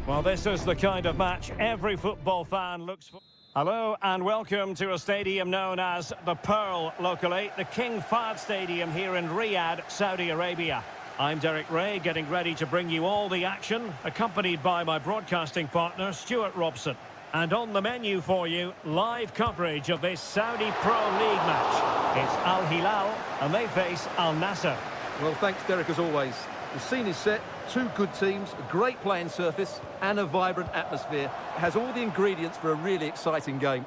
Well, this is the kind of match every football fan looks for. Hello and welcome to a stadium known as the Pearl locally, the King Fahd Stadium here in Riyadh, Saudi Arabia. I'm Derek Ray, getting ready to bring you all the action, accompanied by my broadcasting partner, Stuart Robson. And on the menu for you, live coverage of this Saudi Pro League match. It's Al Hilal, and they face Al Nassr. Well, thanks, Derek, as always. The scene is set, two good teams, a great playing surface, and a vibrant atmosphere. It has all the ingredients for a really exciting game.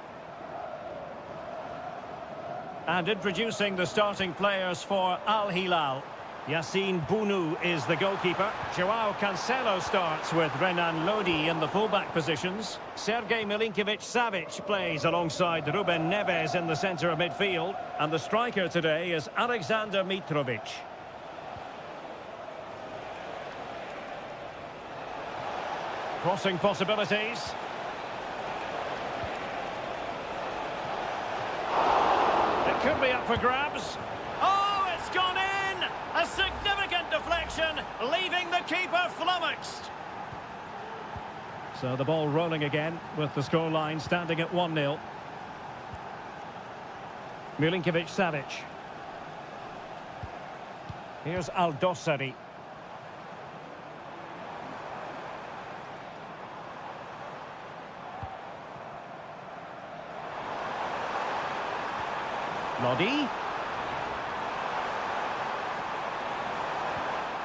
And introducing the starting players for Al Hilal. Yassine Bounou is the goalkeeper. Joao Cancelo starts with Renan Lodi in the fullback positions. Sergej Milinkovic-Savic plays alongside Ruben Neves in the centre of midfield. And the striker today is Alexander Mitrovic. Crossing possibilities. It could be up for grabs. Oh, it's gone in! A significant deflection, leaving the keeper flummoxed. So the ball rolling again, with the scoreline standing at 1-0. Milinkovic-Savic. Here's Al-Dossari. Lodi.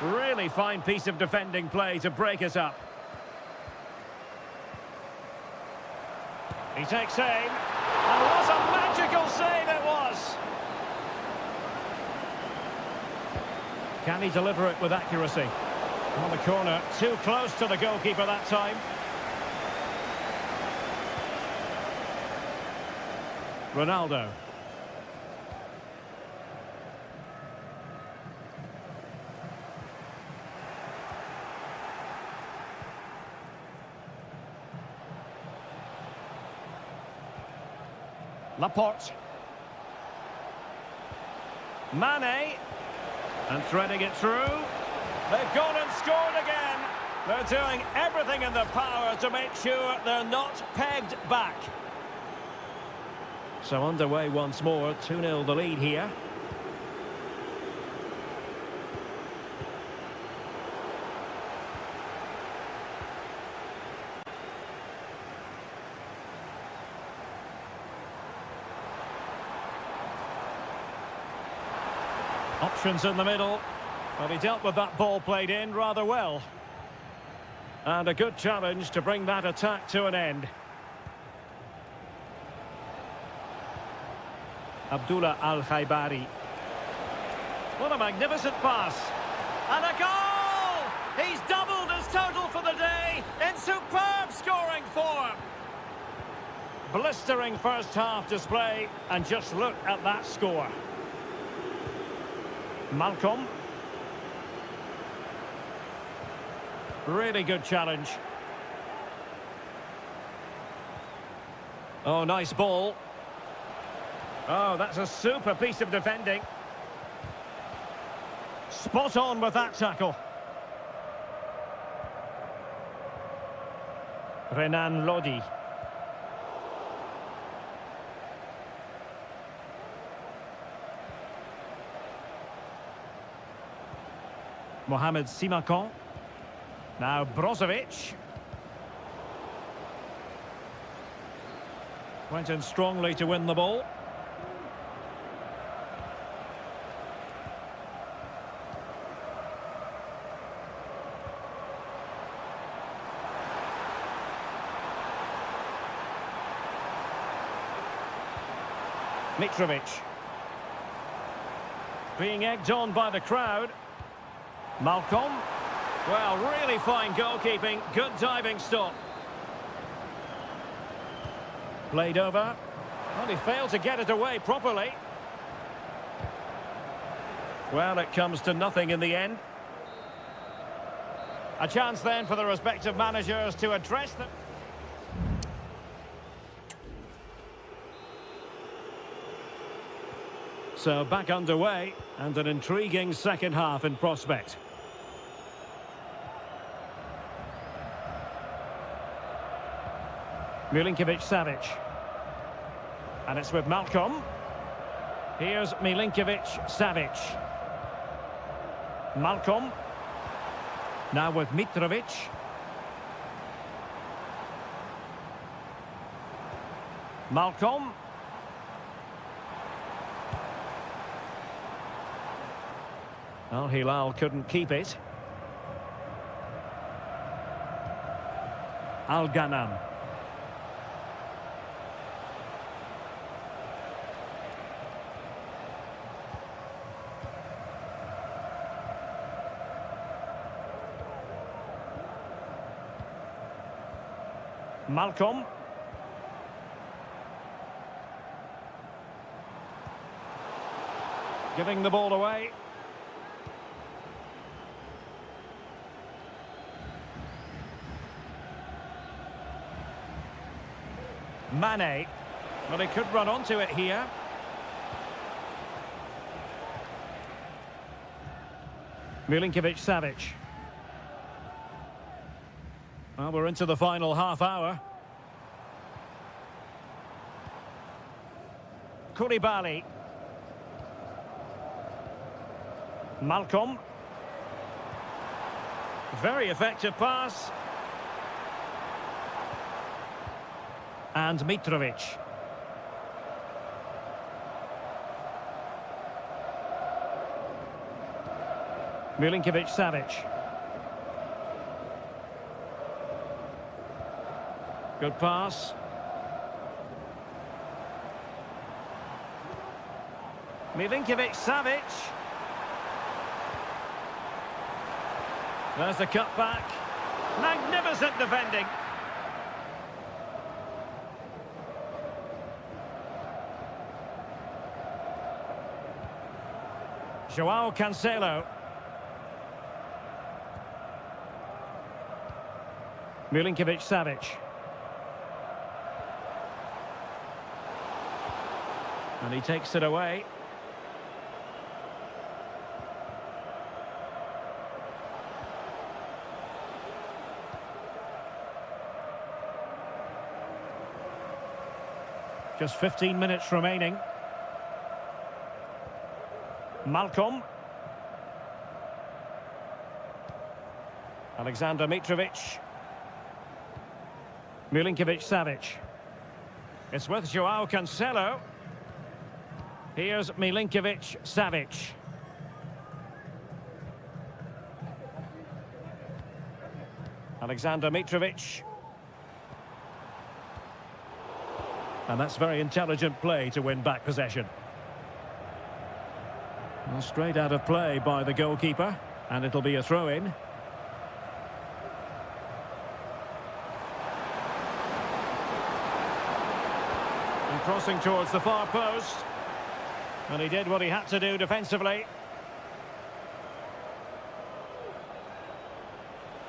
Really fine piece of defending play to break us up. He takes aim. And what a magical save it was! Can he deliver it with accuracy? On the corner, too close to the goalkeeper that time. Ronaldo. Laporte. Mane. And threading it through. They've gone and scored again. They're doing everything in their power to make sure they're not pegged back. So underway once more, 2-0 the lead here. Options in the middle, but he dealt with that ball played in rather well. And a good challenge to bring that attack to an end. Abdullah Al-Khaibari. What a magnificent pass. And a goal! He's doubled his total for the day in superb scoring form. Blistering first half display, and just look at that score. Malcolm. Really good challenge. Oh, nice ball. Oh, that's a super piece of defending. Spot on with that tackle. Renan Lodi. Mohamed Simakan. Now Brozovic. Went in strongly to win the ball. Mitrovic. Being egged on by the crowd. Malcolm. Well, really fine goalkeeping. Good diving stop. Played over. Well, he failed to get it away properly. Well, it comes to nothing in the end. A chance then for the respective managers to address them. So back underway, and an intriguing second half in prospect. Milinkovic-Savic. And it's with Malcolm. Here's Milinkovic-Savic. Malcolm. Now with Mitrovic. Malcolm. Well, Hilal couldn't keep it. Al-Ghanam. Malcolm. Giving the ball away. Mane. Well, he could run onto it here. Milinkovic-Savic. Well, we're into the final half hour. Koulibaly. Malcolm. Very effective pass. And Mitrovic. Milinkovic-Savic. Good pass. Milinkovic-Savic. There's the cutback. Magnificent defending. João Cancelo. Milinkovic-Savic. And he takes it away. Just 15 minutes remaining. Malcolm. Alexander Mitrovic. Milinkovic-Savic. It's with João Cancelo. Here's Milinkovic-Savic. Alexander Mitrovic. And that's very intelligent play to win back possession. Well, straight out of play by the goalkeeper, and it'll be a throw-in. And crossing towards the far post. And he did what he had to do defensively.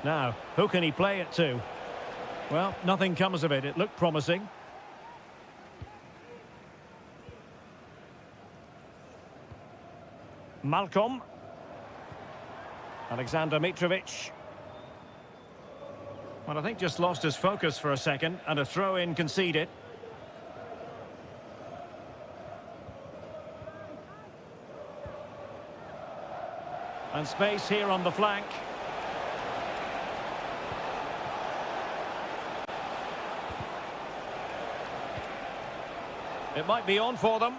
Now, who can he play it to? Well, nothing comes of it. It looked promising. Malcolm. Alexander Mitrovic. Well, I think just lost his focus for a second, and a throw-in conceded. And space here on the flank. It might be on for them.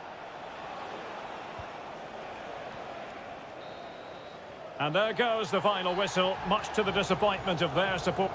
And there goes the final whistle, much to the disappointment of their support.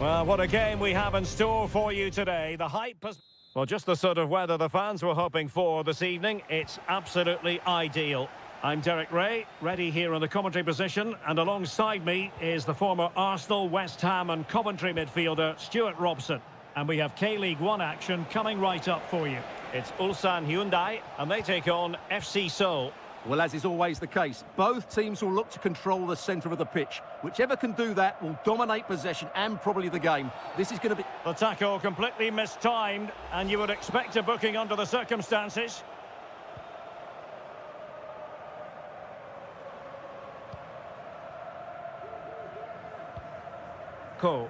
Well, what a game we have in store for you today. The hype has... Well, just the sort of weather the fans were hoping for this evening. It's absolutely ideal. I'm Derek Ray, ready here in the commentary position, and alongside me is the former Arsenal, West Ham and Coventry midfielder, Stuart Robson. And we have K-League 1 action coming right up for you. It's Ulsan Hyundai, and they take on FC Seoul. Well, as is always the case, both teams will look to control the centre of the pitch. Whichever can do that will dominate possession and probably the game. This is going to be... The tackle completely mistimed, and you would expect a booking under the circumstances. Ko.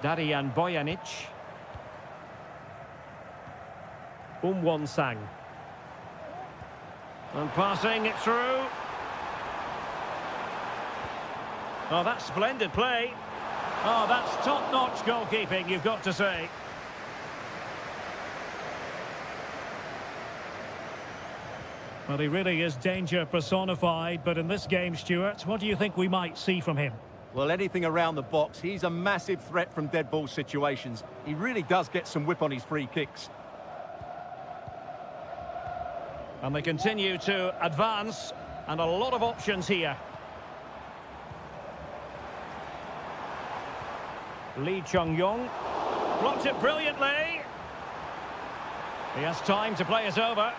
Darian Bojanic. Won Sang. And passing it through. Oh, that's splendid play. Oh, that's top-notch goalkeeping, you've got to say. Well, he really is danger personified, but in this game, Stuart, what do you think we might see from him? Well, anything around the box. He's a massive threat from dead ball situations. He really does get some whip on his free kicks. And they continue to advance, and a lot of options here. Lee Chung-yong blocked it brilliantly. He has time to play it over.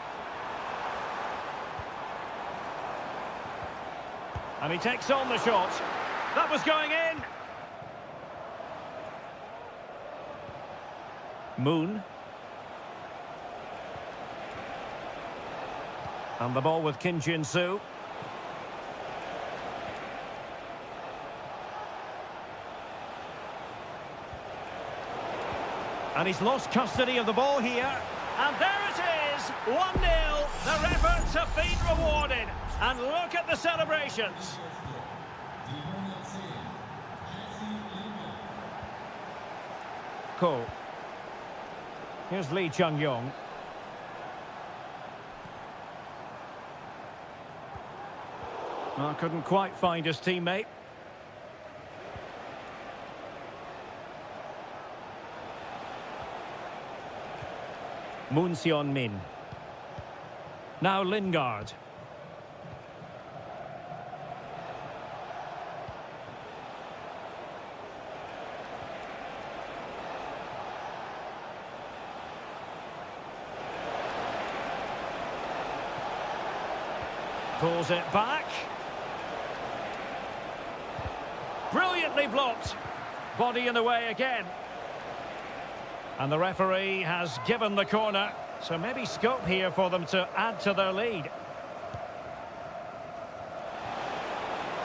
And he takes on the shot. That was going in. Moon. And the ball with Kim Jin-soo. And he's lost custody of the ball here. And there it is, 1-0. Their efforts have been rewarded. And look at the celebrations. Ko. Here's Lee Chung-yong. Oh, couldn't quite find his teammate. Moon Seon-min. Now Lingard. Pulls it back. Brilliantly blocked. Body in the way again. And the referee has given the corner. So maybe scope here for them to add to their lead.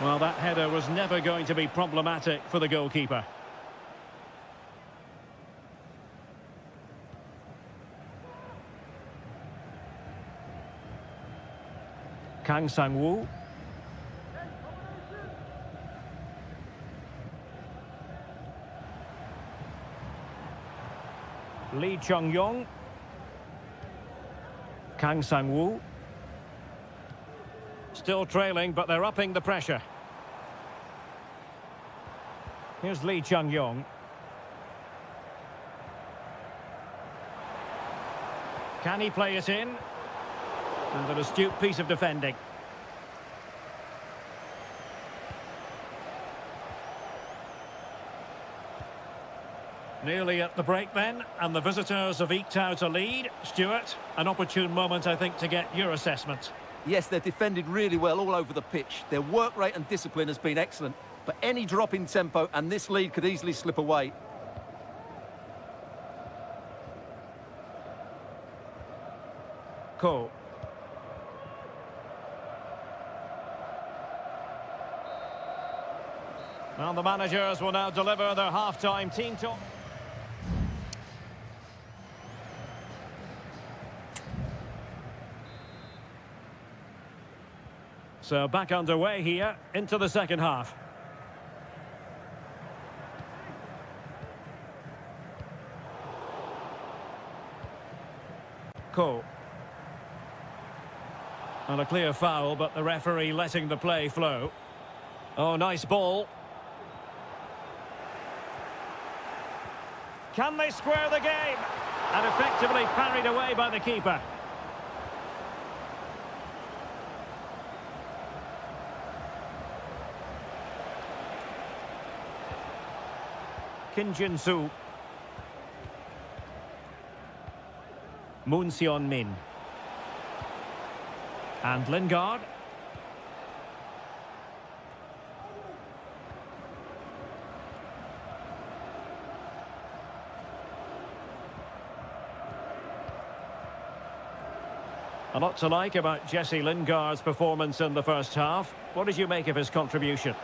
Well, that header was never going to be problematic for the goalkeeper. Kang Sang-woo. Lee Chung-yong. Kang Sang-woo. Still trailing, but they're upping the pressure. Here's Lee Chung-yong. Can he play it in? And an astute piece of defending. Nearly at the break then, and the visitors have eked out a lead. Stuart, an opportune moment, I think, to get your assessment. Yes, they've defended really well all over the pitch. Their work rate and discipline has been excellent, but any drop in tempo and this lead could easily slip away. Ko. Well, the managers will now deliver their half-time team talk. So back underway here into the second half. Ko. And a clear foul, but the referee letting the play flow. Oh, nice ball. Can they square the game? And effectively parried away by the keeper. Kim Jin-soo. Moon Seon-min. And Lingard. A lot to like about Jesse Lingard's performance in the first half. What did you make of his contribution?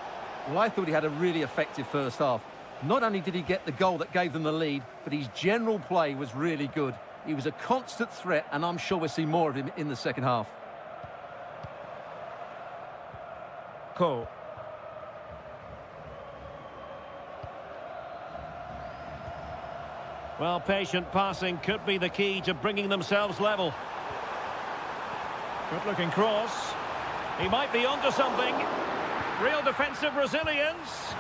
Well, I thought he had a really effective first half. Not only did he get the goal that gave them the lead, but his general play was really good. He was a constant threat, and I'm sure we'll see more of him in the second half. Ko. Well, patient passing could be the key to bringing themselves level. Good-looking cross. He might be onto something. Real defensive resilience.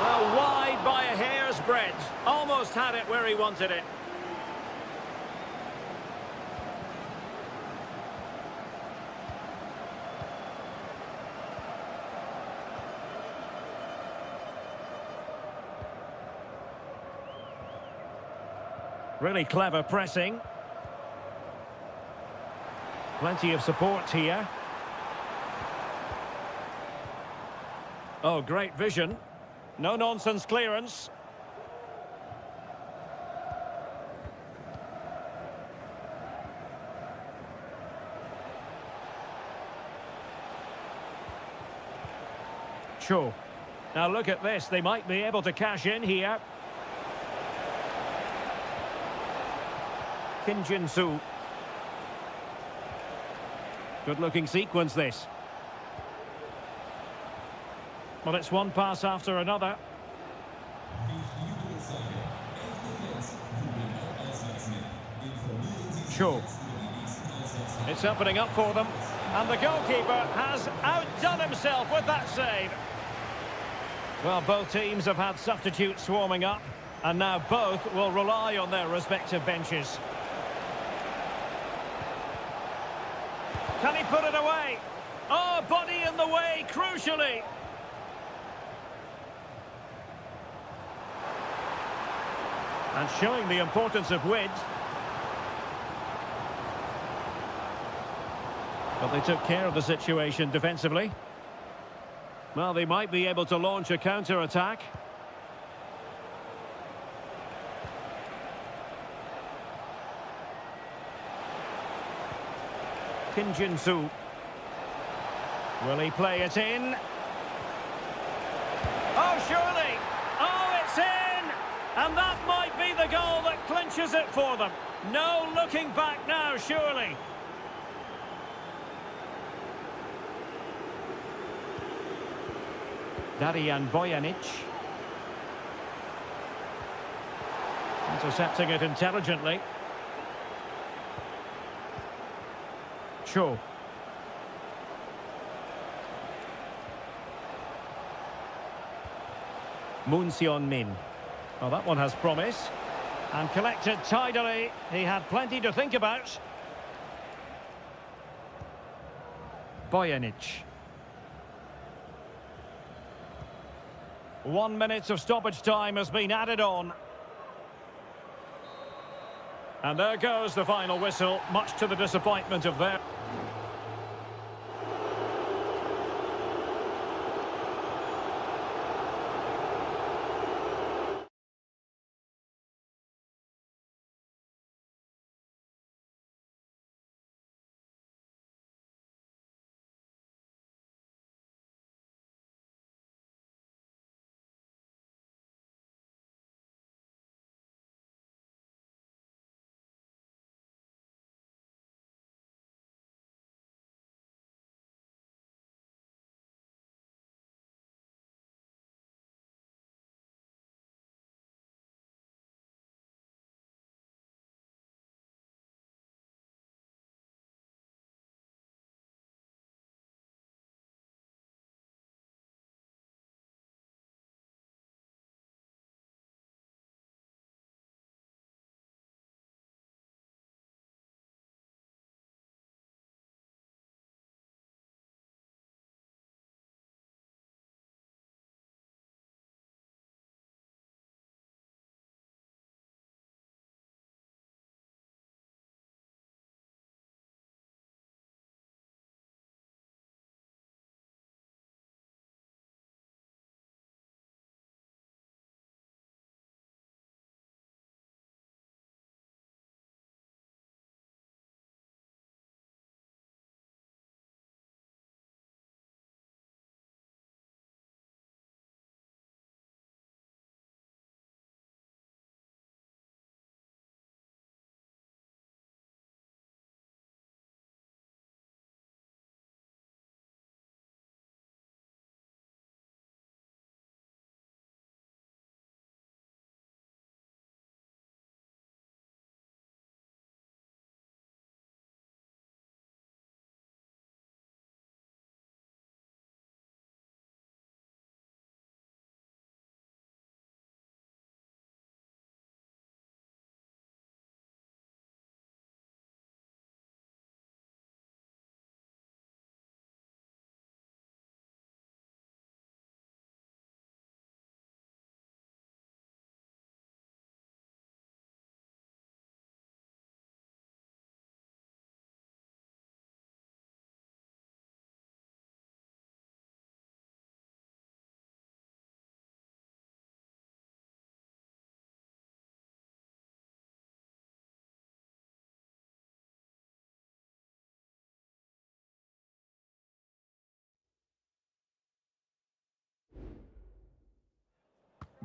Well, wide by a hair's breadth. Almost had it where he wanted it. Really clever pressing. Plenty of support here. Oh, great vision. No-nonsense clearance. Cho. Now look at this. They might be able to cash in here. Kim Jin-soo. Good-looking sequence, this. Well, it's one pass after another. Cho. It's opening up for them. And the goalkeeper has outdone himself with that save. Well, both teams have had substitutes swarming up, and now both will rely on their respective benches. Can he put it away? Oh, body in the way, crucially. And showing the importance of width. But they took care of the situation defensively. Well, they might be able to launch a counter-attack. Kim Jin-soo. Will he play it in? Oh, surely! Oh, it's in! And that might be the goal that clinches it for them. No looking back now, surely. Darian Bojanic. Intercepting it intelligently. Cho. Moon Seon-min. Well, that one has promise. And collected tidily. He had plenty to think about. Bojanic. 1 minute of stoppage time has been added on. And there goes the final whistle, much to the disappointment of their...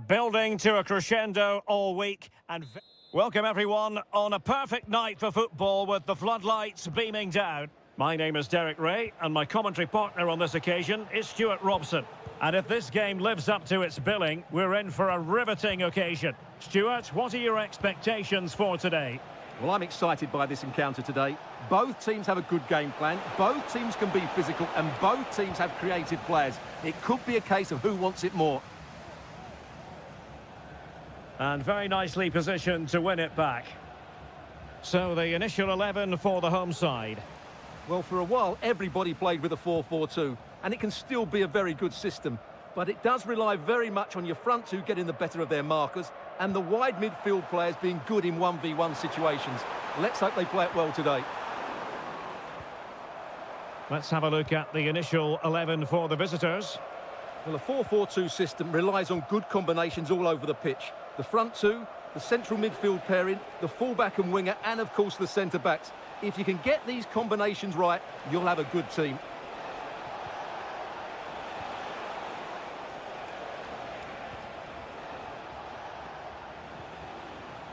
Building to a crescendo all week and welcome everyone on a perfect night for football with the floodlights beaming down. My name is Derek Ray and my commentary partner on this occasion is Stuart Robson. And if this game lives up to its billing, we're in for a riveting occasion. Stuart, what are your expectations for today? Well, I'm excited by this encounter today. Both teams have a good game plan, both teams can be physical, and both teams have creative players. It could be a case of who wants it more. And very nicely positioned to win it back. So the initial 11 for the home side. Well, for a while, everybody played with a 4-4-2, and it can still be a very good system. But it does rely very much on your front two getting the better of their markers and the wide midfield players being good in 1v1 situations. Let's hope they play it well today. Let's have a look at the initial 11 for the visitors. Well, a 4-4-2 system relies on good combinations all over the pitch. The front two, the central midfield pairing, the fullback and winger, and of course the centre-backs. If you can get these combinations right, you'll have a good team.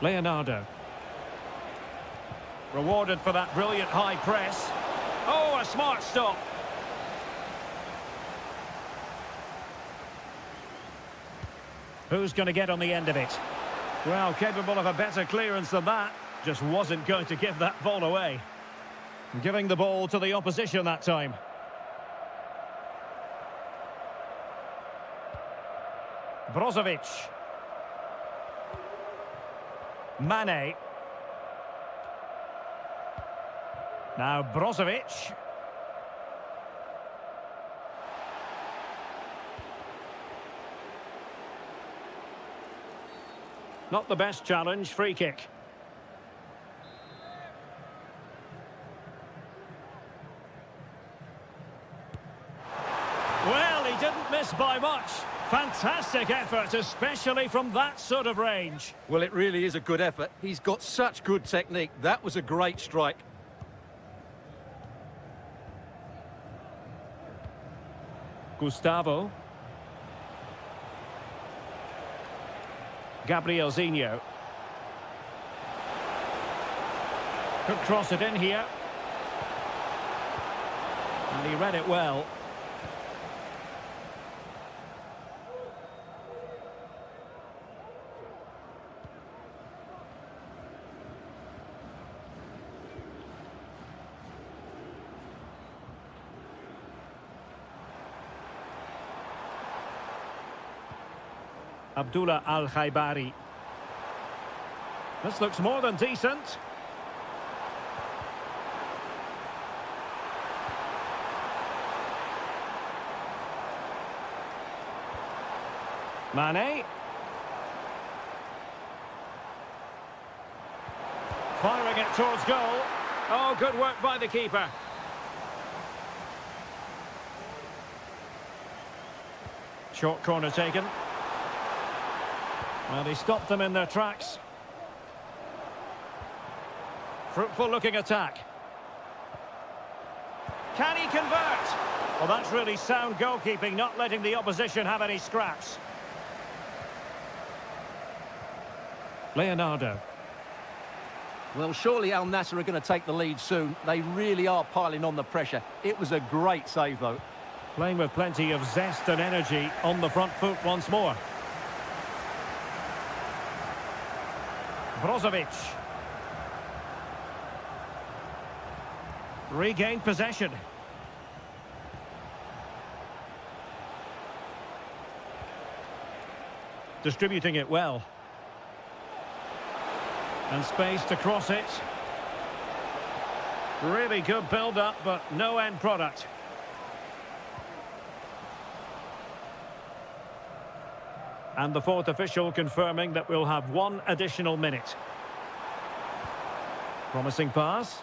Leonardo. Rewarded for that brilliant high press. Oh, a smart stop. Who's going to get on the end of it? Well, capable of a better clearance than that. Just wasn't going to give that ball away. Giving the ball to the opposition that time. Brozovic. Mane. Now Brozovic. Not the best challenge, free kick. Well, he didn't miss by much. Fantastic effort, especially from that sort of range. Well, it really is a good effort. He's got such good technique. That was a great strike. Gustavo. Gabriel Zinho. Could cross it in here. And he read it well. Abdullah Al-Khaibari. This looks more than decent. Mane. Firing it towards goal. Oh, good work by the keeper. Short corner taken. Well, he stopped them in their tracks. Fruitful looking attack. Can he convert? Well, that's really sound goalkeeping, not letting the opposition have any scraps. Leonardo. Well, surely Al Nassr are going to take the lead soon. They really are piling on the pressure. It was a great save, though. Playing with plenty of zest and energy on the front foot once more. Brozovic. Regained possession. Distributing it well. And space to cross it. Really good build-up, but no end product. And the fourth official confirming that we'll have one additional minute. Promising pass.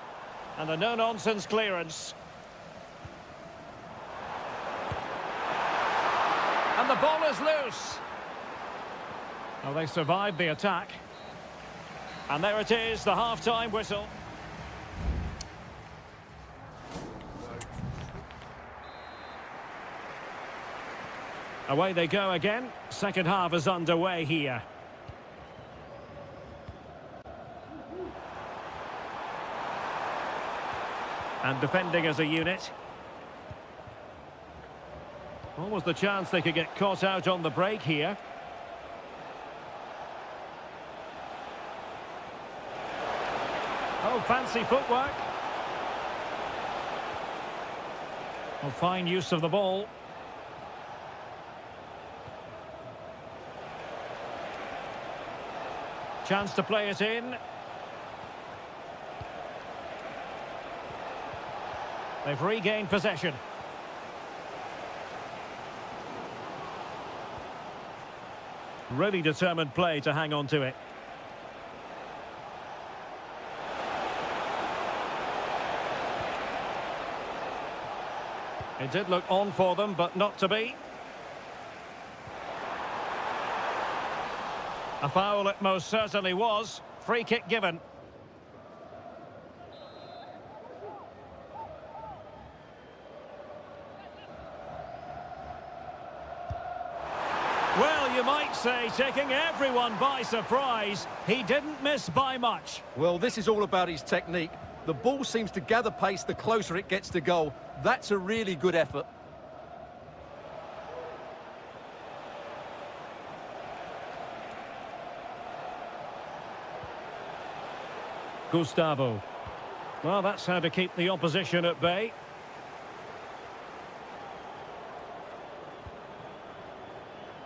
And a no-nonsense clearance. And the ball is loose. Well, they survived the attack. And there it is, the half-time whistle. Away they go again. Second half is underway here. And defending as a unit. Almost the chance they could get caught out on the break here. Oh, fancy footwork. Well, fine use of the ball. Chance to play it in. They've regained possession. Really determined play to hang on to it. It did look on for them, but not to be. A foul it most certainly was. Free kick given. Well, you might say taking everyone by surprise. He didn't miss by much. Well, this is all about his technique. The ball seems to gather pace the closer it gets to goal. That's a really good effort. Gustavo. Well, that's how to keep the opposition at bay.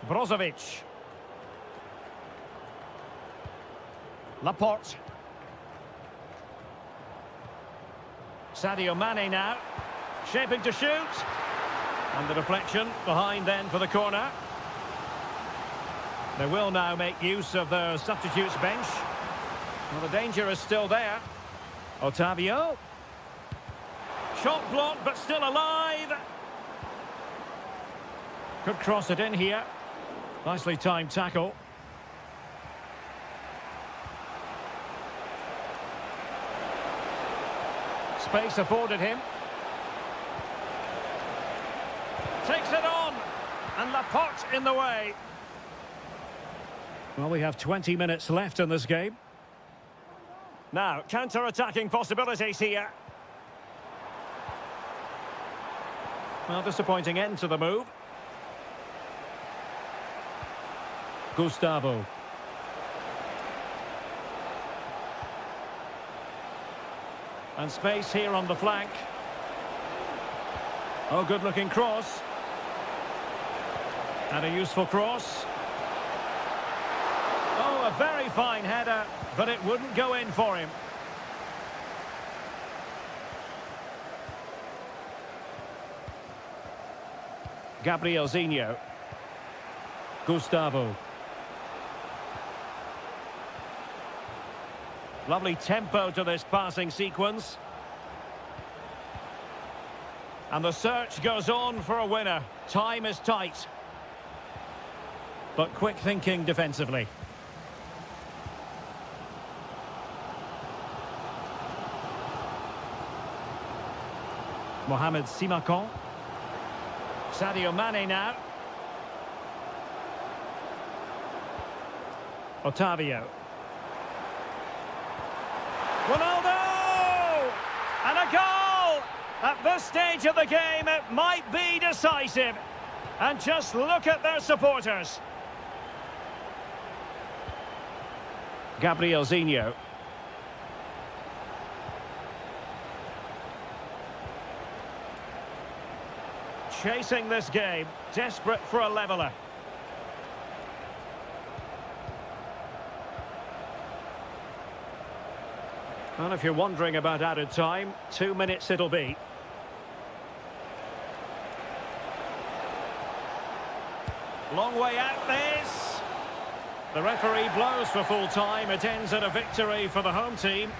Brozovic. Laporte. Sadio Mane now. Shaping to shoot. And the deflection behind then for the corner. They will now make use of their substitutes bench. Well, the danger is still there. Otavio. Shot blocked, but still alive. Could cross it in here. Nicely timed tackle. Space afforded him. Takes it on. And Laporte in the way. Well, we have 20 minutes left in this game. Now, counter-attacking possibilities here. Well, disappointing end to the move. Gustavo. And space here on the flank. Oh, good-looking cross. And a useful cross. Oh, a very fine header, but it wouldn't go in for him. Gabrielzinho. Gustavo. Lovely tempo to this passing sequence. And the search goes on for a winner. Time is tight. But quick thinking defensively. Mohamed Simakon. Sadio Mane now. Otavio. Ronaldo! And a goal! At this stage of the game, it might be decisive. And just look at their supporters. Gabrielzinho. Chasing this game, desperate for a leveller. Well, if you're wondering about added time, 2 minutes it'll be. Long way out this. The referee blows for full time. It ends in a victory for the home team.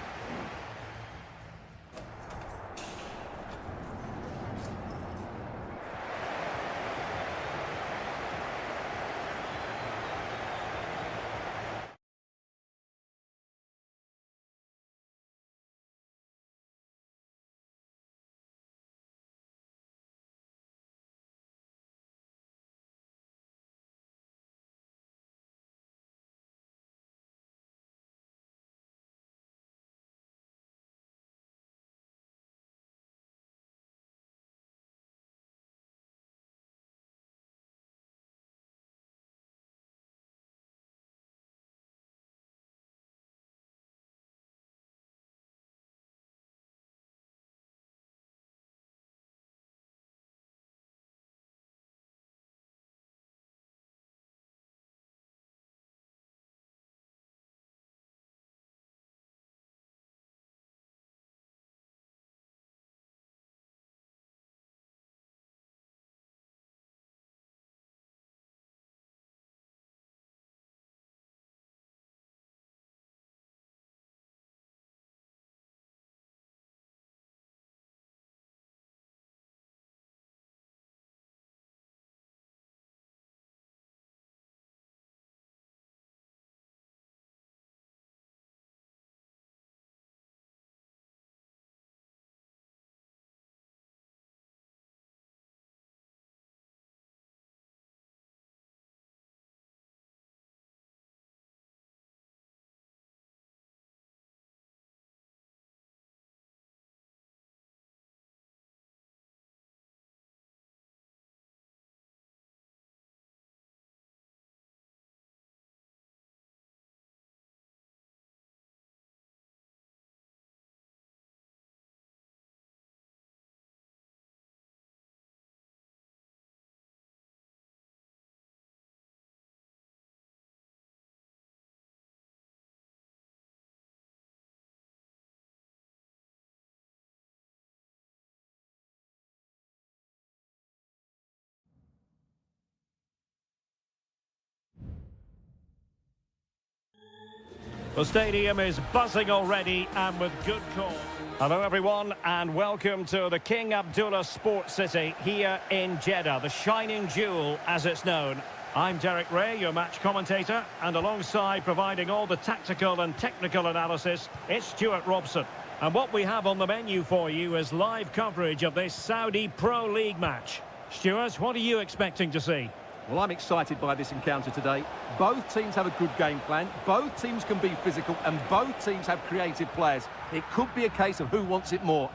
The stadium is buzzing already and with good cause. Hello everyone and welcome to the King Abdullah Sports City here in Jeddah, the shining jewel as it's known. I'm Derek Ray, your match commentator, and alongside providing all the tactical and technical analysis, it's Stuart Robson. And what we have on the menu for you is live coverage of this Saudi Pro League match. Stuart, what are you expecting to see? Well, I'm excited by this encounter today. Both teams have a good game plan, both teams can be physical, and both teams have creative players. It could be a case of who wants it more.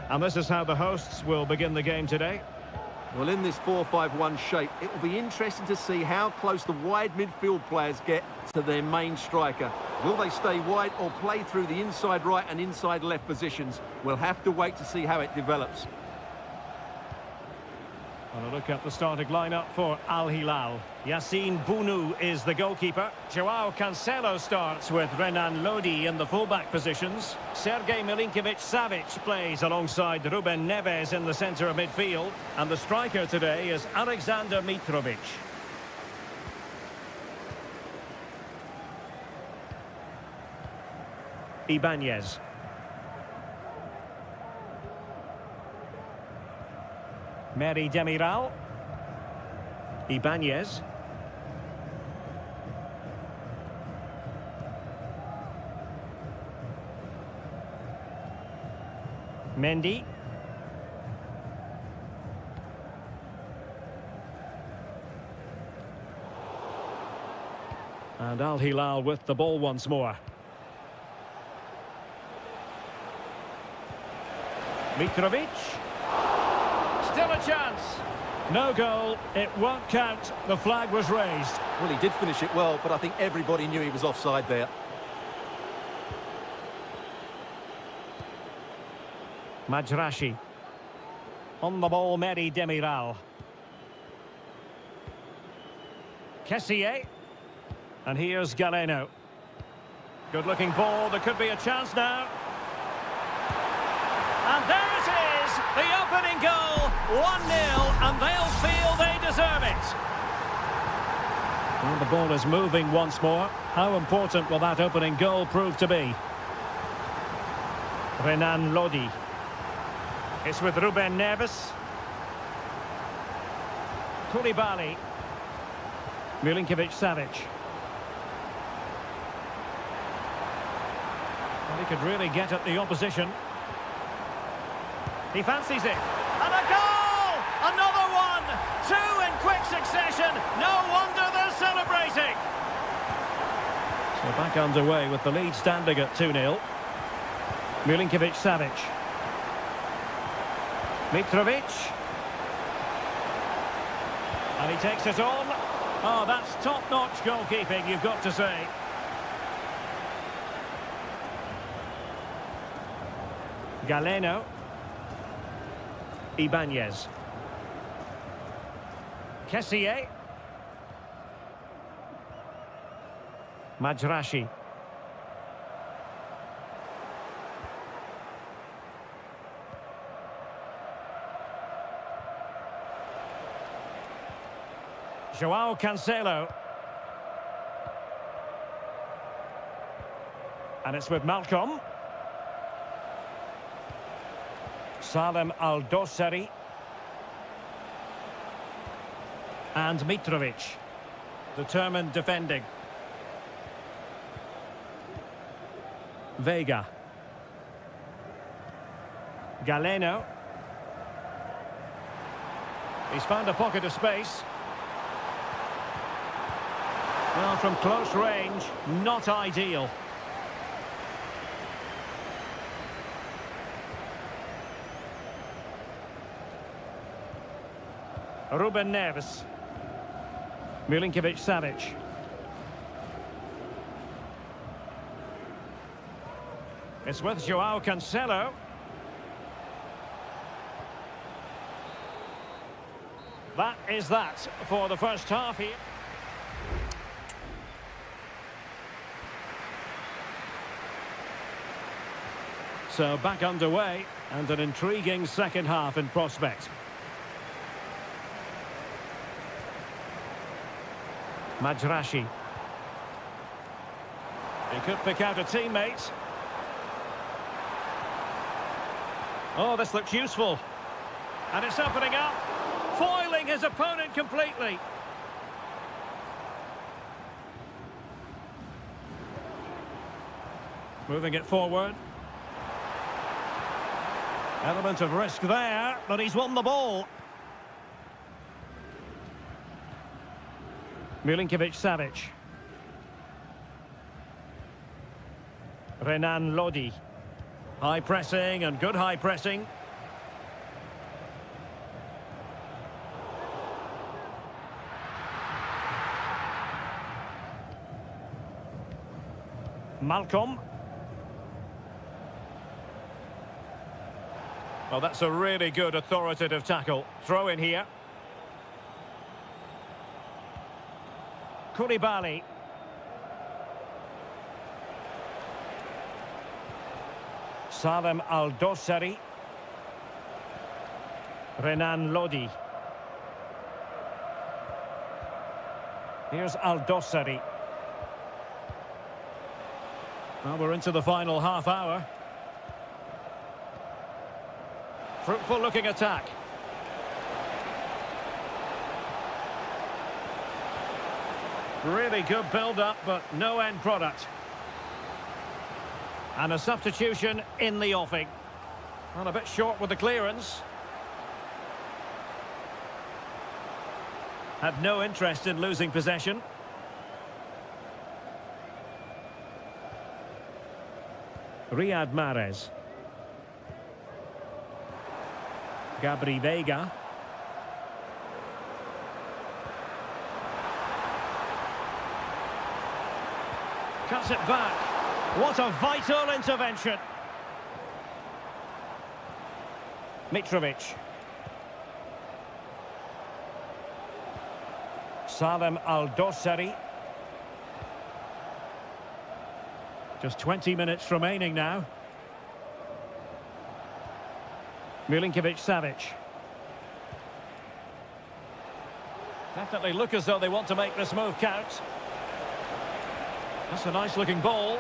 And this is how the hosts will begin the game today. Well, in this 4-5-1 shape, it will be interesting to see how close the wide midfield players get to their main striker. Will they stay wide or play through the inside right and inside left positions? We'll have to wait to see how it develops. And a look at the starting lineup for Al Hilal. Yassine Bounou is the goalkeeper. Joao Cancelo starts with Renan Lodi in the fullback positions. Sergej Milinkovic-Savic plays alongside Ruben Neves in the centre of midfield. And the striker today is Alexander Mitrovic. Ibanez. Mary Demiral. Ibanez. Mendy. And Al Hilal with the ball once more. Mitrovic. Still a chance. No goal. It won't count. The flag was raised. Well, he did finish it well, but I think everybody knew he was offside there. Majrashi. On the ball, Mary Demiral. Kessié. And here's Galeno. Good-looking ball. There could be a chance now. And there it is, the opening goal, 1-0, and they'll feel they deserve it. And the ball is moving once more. How important will that opening goal prove to be? Renan Lodi. It's with Ruben Neves. Koulibaly. Milinkovic-Savic. Well, he could really get at the opposition. He fancies it. And a goal! Another one! Two in quick succession. No wonder they're celebrating. So back underway with the lead standing at 2-0. Milinkovic-Savic. Mitrovic. And he takes it on. Oh, that's top-notch goalkeeping, you've got to say. Galeno. Ibanez. Kessié. Majrashi. Joao Cancelo. And it's with Malcolm. Salem Al-Dossari. And Mitrovic. Determined defending. Vega. Galeno. He's found a pocket of space. Well, from close range, not ideal. Ruben Neves. Milinkovic-Savic. It's with Joao Cancelo. That is that for the first half here. So back underway and an intriguing second half in prospect. Majrashi. He could pick out a teammate. Oh, this looks useful. And it's opening up, foiling his opponent completely. Moving it forward. Element of risk there, but he's won the ball. Milinkovic-Savic. Renan Lodi. High pressing and good high pressing. Malcolm. Well, that's a really good authoritative tackle. Throw in here. Koulibaly. Salem Al-Dossari. Renan Lodi. Here's Al-Dossari. Well, we're into the final half hour. Fruitful looking attack. Really good build-up, but no end product. And a substitution in the offing. Well, a bit short with the clearance. Had no interest in losing possession. Riyad Mahrez. Gabri Veiga. Cuts it back. What a vital intervention. Mitrovic. Salem Al-Dossari. Just 20 minutes remaining now. Milinkovic-Savic. Definitely look as though they want to make this move count. That's a nice-looking ball.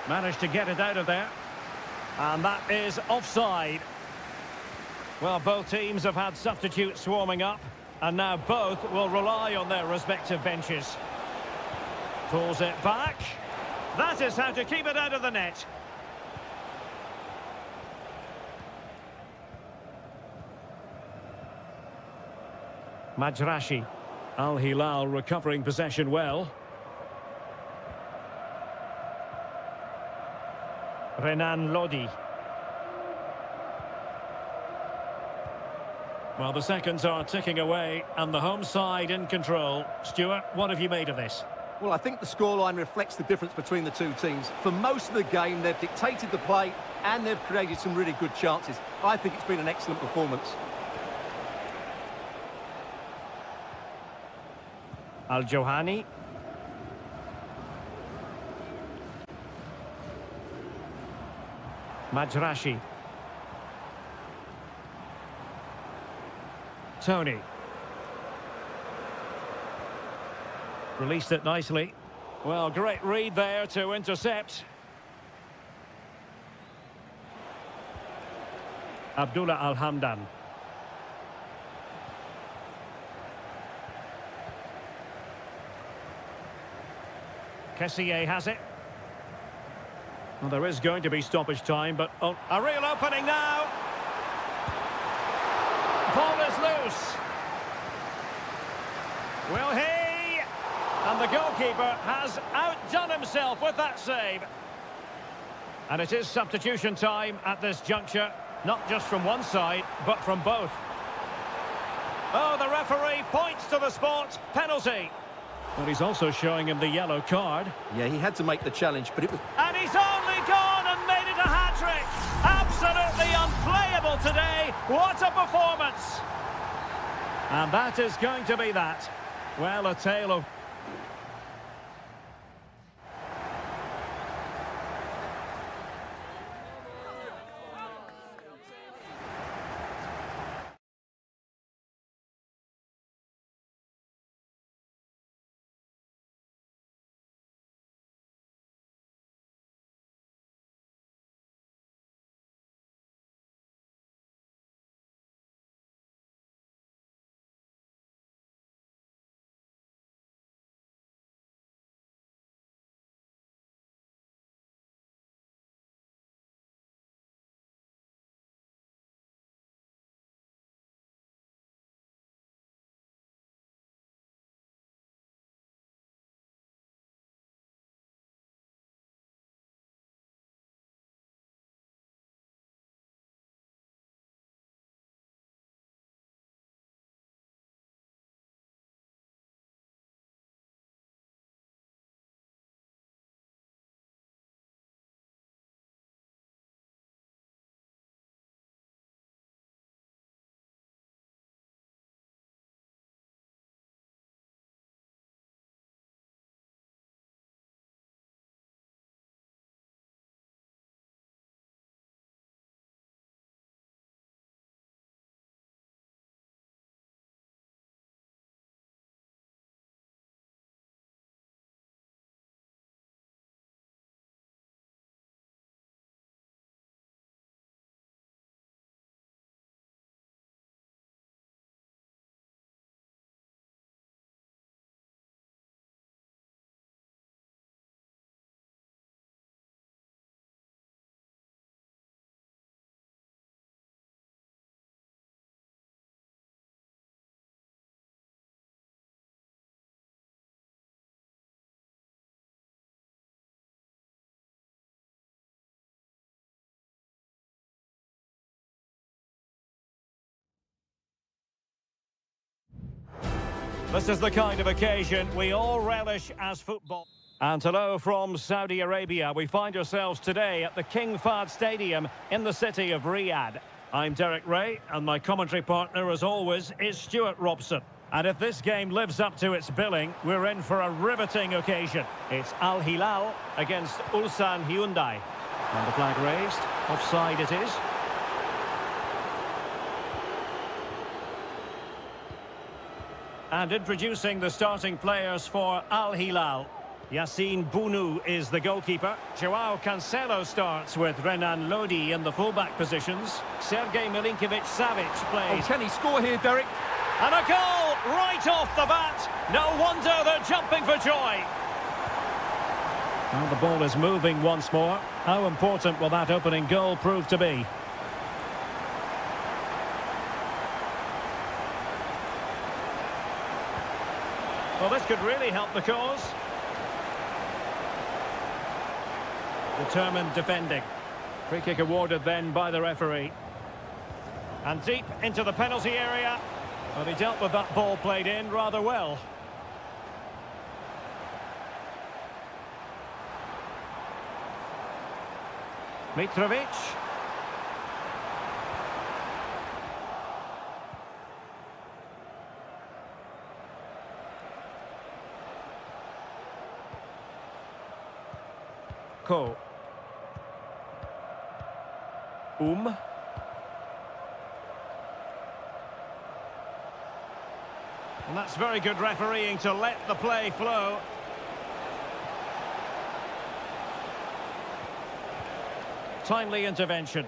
Managed to get it out of there. And that is offside. Well, both teams have had substitutes warming up, and now both will rely on their respective benches. Pulls it back. That is how to keep it out of the net. Majrashi. Al Hilal recovering possession well. Renan Lodi. Well, the seconds are ticking away and the home side in control. Stuart, what have you made of this? Well, I think the scoreline reflects the difference between the two teams. For most of the game, they've dictated the play and they've created some really good chances. I think it's been an excellent performance. Al-Johani. Majrashi. Tony. Released it nicely. Well, great read there to intercept. Abdullah Al-Hamdan. Kessié has it. Well, there is going to be stoppage time, but oh, a real opening now. Ball is loose. Will he? And the goalkeeper has outdone himself with that save. And it is substitution time at this juncture, not just from one side, but from both. Oh, the referee points to the spot. Penalty. But he's also showing him the yellow card. Yeah, he had to make the challenge, but it was... And he's only gone and made it a hat-trick. Absolutely unplayable today. What a performance. And that is going to be that. Well, a tale of... This is the kind of occasion we all relish as football. And hello from Saudi Arabia. We find ourselves today at the King Fahd Stadium in the city of Riyadh. I'm Derek Ray, and my commentary partner, as always, is Stuart Robson. And if this game lives up to its billing, we're in for a riveting occasion. It's Al Hilal against Ulsan Hyundai. And the flag raised. Offside it is. And introducing the starting players for Al Hilal. Yassine Bounou is the goalkeeper. Joao Cancelo starts with Renan Lodi in the fullback positions. Sergej Milinkovic-Savic plays. Oh, can he score here, Derek? And a goal right off the bat. No wonder they're jumping for joy. Well, the ball is moving once more. How important will that opening goal prove to be? Well, this could really help the cause. Determined defending. Free kick awarded then by the referee. And deep into the penalty area. Well, he dealt with that ball played in rather well. Mitrovic. Ko. And that's very good refereeing to let the play flow. Timely intervention.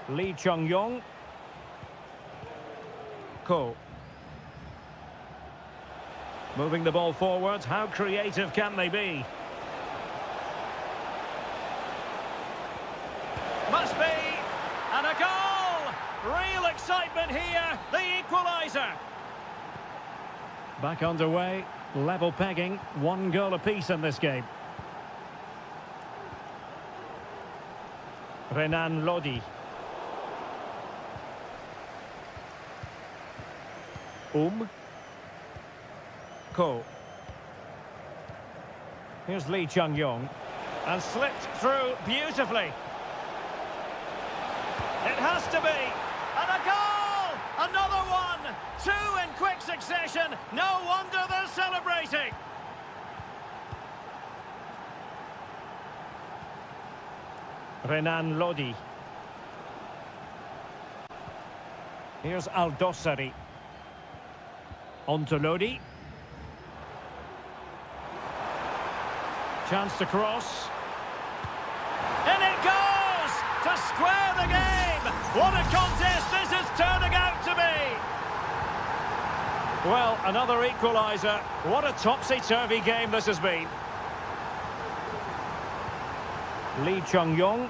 Lee Chung-yong. Ko. Moving the ball forward. How creative can they be? Must be. And a goal! Real excitement here. The equaliser. Back underway. Level pegging. 1 goal apiece in this game. Renan Lodi. Ko. Here's Lee Chung-yong. And slipped through beautifully. It has to be. And a goal! Another one! 2 in quick succession. No wonder they're celebrating. Renan Lodi. Here's Al-Dossari. On to Lodi. Chance to cross. And it goes! To square the game! What a contest this is turning out to be! Well, another equaliser. What a topsy-turvy game this has been. Lee Chung-yong.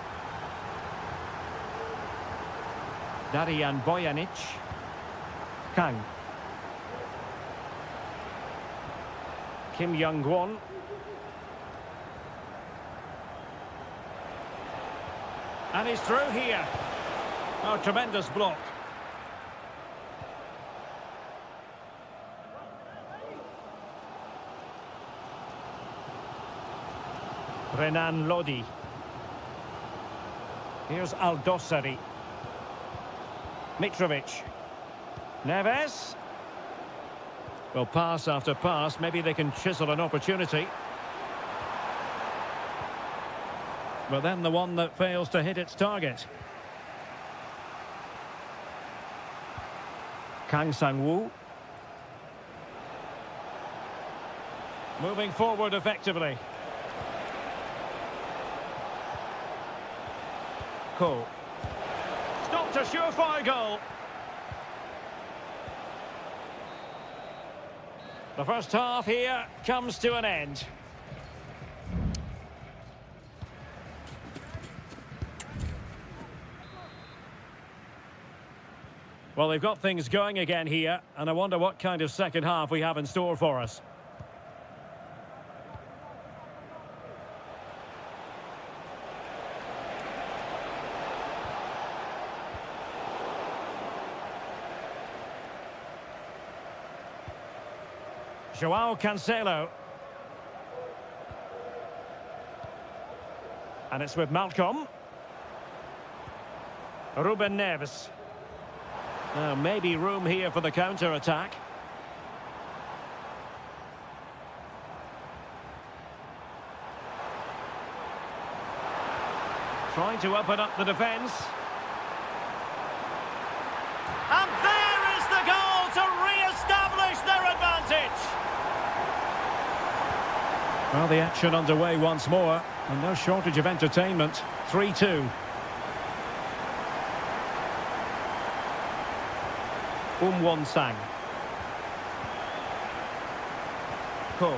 Darian Bojanic. Kang. Kim Young-won. And he's through here. Oh, tremendous block. Renan Lodi. Here's Al-Dossari. Mitrovic. Neves. Well, pass after pass. Maybe they can chisel an opportunity. But then the one that fails to hit its target. Kang Sang-woo. Moving forward effectively. Ko. Stopped a surefire goal. The first half here comes to an end. Well, they've got things going again here, and I wonder what kind of second half we have in store for us. Joao Cancelo. And it's with Malcolm. Ruben Neves. Now, maybe room here for the counter-attack. Trying to open up the defence. And there is the goal to re-establish their advantage. Well, the action underway once more, and no shortage of entertainment. 3-2. Sang. Cole.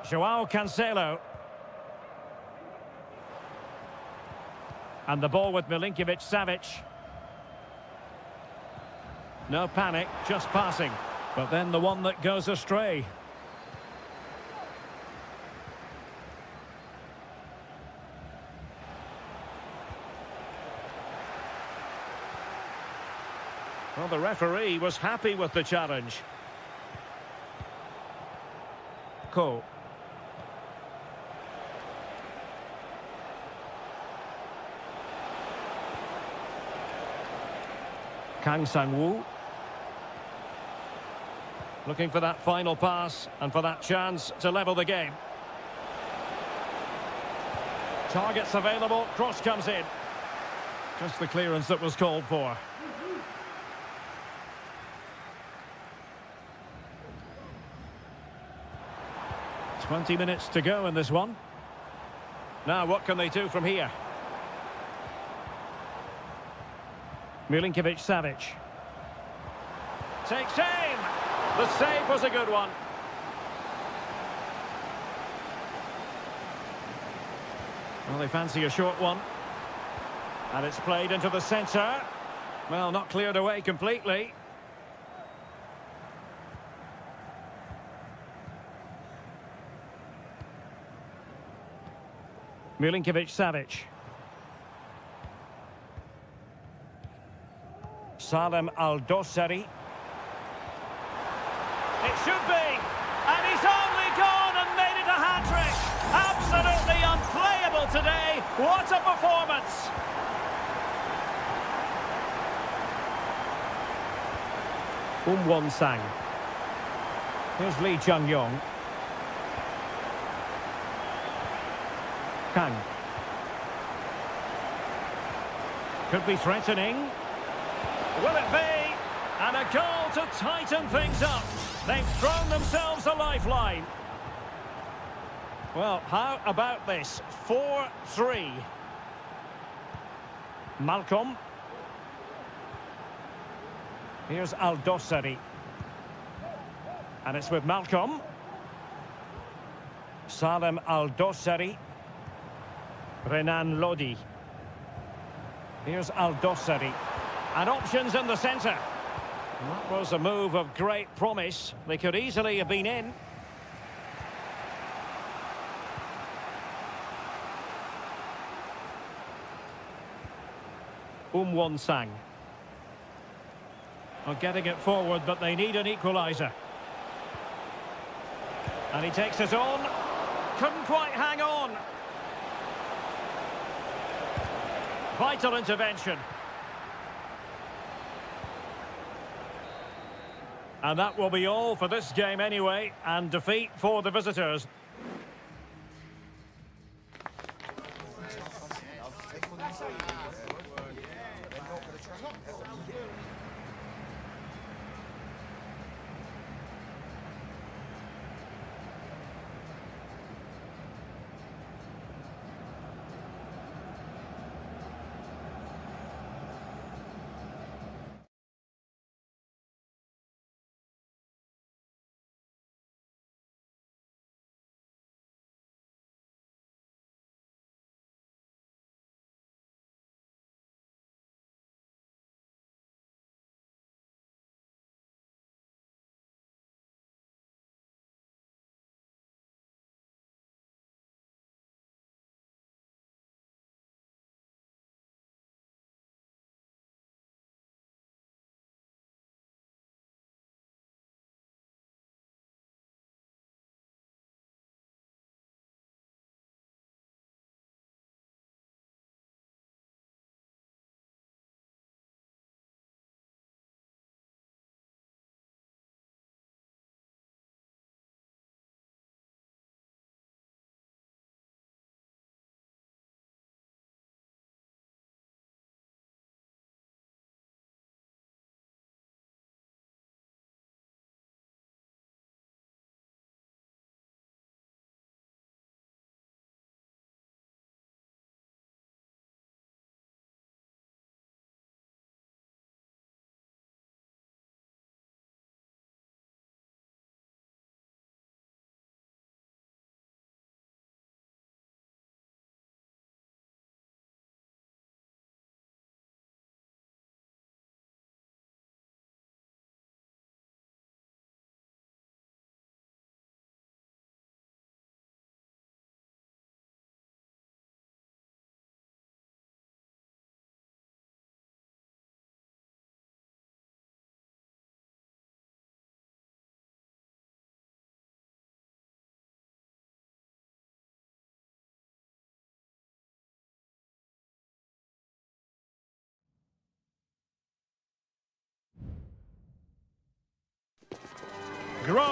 Joao Cancelo. And the ball with Milinkovic-Savic. No panic, just passing. But then the one that goes astray. Well, the referee was happy with the challenge. Cole. Kang Sang-woo. Looking for that final pass and for that chance to level the game. Targets available, cross comes in. Just the clearance that was called for. "20 minutes to go in this one. Now what can they do from here? Milinkovic-Savic. Takes aim! The save was a good one. Well, they fancy a short one. And it's played into the centre. Well, not cleared away completely. Milinkovic-Savic. Salem Al-Dossari. It should be, and he's only gone and made it a hat-trick. Absolutely unplayable today. What a performance. Sang. Here's Lee Chung-yong. Kang. Could be threatening. Will it be? And a goal to tighten things up. They've thrown themselves a lifeline. Well, how about this? 4-3. Malcolm. Here's Al-Dossari. And it's with Malcolm. Salem Al-Dossari. Renan Lodi. Here's Al-Dossari. And options in the centre. That was a move of great promise. They could easily have been in. Sang. Well, getting it forward, but they need an equaliser. And he takes it on. Couldn't quite hang on. Vital intervention. And that will be all for this game anyway, and defeat for the visitors.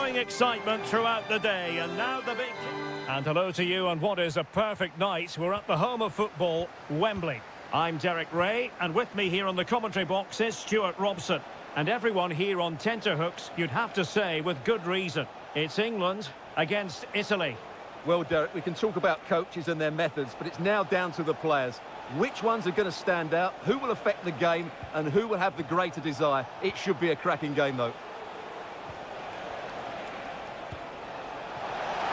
showing excitement throughout the day, and now the big... And hello to you on what is a perfect night. We're at the home of football, Wembley. I'm Derek Ray, and with me here on the commentary box is Stuart Robson. And everyone here on tenterhooks, you'd have to say with good reason. It's England against Italy. Well, Derek, we can talk about coaches and their methods, but it's now down to the players. Which ones are going to stand out, who will affect the game, and who will have the greater desire? It should be a cracking game, though.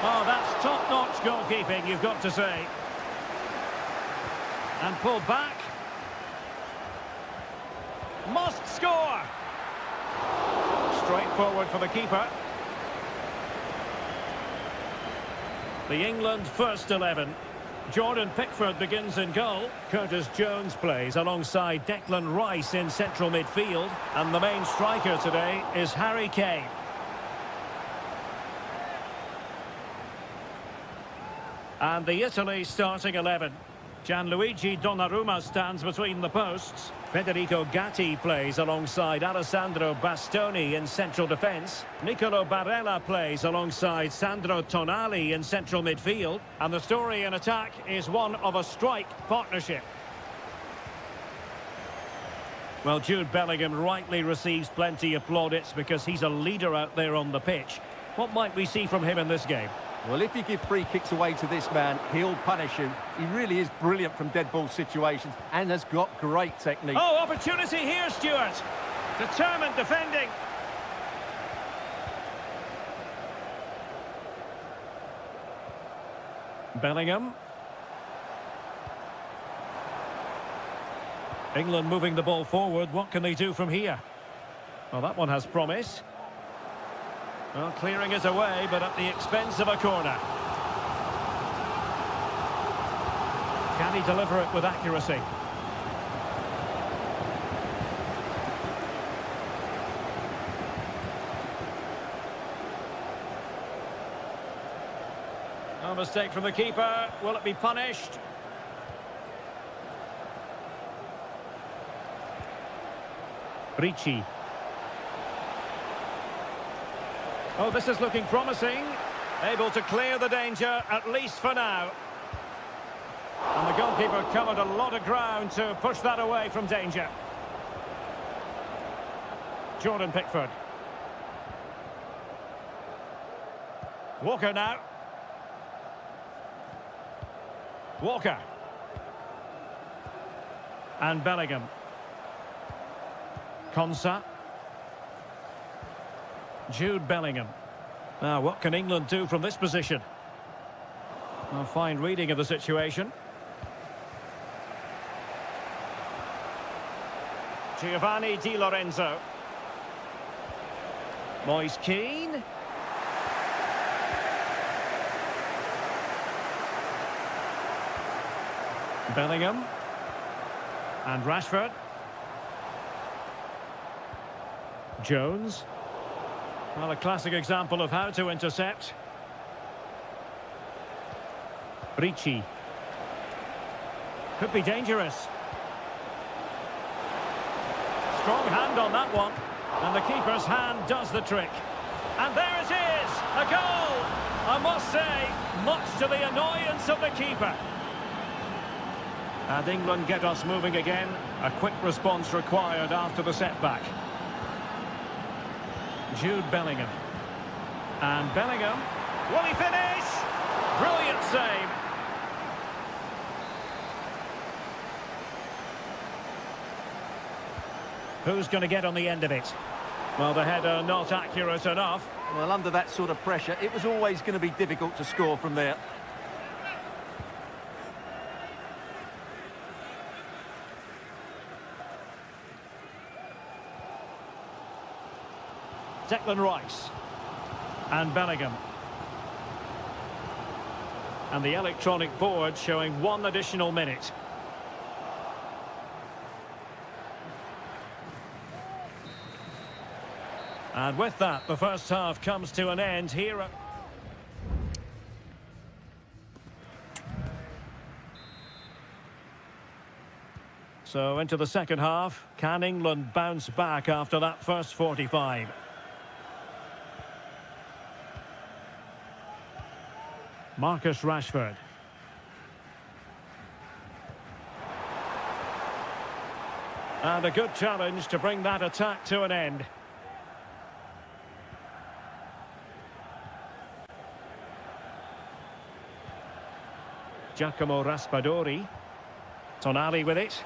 Oh, that's top-notch goalkeeping, you've got to say. And pulled back. Must score! Straightforward for the keeper. The England first 11. Jordan Pickford begins in goal. Curtis Jones plays alongside Declan Rice in central midfield. And the main striker today is Harry Kane. And the Italy starting 11. Gianluigi Donnarumma stands between the posts. Federico Gatti plays alongside Alessandro Bastoni in central defence. Nicolo Barella plays alongside Sandro Tonali in central midfield. And the story in attack is one of a strike partnership. Well, Jude Bellingham rightly receives plenty of plaudits because he's a leader out there on the pitch. What might we see from him in this game? Well, if you give free kicks away to this man, he'll punish you. He really is brilliant from dead ball situations and has got great technique. Oh, opportunity here, Stuart. Determined defending. Bellingham. England moving the ball forward. What can they do from here? Well, that one has promise. Well, clearing it away, but at the expense of a corner. Can he deliver it with accuracy? No mistake from the keeper. Will it be punished? Ricci. Oh, this is looking promising. Able to clear the danger, at least for now. And the goalkeeper covered a lot of ground to push that away from danger. Jordan Pickford. Walker now. Walker. And Bellingham. Konsa. Jude Bellingham. Now, what can England do from this position? A fine reading of the situation. Giovanni Di Lorenzo. Moise Keane. Bellingham. And Rashford. Jones. Well, a classic example of how to intercept. Ricci. Could be dangerous. Strong hand on that one. And the keeper's hand does the trick. And there it is! A goal! I must say, much to the annoyance of the keeper. And England get us moving again. A quick response required after the setback. Jude Bellingham. And Bellingham. Will he finish? Brilliant save. Who's going to get on the end of it? Well, the header not accurate enough. Well, under that sort of pressure, it was always going to be difficult to score from there. Declan Rice. And Bellingham. And the electronic board showing 1 additional minute. And with that, the first half comes to an end here. So into the second half, can England bounce back after that first 45? Marcus Rashford. And a good challenge to bring that attack to an end. Giacomo Raspadori. Tonali with it.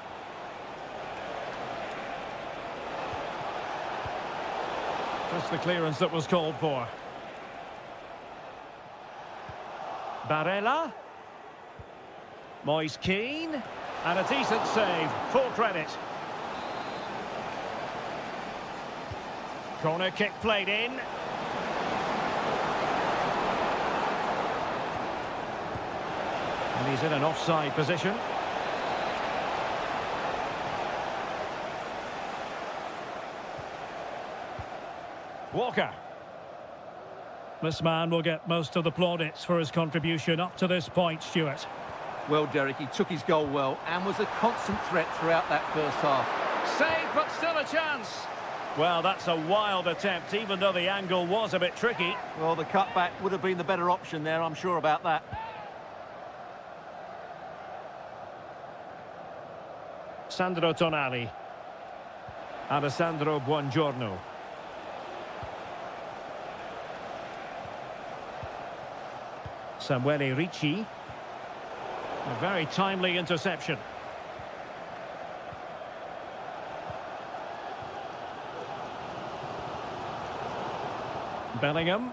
Just the clearance that was called for. Barella. Moise Keane. And a decent save. Full credit. Corner kick played in. And he's in an offside position. Walker. This man will get most of the plaudits for his contribution up to this point, Stuart. Well, Derek, he took his goal well and was a constant threat throughout that first half. Save, but still a chance. Well, that's a wild attempt, even though the angle was a bit tricky. Well, the cutback would have been the better option there, I'm sure about that. Sandro Tonali. Alessandro Buongiorno. Samuele Ricci. A very timely interception. Bellingham.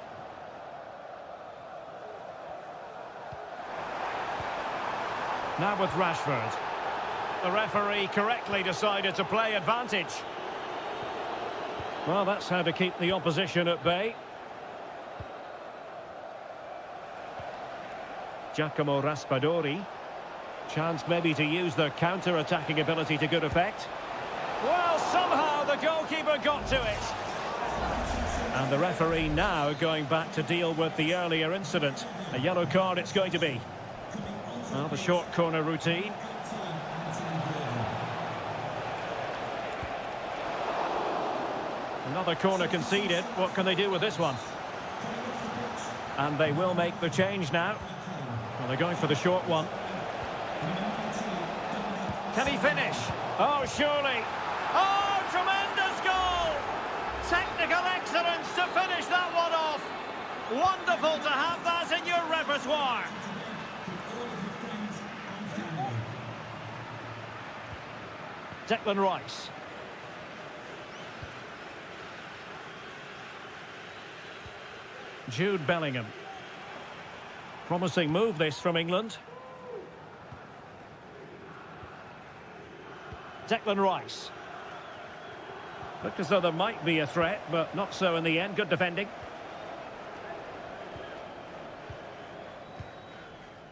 Now with Rashford. The referee correctly decided to play advantage. Well, that's how to keep the opposition at bay. Giacomo Raspadori. Chance maybe to use their counter-attacking ability to good effect. Well, somehow the goalkeeper got to it. And the referee now going back to deal with the earlier incident. A yellow card it's going to be. Well, the short corner routine. Another corner conceded. What can they do with this one? And they will make the change now. Well, they're going for the short one. Can he finish? Oh, surely. Oh, tremendous goal! Technical excellence to finish that one off. Wonderful to have that in your repertoire. Declan Rice. Jude Bellingham. Promising move this from England. Declan Rice. Looked as though there might be a threat, but not so in the end. Good defending.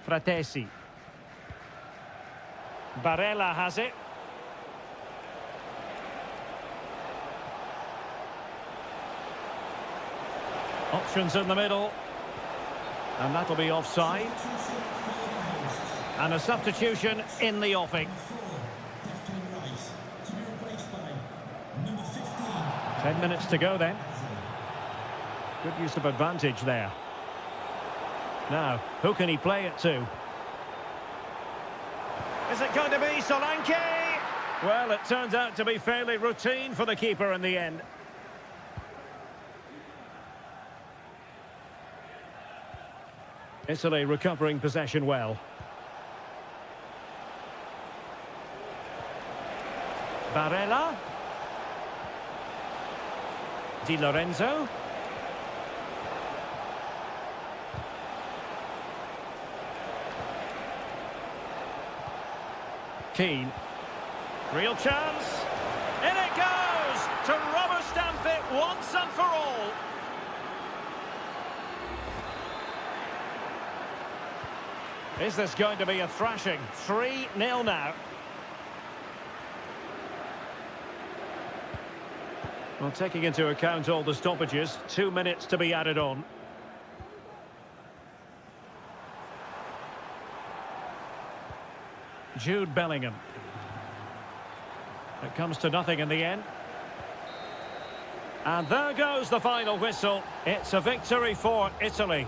Fratesi. Barella has it. Options in the middle. And that'll be offside. And a substitution in the offing. 10 minutes to go then. Good use of advantage there. Now, who can he play it to? Is it going to be Solanke? Well, it turns out to be fairly routine for the keeper in the end. Italy recovering possession well. Barella. Di Lorenzo. Keane. Real chance. In it goes! To rubber stamp it once and for all. Is this going to be a thrashing? 3-0 now. Well, taking into account all the stoppages, 2 minutes to be added on. Jude Bellingham. It comes to nothing in the end. And there goes the final whistle. It's a victory for Italy.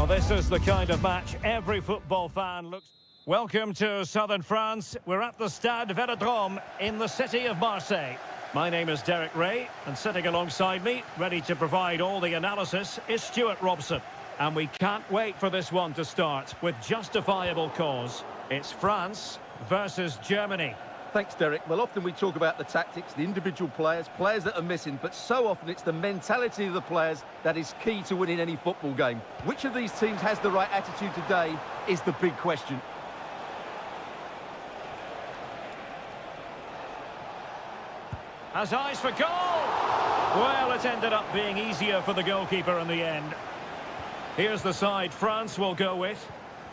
Well, this is the kind of match every football fan looks... Welcome to southern France. We're at the Stade Vélodrome in the city of Marseille. My name is Derek Ray, and sitting alongside me, ready to provide all the analysis, is Stuart Robson. And we can't wait for this one to start with justifiable cause. It's France versus Germany. Thanks, Derek. Well, often we talk about the tactics, the individual players that are missing, but so often it's the mentality of the players that is key to winning any football game. Which of these teams has the right attitude today is the big question. Has eyes for goal! Well, it ended up being easier for the goalkeeper in the end. Here's the side France will go with.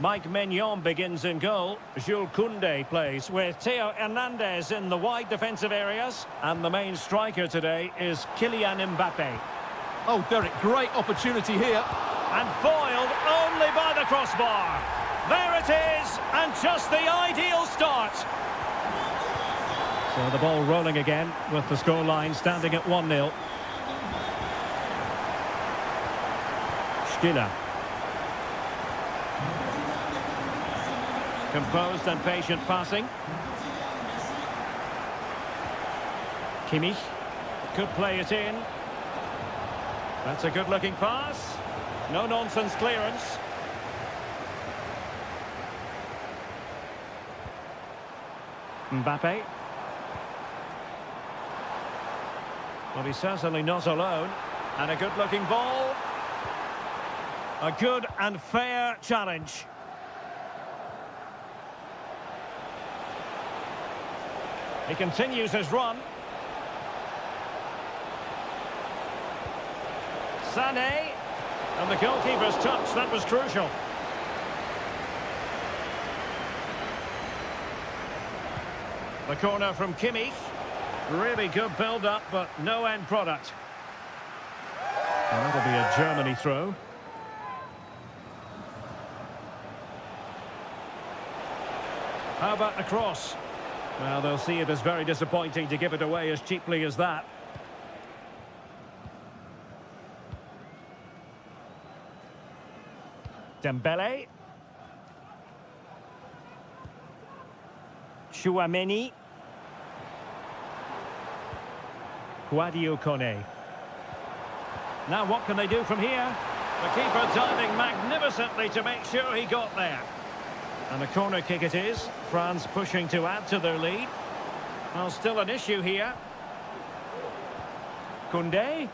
Mike Maignan begins in goal. Jules Koundé plays with Theo Hernandez in the wide defensive areas. And the main striker today is Kylian Mbappe. Oh, Derek, great opportunity here. And foiled only by the crossbar. There it is, and just the ideal start. So the ball rolling again with the scoreline standing at 1-0. Stiller. Composed and patient passing. Kimmich could play it in. That's a good-looking pass. No-nonsense clearance. Mbappe. Well, he's certainly not alone. And a good-looking ball. A good and fair challenge. He continues his run. Sané. And the goalkeeper's touch, that was crucial. The corner from Kimmich. Really good build-up, but no end product. And that'll be a Germany throw. How about the cross? Well, they'll see it as very disappointing to give it away as cheaply as that. Dembele. Chouameni. Guadio Kone. Now what can they do from here? The keeper diving magnificently to make sure he got there. And a corner kick it is. France pushing to add to their lead. Well, still an issue here. Koundé.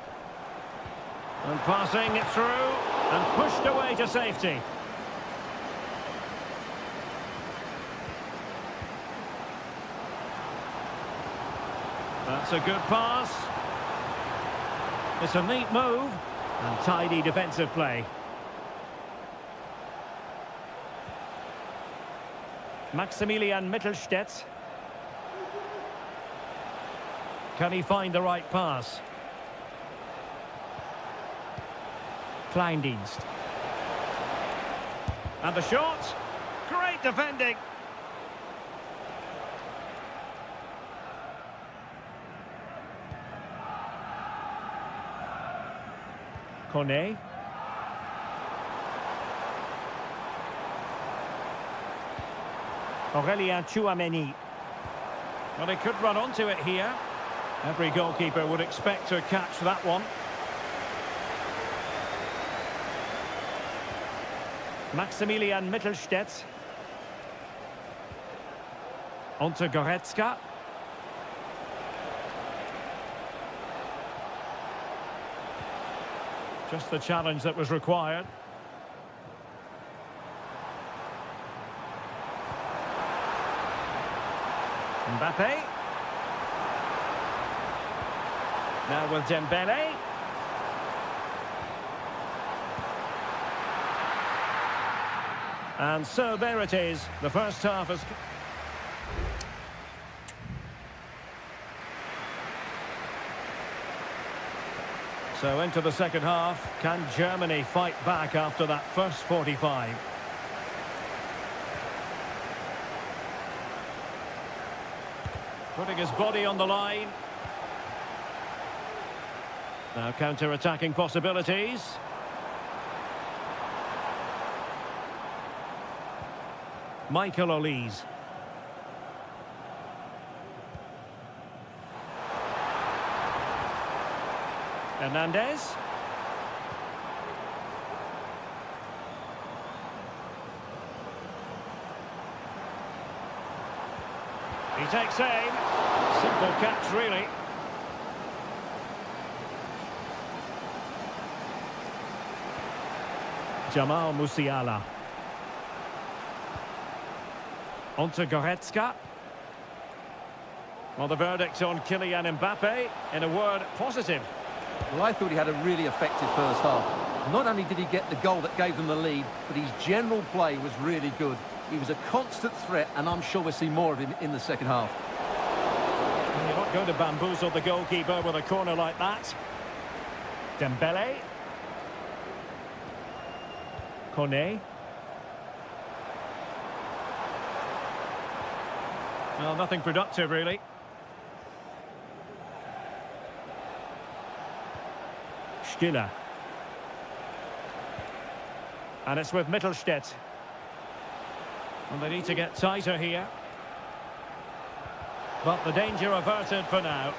And passing it through. And pushed away to safety. That's a good pass. It's a neat move. And tidy defensive play. Maximilian Mittelstädt. Can he find the right pass? Kleindienst. And the shot. Great defending. Kone. Aurélien Chouameni. Well, he could run onto it here. Every goalkeeper would expect to catch that one. Maximilian Mittelstädt. Onto Goretzka. Just the challenge that was required. Mbappe. Now with Dembele. And so there it is. The first half is... So into the second half. Can Germany fight back after that first 45? Putting his body on the line. Now counter-attacking possibilities. Michael Olise. Hernandez. He takes aim. Simple catch, really. Jamal Musiala. Onto Goretzka. Well, the verdict on Kylian Mbappe, in a word, positive. Well, I thought he had a really effective first half. Not only did he get the goal that gave them the lead, but his general play was really good. He was a constant threat, and I'm sure we'll see more of him in the second half. You're not going to bamboozle the goalkeeper with a corner like that. Dembele. Kone. Well, nothing productive, really. Stiller. And it's with Mittelstädt. And they need to get tighter here. But the danger averted for now.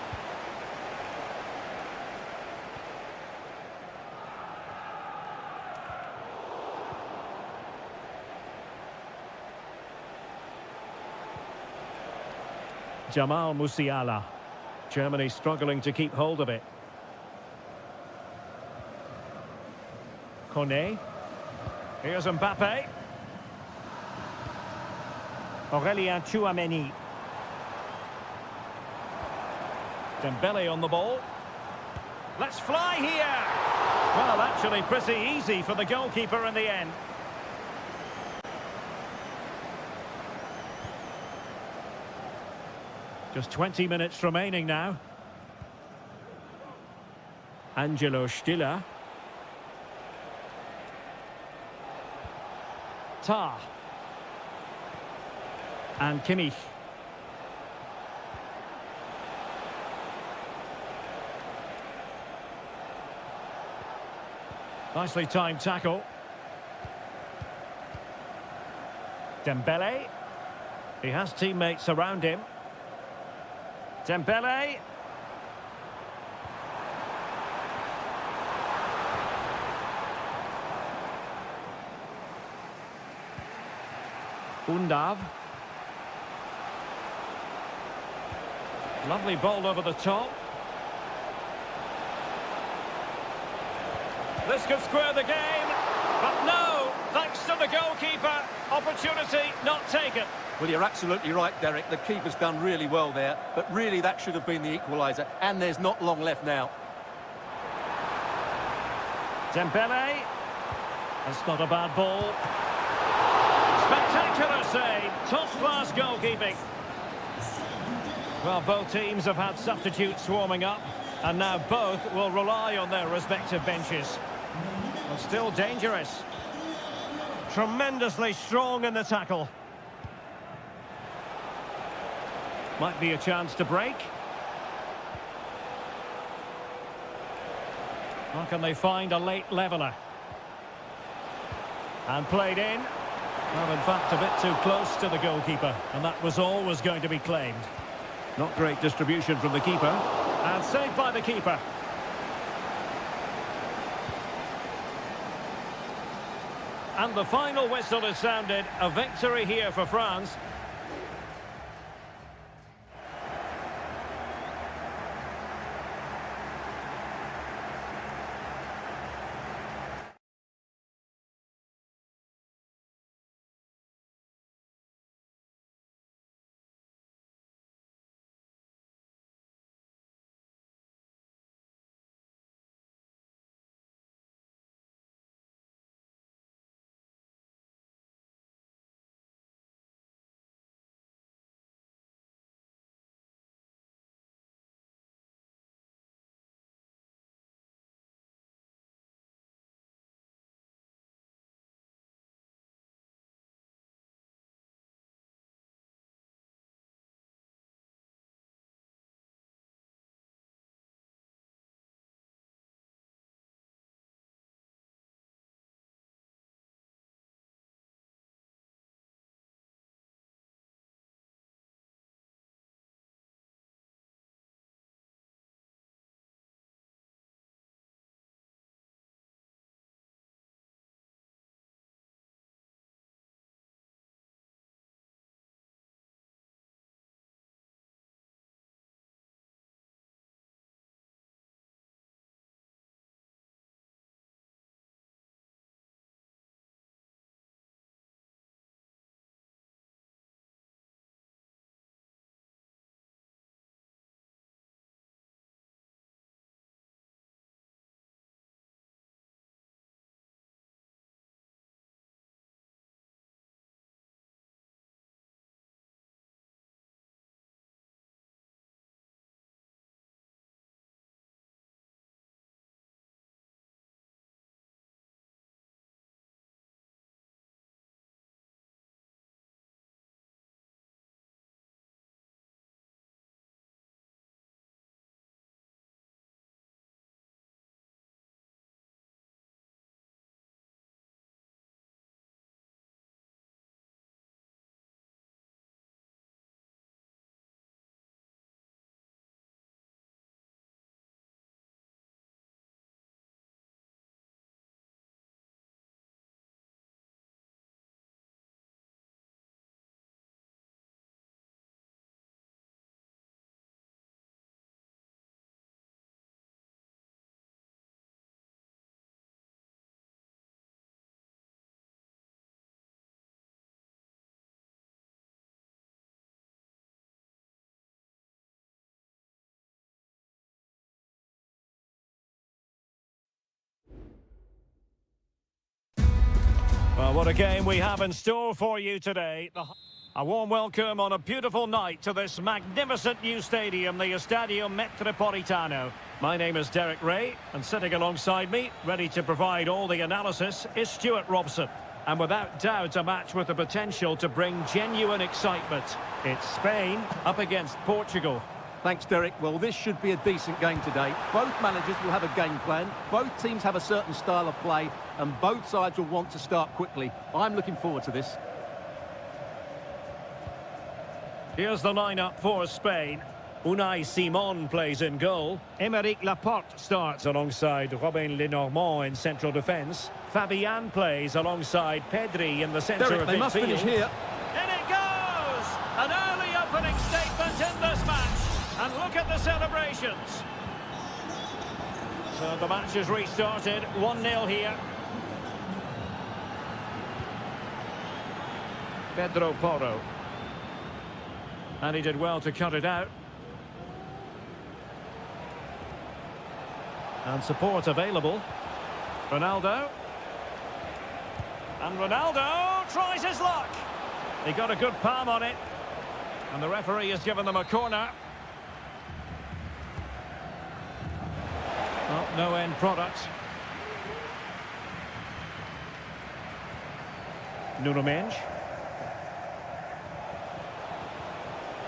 Jamal Musiala. Germany struggling to keep hold of it. Kone. Here's Mbappe. Aurélien Tchouameni. Dembele on the ball. Let's fly here! Well, actually pretty easy for the goalkeeper in the end. Just 20 minutes remaining now. Angelo Stiller. Tah. And Kimmich. Nicely timed tackle. Dembele. He has teammates around him. Dembele. Undav. Lovely ball over the top. This could square the game, but no, thanks to the goalkeeper. Opportunity not taken. Well, you're absolutely right, Derek. The keeper's done really well there, but really that should have been the equaliser, and there's not long left now. Dembele. That's not a bad ball. Spectacular save. Top-class goalkeeping. Well, both teams have had substitutes warming up, and now both will rely on their respective benches. But still dangerous. Tremendously strong in the tackle. Might be a chance to break. How can they find a late leveller? And played in. Well, in fact, a bit too close to the goalkeeper, and that was always going to be claimed. Not great distribution from the keeper. And saved by the keeper. And the final whistle is sounded. A victory here for France. Well, what a game we have in store for you today. A warm welcome on a beautiful night to this magnificent new stadium, the Estadio Metropolitano. My name is Derek Ray, and sitting alongside me, ready to provide all the analysis, is Stuart Robson. And without doubt, a match with the potential to bring genuine excitement. It's Spain up against Portugal. Thanks, Derek. Well, this should be a decent game today. Both managers will have a game plan. Both teams have a certain style of play, and both sides will want to start quickly. I'm looking forward to this. Here's the lineup for Spain. Unai Simon plays in goal. Aymeric Laporte starts alongside Robin Lenormand in central defence. Fabian plays alongside Pedri in the centre Derek, of they midfield. must finish here. In it goes! An early opening statement in this match. And look at the celebrations. So the match has restarted. 1-0 here. Pedro Porro. And he did well to cut it out. And support available. Ronaldo. And Ronaldo tries his luck. He got a good palm on it. And the referee has given them a corner. Well, no end product. Nuno Mendes.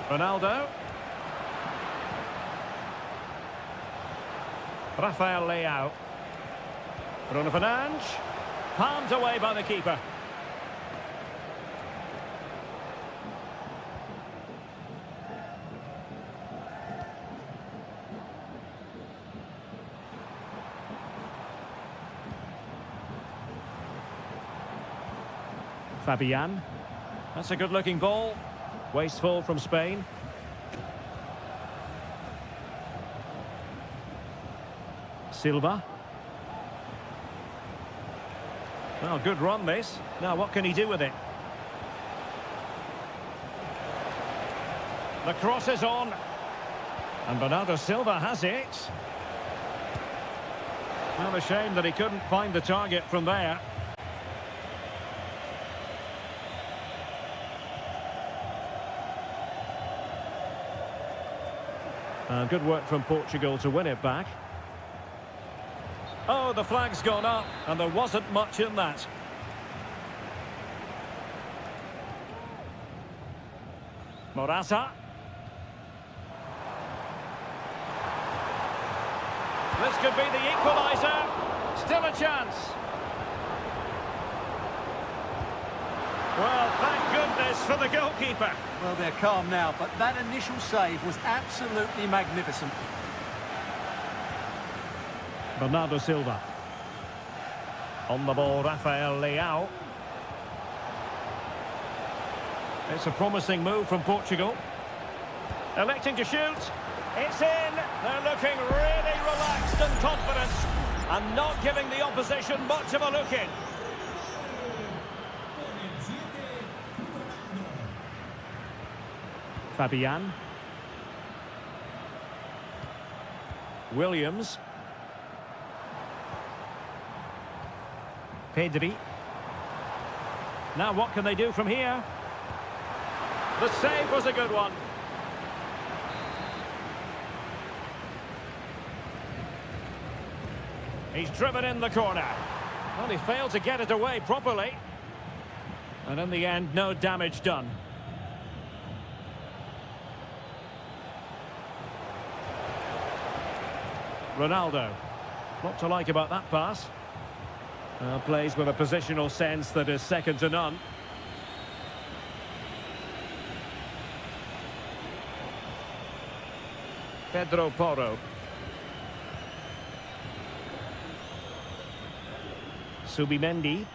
Ronaldo. Rafael Leao. Bruno Fernandes. Palmed away by the keeper. Fabian. That's a good-looking ball. Wasteful from Spain. Silva. Well, good run this. Now, what can he do with it? The cross is on. And Bernardo Silva has it. Well, a shame that he couldn't find the target from there. Good work from Portugal to win it back. Oh, the flag's gone up, and there wasn't much in that. Morata. This could be the equaliser. Still a chance. Well, thank goodness for the goalkeeper. Well, they're calm now, but that initial save was absolutely magnificent. Bernardo Silva. On the ball, Rafael Leao. It's a promising move from Portugal. Electing to shoot. It's in. They're looking really relaxed and confident, and not giving the opposition much of a look in. Fabian. Williams. Pedri. Now what can they do from here? The save was a good one. He's driven in the corner. Well, he failed to get it away properly. And in the end, no damage done. Ronaldo. What to like about that pass? Plays with a positional sense that is second to none. Pedro Porro. Subimendi.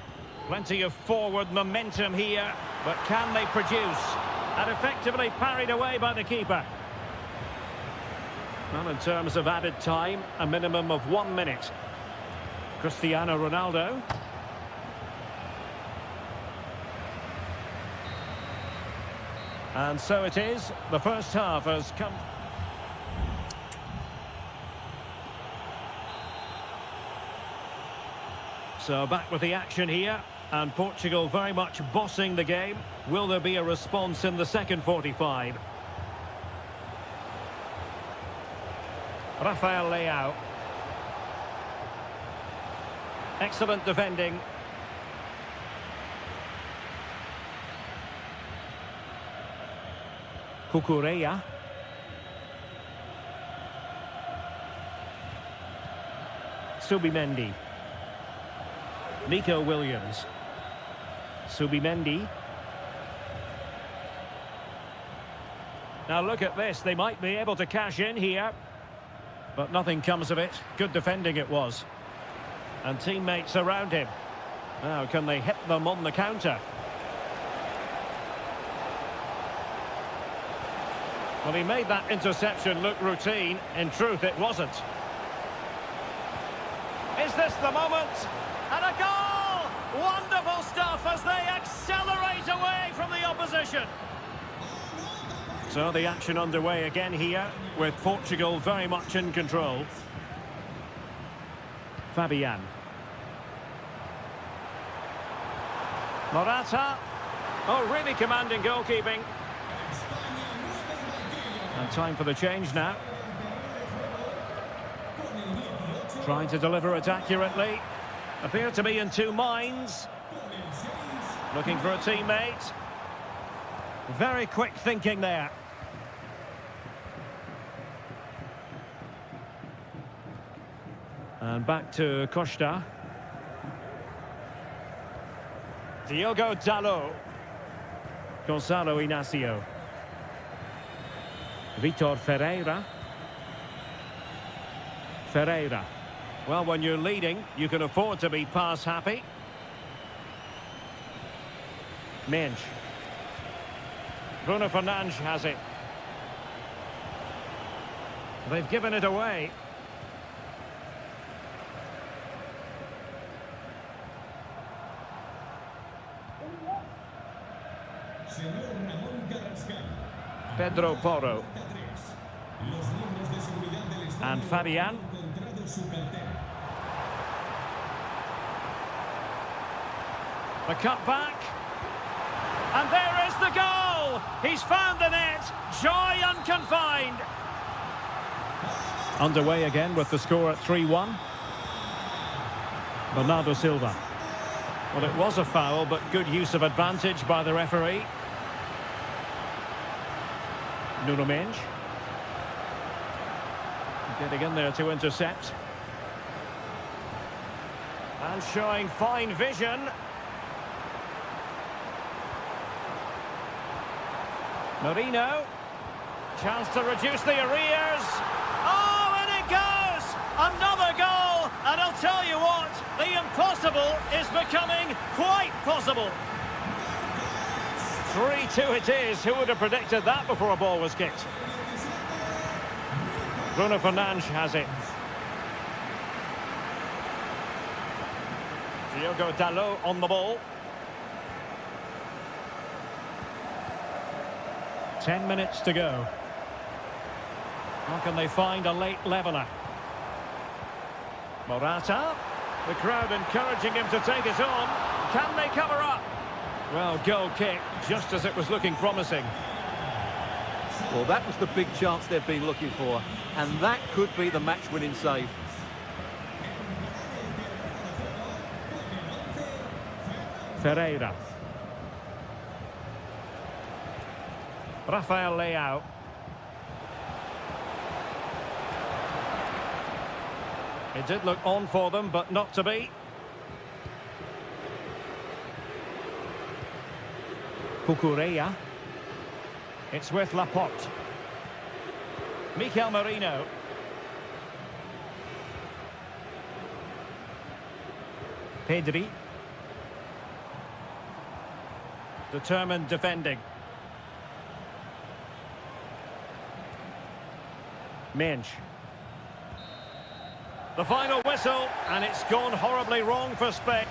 Plenty of forward momentum here, but can they produce? And effectively parried away by the keeper. Well, in terms of added time, a minimum of 1 minute. Cristiano Ronaldo. And so it is. The first half has come. So back with the action here. And Portugal very much bossing the game. Will there be a response in the second 45? Rafael Leao. Excellent defending. Cucurella. Subimendi. Nico Williams. Subimendi. Now look at this, they might be able to cash in here. But nothing comes of it. Good defending it was. And teammates around him. Now can they hit them on the counter? Well, he made that interception look routine. In truth, it wasn't. Is this the moment? And a goal! Wonderful stuff as they accelerate away from the opposition. So the action underway again here, with Portugal very much in control. Fabian. Morata. Oh, really commanding goalkeeping. And time for the change now. Trying to deliver it accurately. Appear to be in two minds. Looking for a teammate. Very quick thinking there. And back to Costa. Diogo Dalot. Gonzalo Inacio. Vitor Ferreira. Ferreira. Well, when you're leading, you can afford to be pass happy. Mensch. Bruno Fernandes has it. They've given it away. Pedro Porro. And Fabian. The cut back. And there is the goal! He's found the net. Joy unconfined. Underway again with the score at 3-1. Bernardo Silva. Well, it was a foul, but good use of advantage by the referee. Nuno Mendes. Getting in there to intercept. And showing fine vision. Marino. Chance to reduce the arrears. Oh, and it goes! Another goal! And I'll tell you what, the impossible is becoming quite possible. 3-2 it is. Who would have predicted that before a ball was kicked? Bruno Fernandes has it. Diogo Dalot on the ball. 10 minutes to go. How can they find a late leveller? Morata. The crowd encouraging him to take it on. Can they cover up? Well, goal kick, just as it was looking promising. Well, that was the big chance they've been looking for. And that could be the match-winning save. Ferreira. Rafael Leao. It did look on for them, but not to be. Cucurella. It's with Laporte. Mikel Merino. Pedri. Determined defending. Mensch. The final whistle, and it's gone horribly wrong for Spain.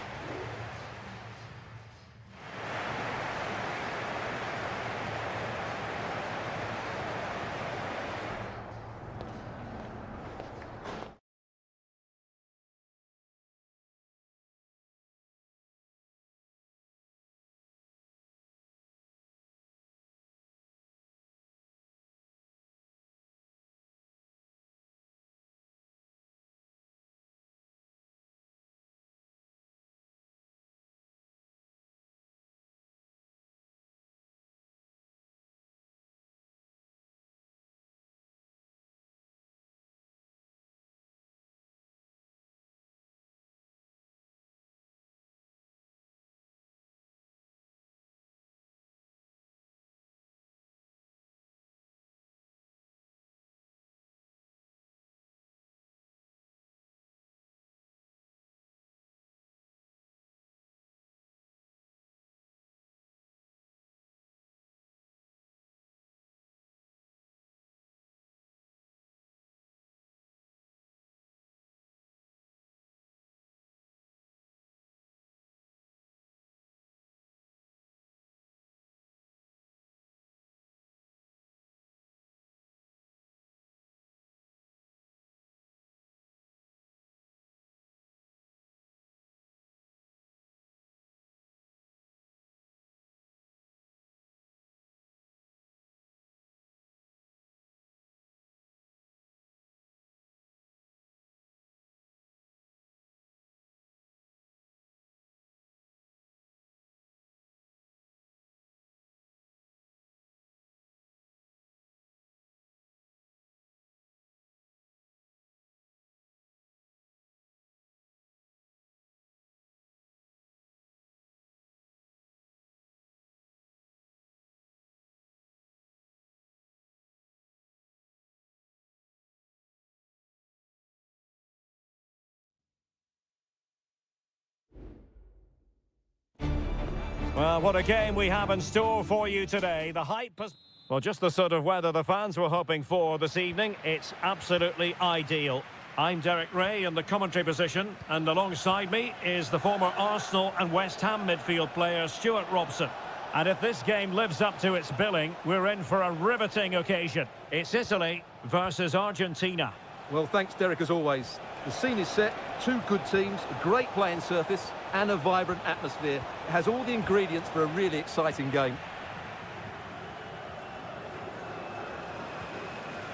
Well, what a game we have in store for you today. The hype has... Well, just the sort of weather the fans were hoping for this evening. It's absolutely ideal. I'm Derek Ray in the commentary position, and alongside me is the former Arsenal and West Ham midfield player Stuart Robson. And if this game lives up to its billing, we're in for a riveting occasion. It's Italy versus Argentina. Well, thanks, Derek, as always. The scene is set, two good teams, a great playing surface, and a vibrant atmosphere. It has all the ingredients for a really exciting game.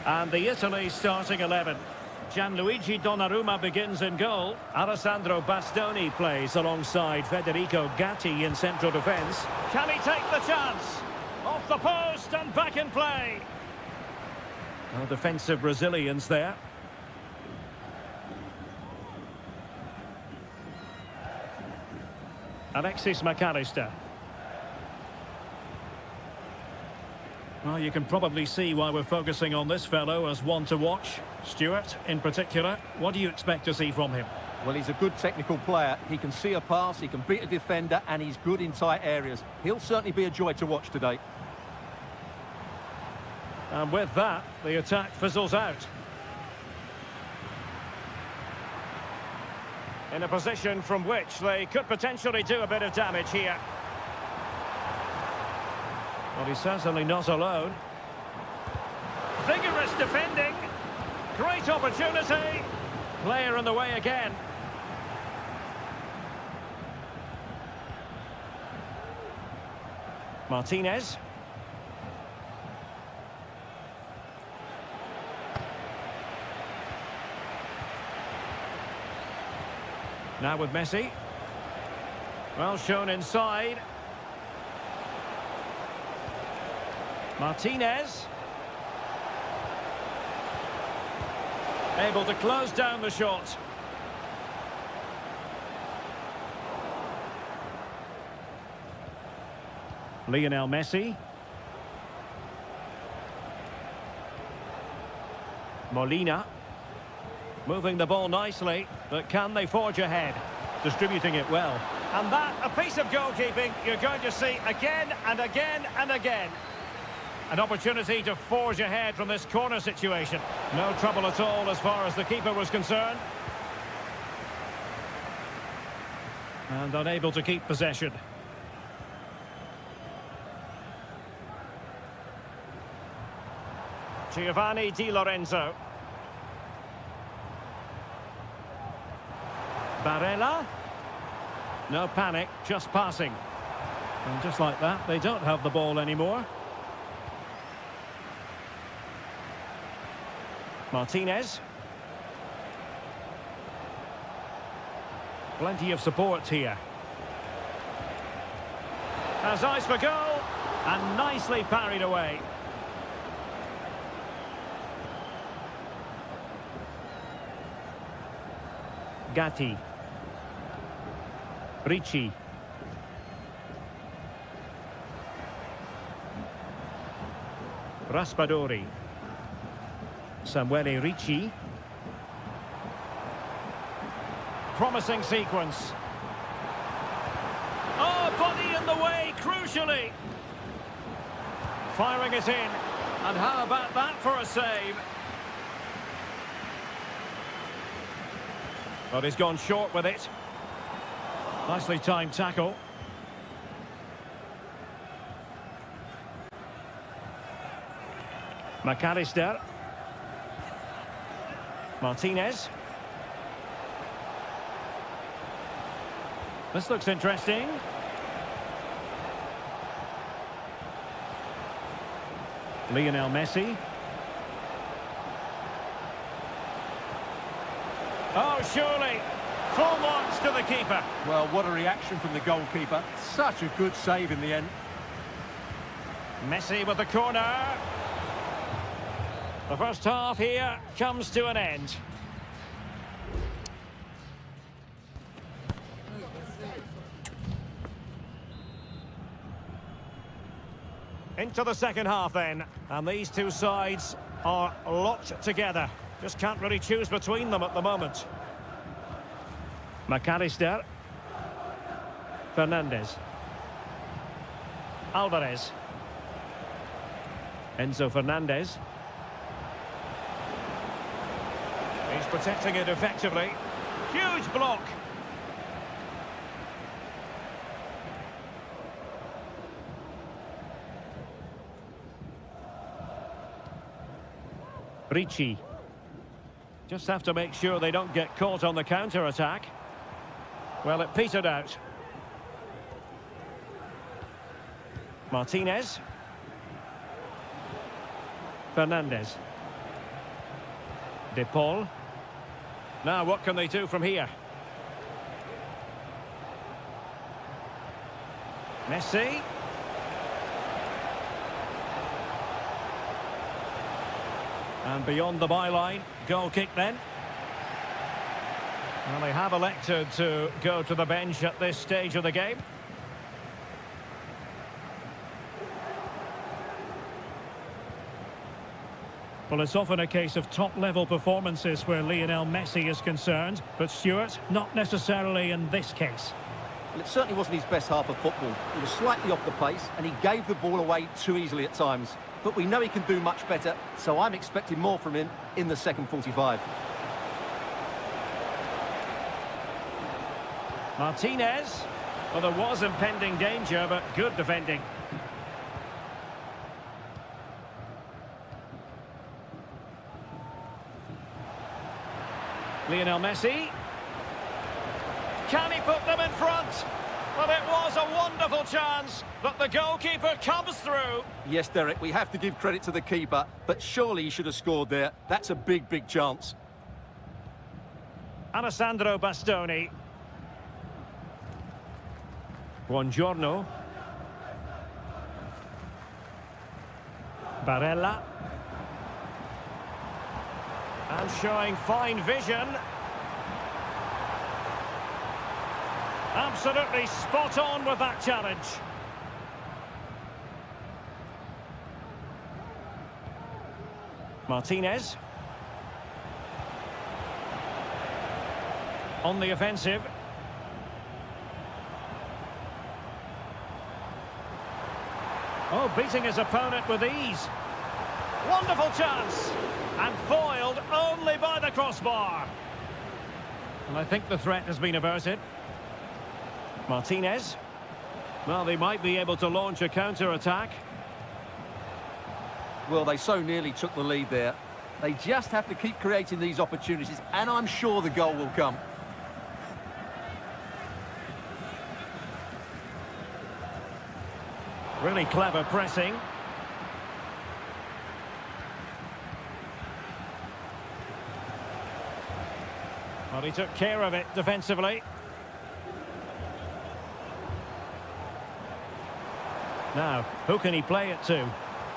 And the Italy starting 11. Gianluigi Donnarumma begins in goal. Alessandro Bastoni plays alongside Federico Gatti in central defence. Can he take the chance? Off the post and back in play. Well, defensive resilience there. Alexis McAllister. Well, you can probably see why we're focusing on this fellow as one to watch. Stuart, in particular, what do you expect to see from him? Well, he's a good technical player. He can see a pass, he can beat a defender, and he's good in tight areas. He'll certainly be a joy to watch today. And with that, the attack fizzles out. In a position from which they could potentially do a bit of damage here. Well, he's certainly not alone. Vigorous defending. Great opportunity. Player in the way again. Martinez. Now with Messi. Well shown inside. Martinez. Able to close down the shot. Lionel Messi. Molina. Moving the ball nicely, but can they forge ahead? Distributing it well. And that, a piece of goalkeeping you're going to see again and again and again. An opportunity to forge ahead from this corner situation. No trouble at all as far as the keeper was concerned. And unable to keep possession. Giovanni Di Lorenzo. Barella. No panic, just passing. And just like that, they don't have the ball anymore. Martinez. Plenty of support here. Has eyes for goal. And nicely parried away. Gatti. Ricci. Raspadori. Samuele Ricci. Promising sequence. Oh, body in the way, crucially. Firing it in. And how about that for a save? But he's gone short with it. Nicely timed tackle. McAllister. Martinez. This looks interesting. Lionel Messi. Oh, surely. Full marks to the keeper. Well, what a reaction from the goalkeeper. Such a good save in the end. Messi with the corner. The first half here comes to an end. Into the second half then, and these two sides are locked together. Just can't really choose between them at the moment. McAllister. Fernandes. Alvarez. Enzo Fernandez. He's protecting it effectively. Huge block. Ricci. Just have to make sure they don't get caught on the counter-attack. Well, it petered out. Martinez. Fernandez. De Paul. Now, what can they do from here? Messi. And beyond the byline, goal kick then. Well, they have elected to go to the bench at this stage of the game. Well, it's often a case of top-level performances where Lionel Messi is concerned, but Stuart, not necessarily in this case. Well, it certainly wasn't his best half of football. He was slightly off the pace, and he gave the ball away too easily at times. But we know he can do much better, so I'm expecting more from him in the second 45. Martinez. Well, there was impending danger, but good defending. Lionel Messi. Can he put them in front? Well, it was a wonderful chance, but the goalkeeper comes through. Yes, Derek, we have to give credit to the keeper, but surely he should have scored there. That's a big, big chance. Alessandro Bastoni. Buongiorno. Barella. And showing fine vision. Absolutely spot on with that challenge. Martinez. On the offensive. Oh, beating his opponent with ease. Wonderful chance. And foiled only by the crossbar. And I think the threat has been averted. Martinez. Well, they might be able to launch a counter-attack. Well, they so nearly took the lead there. They just have to keep creating these opportunities, and I'm sure the goal will come. Really clever pressing. Well, he took care of it defensively. Now, who can he play it to?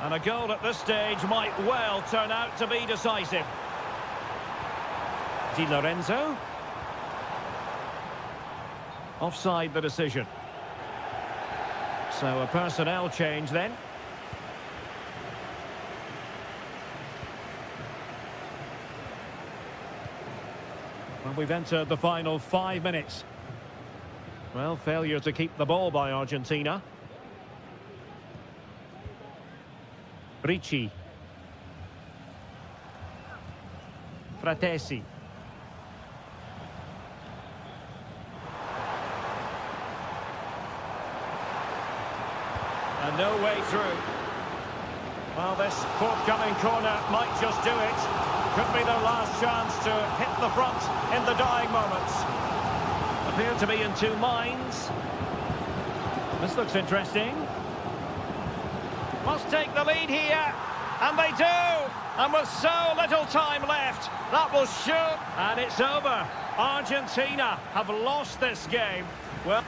And a goal at this stage might well turn out to be decisive. Di Lorenzo. Offside the decision. So a personnel change then. Well, we've entered the final 5 minutes. Well, failure to keep the ball by Argentina. Ricci. Fratesi. And no way through. Well, this forthcoming corner might just do it. Could be their last chance to hit the front in the dying moments. Appear to be in two minds. This looks interesting. Must take the lead here, and they do! And with so little time left, that will show, and it's over. Argentina have lost this game. Well...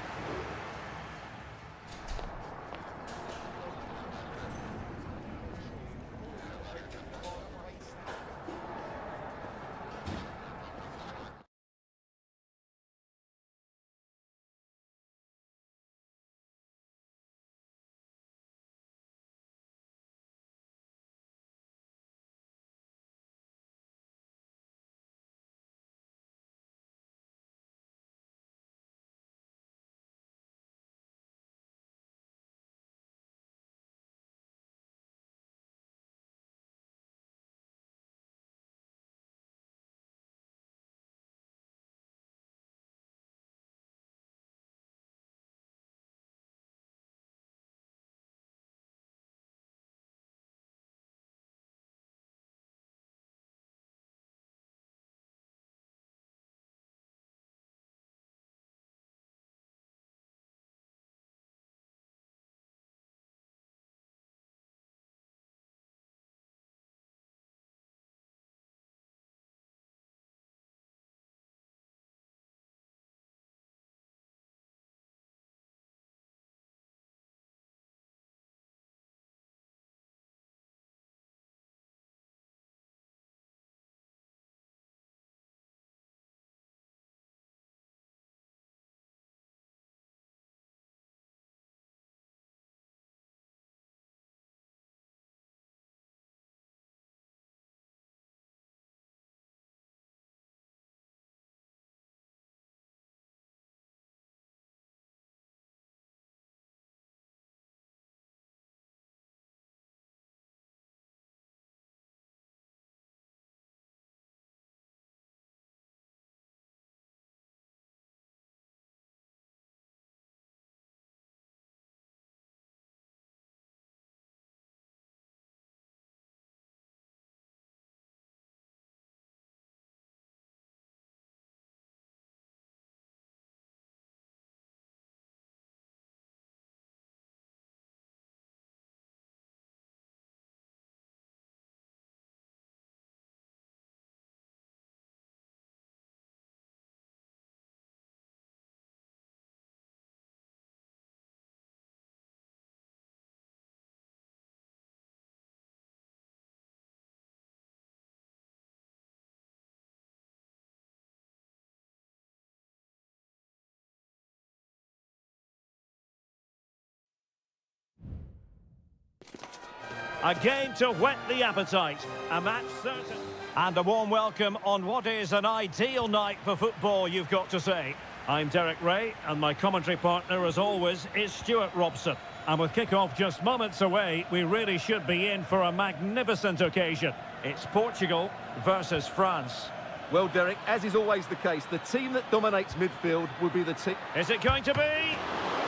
A game to whet the appetite. A match certain. And a warm welcome on what is an ideal night for football, you've got to say. I'm Derek Ray, and my commentary partner, as always, is Stuart Robson. And with kick-off just moments away, we really should be in for a magnificent occasion. It's Portugal versus France. Well, Derek, as is always the case, the team that dominates midfield will be the team... Is it going to be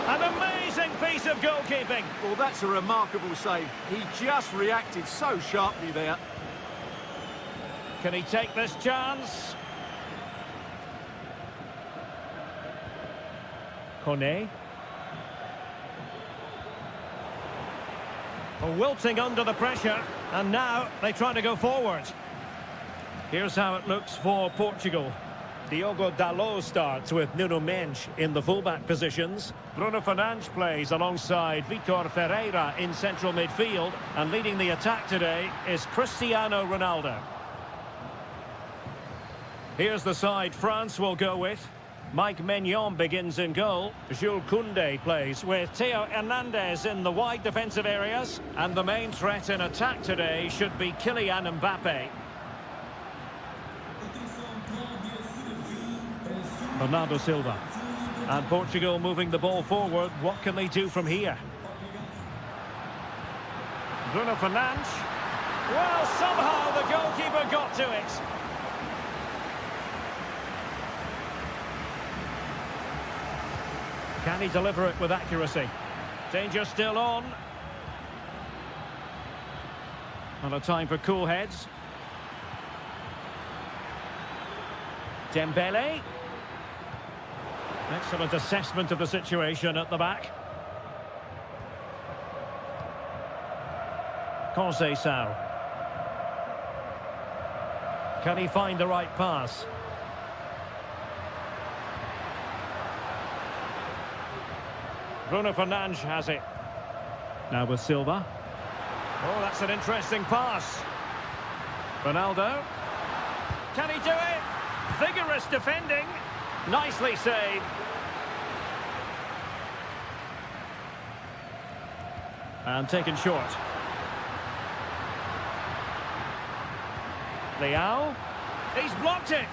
an amazing piece of goalkeeping? Well, that's a remarkable save. He just reacted so sharply there. Can he take this chance? Kone. Wilting under the pressure, and now they try to go forward. Here's how it looks for Portugal. Diogo Dalot starts with Nuno Mendes in the fullback positions. Bruno Fernandes plays alongside Vitor Ferreira in central midfield. And leading the attack today is Cristiano Ronaldo. Here's the side France will go with. Mike Maignan begins in goal. Jules Koundé plays with Theo Hernandez in the wide defensive areas. And the main threat in attack today should be Kylian Mbappe. Bernardo Silva. And Portugal moving the ball forward. What can they do from here? Bruno Fernandes. Well, somehow the goalkeeper got to it. Can he deliver it with accuracy? Danger still on. And a time for cool heads. Dembele. Excellent assessment of the situation at the back. Conceição. Can he find the right pass? Bruno Fernandes has it. Now with Silva. Oh, that's an interesting pass. Ronaldo. Can he do it? Vigorous defending. Nicely saved. And taken short. Leao. He's blocked it.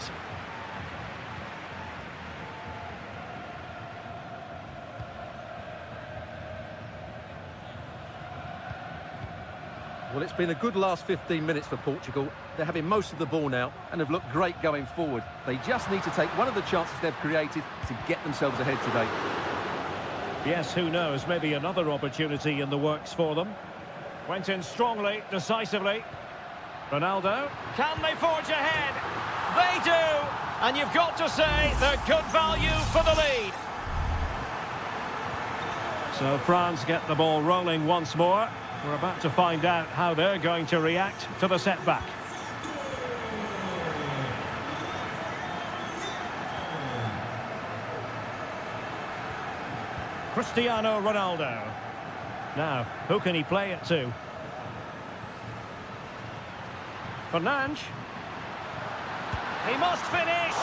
Well, it's been a good last 15 minutes for Portugal. They're having most of the ball now and have looked great going forward. They just need to take one of the chances they've created to get themselves ahead today. Yes, who knows, maybe another opportunity in the works for them. Went in strongly, decisively. Ronaldo. Can they forge ahead? They do! And you've got to say they're good value for the lead. So France get the ball rolling once more. We're about to find out how they're going to react to the setback. Cristiano Ronaldo. Now, who can he play it to? Fernandes. He must finish!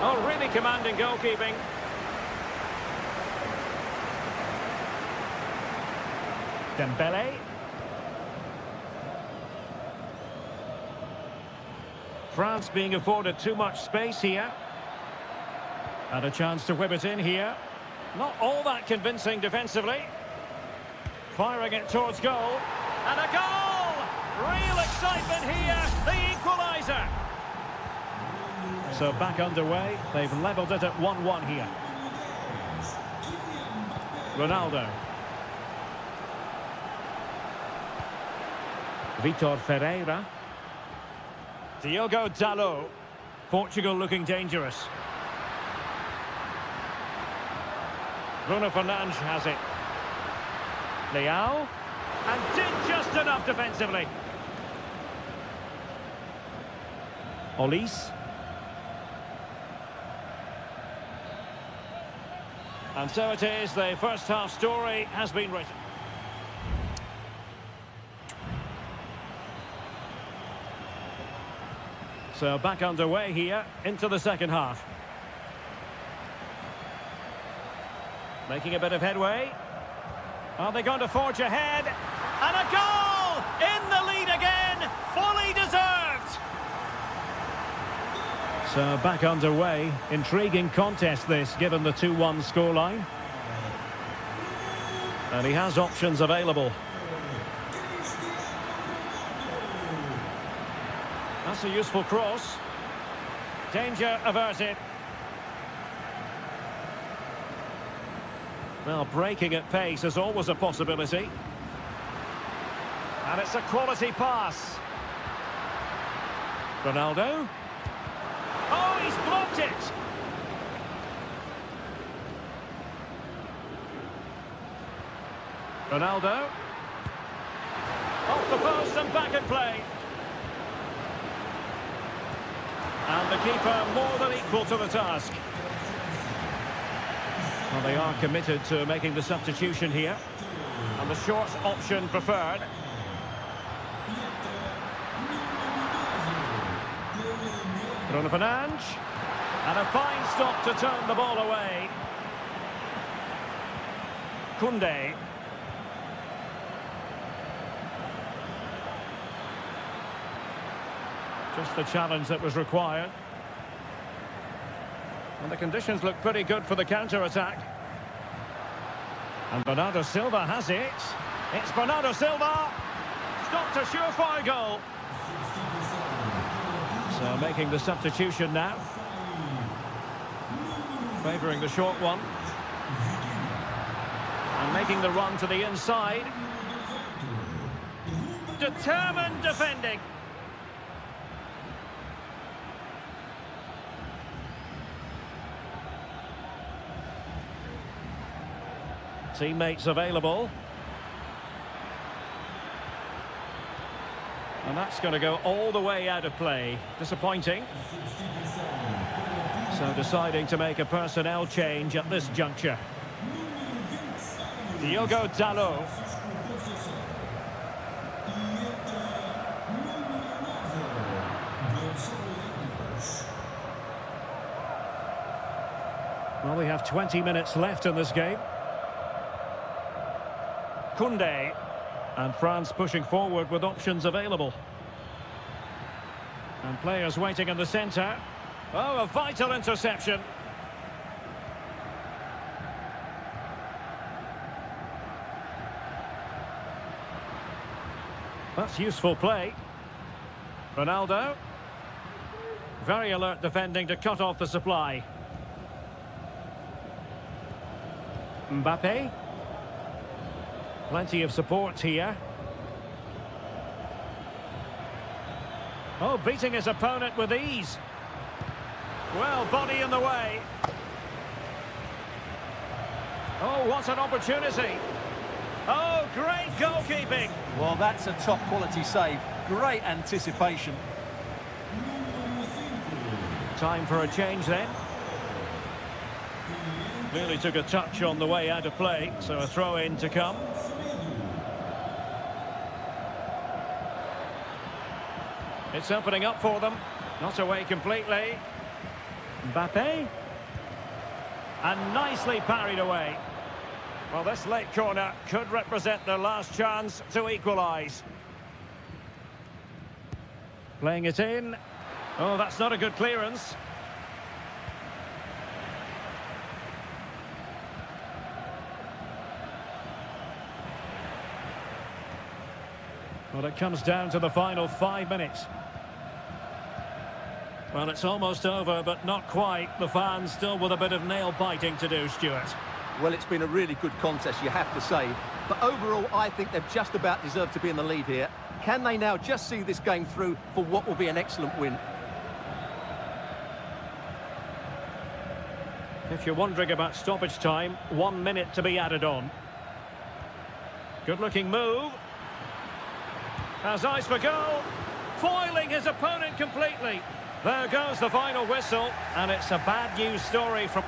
Oh, really commanding goalkeeping. Dembele. France being afforded too much space here. And a chance to whip it in here. Not all that convincing defensively. Firing it towards goal. And a goal! Real excitement here. The equaliser. So back underway. They've levelled it at 1-1 here. Ronaldo. Vitor Ferreira. Diogo Dalot. Portugal looking dangerous. Bruno Fernandes has it. Leao. And did just enough defensively. Olise. And so it is, the first half story has been written. So back underway here into the second half. Making a bit of headway. Are they going to forge ahead? And a goal! So back underway. Intriguing contest this, given the 2-1 scoreline. And he has options available. That's a useful cross. Danger averted. Well, breaking at pace is always a possibility. And it's a quality pass. Ronaldo. Oh, he's blocked it! Ronaldo. Off the post and back in play. And the keeper more than equal to the task. Well, they are committed to making the substitution here. And the short option preferred. Bruno Fernandes. And a fine stop to turn the ball away. Koundé. Just the challenge that was required. And the conditions look pretty good for the counter-attack. And Bernardo Silva has it. It's Bernardo Silva. Stopped a surefire goal. So making the substitution now. Favouring the short one. And making the run to the inside. Determined defending. Teammates available. And that's going to go all the way out of play. Disappointing. So deciding to make a personnel change at this juncture. Diogo Dalot. Well, we have 20 minutes left in this game. Koundé. And France pushing forward with options available. And players waiting in the centre. Oh, a vital interception. That's useful play. Ronaldo. Very alert defending to cut off the supply. Mbappe. Plenty of support here. Oh, beating his opponent with ease. Well, body in the way. Oh, what an opportunity. Oh, great goalkeeping. Well, that's a top quality save. Great anticipation. Time for a change then. Really took a touch on the way out of play, so a throw-in to come. It's opening up for them. Not away completely. Mbappe. And nicely parried away. Well, this late corner could represent their last chance to equalise. Playing it in. Oh, that's not a good clearance. Well, it comes down to the final 5 minutes. Well, it's almost over, but not quite. The fans still with a bit of nail-biting to do, Stuart. Well, it's been a really good contest, you have to say. But overall, I think they've just about deserved to be in the lead here. Can they now just see this game through for what will be an excellent win? If you're wondering about stoppage time, 1 minute to be added on. Good-looking move. Has eyes for goal. Foiling his opponent completely. There goes the final whistle, and it's a bad news story from...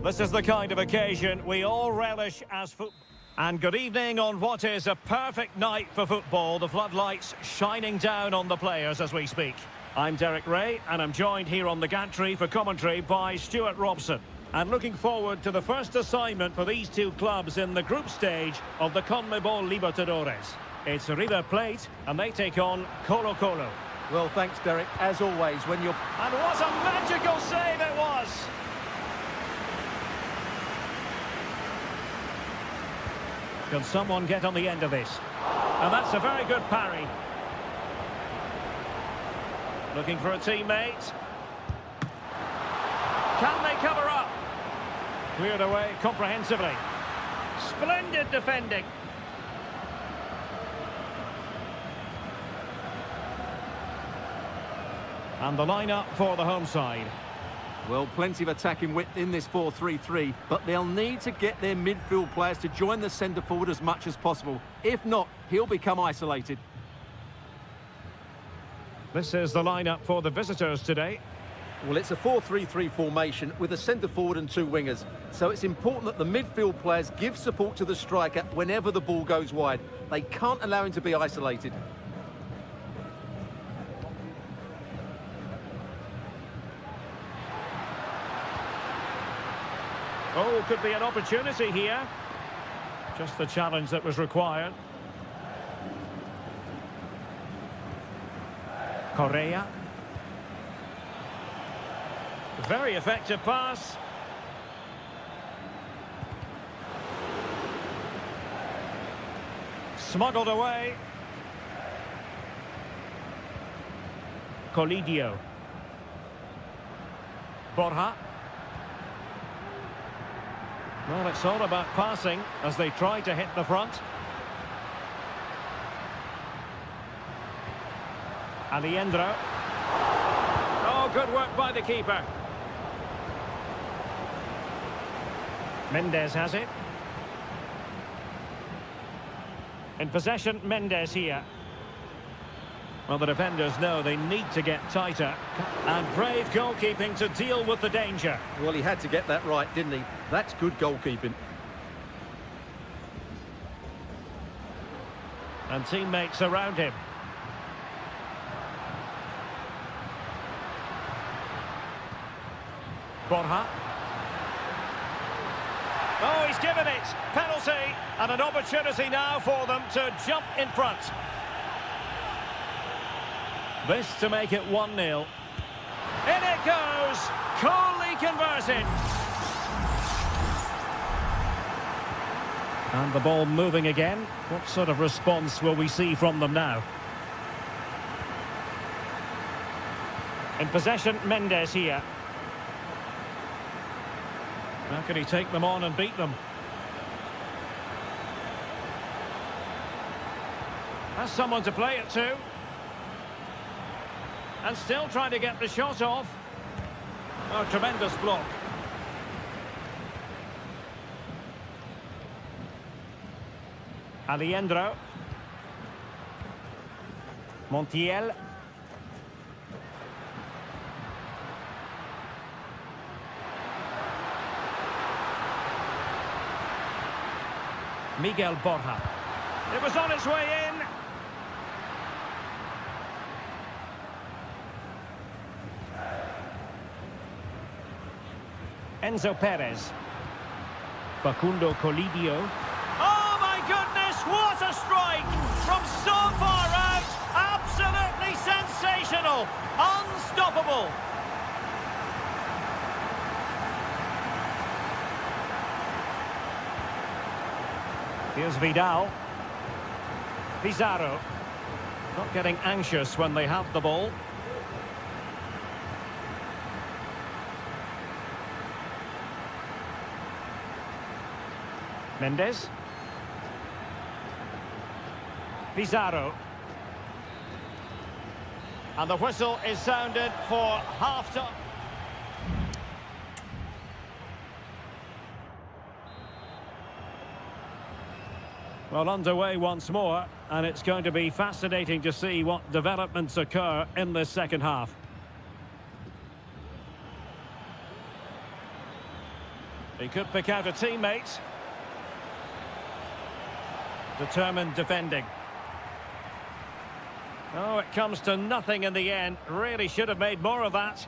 This is the kind of occasion we all relish as football. And good evening on what is a perfect night for football. The floodlights shining down on the players as we speak. I'm Derek Ray, and I'm joined here on the gantry for commentary by Stuart Robson. And looking forward to the first assignment for these two clubs in the group stage of the CONMEBOL Libertadores. It's River Plate, and they take on Colo-Colo. Well, thanks, Derek. As always, when you're... And what a magical save it was! Can someone get on the end of this? And that's a very good parry. Looking for a teammate. Can they cover up? Cleared away comprehensively. Splendid defending. And the lineup for the home side. Well, plenty of attacking width in this 4-3-3, but they'll need to get their midfield players to join the centre forward as much as possible. If not, he'll become isolated. This is the lineup for the visitors today. Well, it's a 4-3-3 formation with a centre forward and two wingers. So it's important that the midfield players give support to the striker whenever the ball goes wide. They can't allow him to be isolated. Oh, could be an opportunity here. Just the challenge that was required. Correa. Very effective pass. Smuggled away. Colidio. Borja. Well, it's all about passing as they try to hit the front. Aliendro. Oh, good work by the keeper. Mendes has it. In possession, Mendes here. Well, the defenders know they need to get tighter. And brave goalkeeping to deal with the danger. Well, he had to get that right, didn't he? That's good goalkeeping. And teammates around him. Borja. Oh, he's given it. Penalty. And an opportunity now for them to jump in front. This to make it 1-0. In it goes. Coolly converted. And the ball moving again. What sort of response will we see from them now? In possession, Mendes here. How can he take them on and beat them? Has someone to play it to. And still trying to get the shot off. Oh, tremendous block. Aliendro. Montiel. Miguel Borja. It was on its way in. Enzo Perez. Facundo Colidio. Oh my goodness, what a strike! From so far out, absolutely sensational, unstoppable. Here's Vidal. Pizarro. Not getting anxious when they have the ball. Mendes. Pizarro. And the whistle is sounded for half-time. Well, underway once more, and it's going to be fascinating to see what developments occur in this second half. He could pick out a teammate. Determined defending. Oh, it comes to nothing in the end. Really should have made more of that.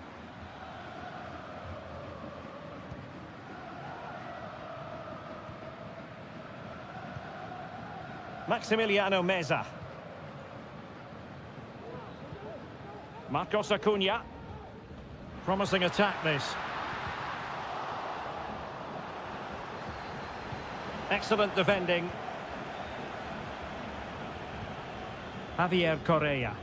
Maximiliano Meza. Marcos Acuna. Promising attack, this. Excellent defending. Javier Correa.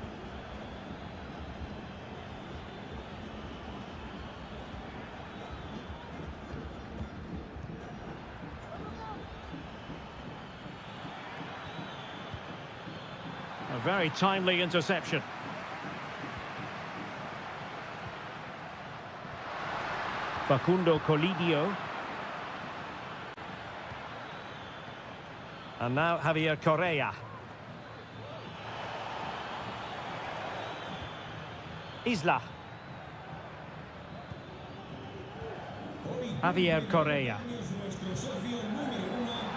A very timely interception. Facundo Colidio. And now Javier Correa. Isla. Javier Correa.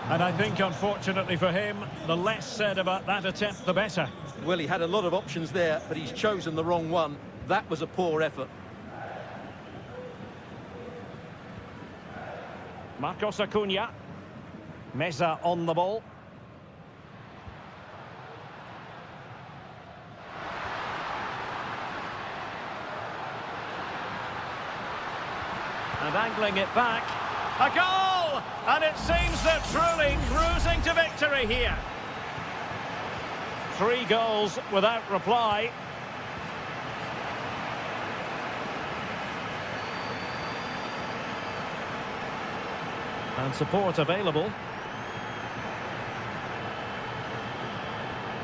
And I think, unfortunately for him, the less said about that attempt, the better. Well, he had a lot of options there, but he's chosen the wrong one. That was a poor effort. Marcos Acuna. Meza on the ball. And angling it back. A goal! And it seems they're truly cruising to victory here. 3 goals without reply. And support available.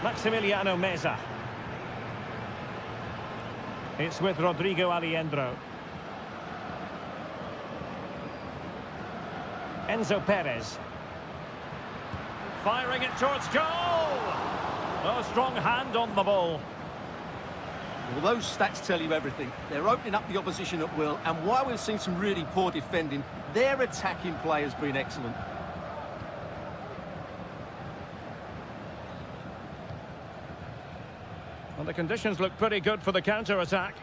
Maximiliano Meza. It's with Rodrigo Aliendro. Enzo Perez. Firing it towards goal! Oh, strong hand on the ball. Well, those stats tell you everything. They're opening up the opposition at will, and while we've seen some really poor defending, their attacking play has been excellent. Well, the conditions look pretty good for the counter-attack.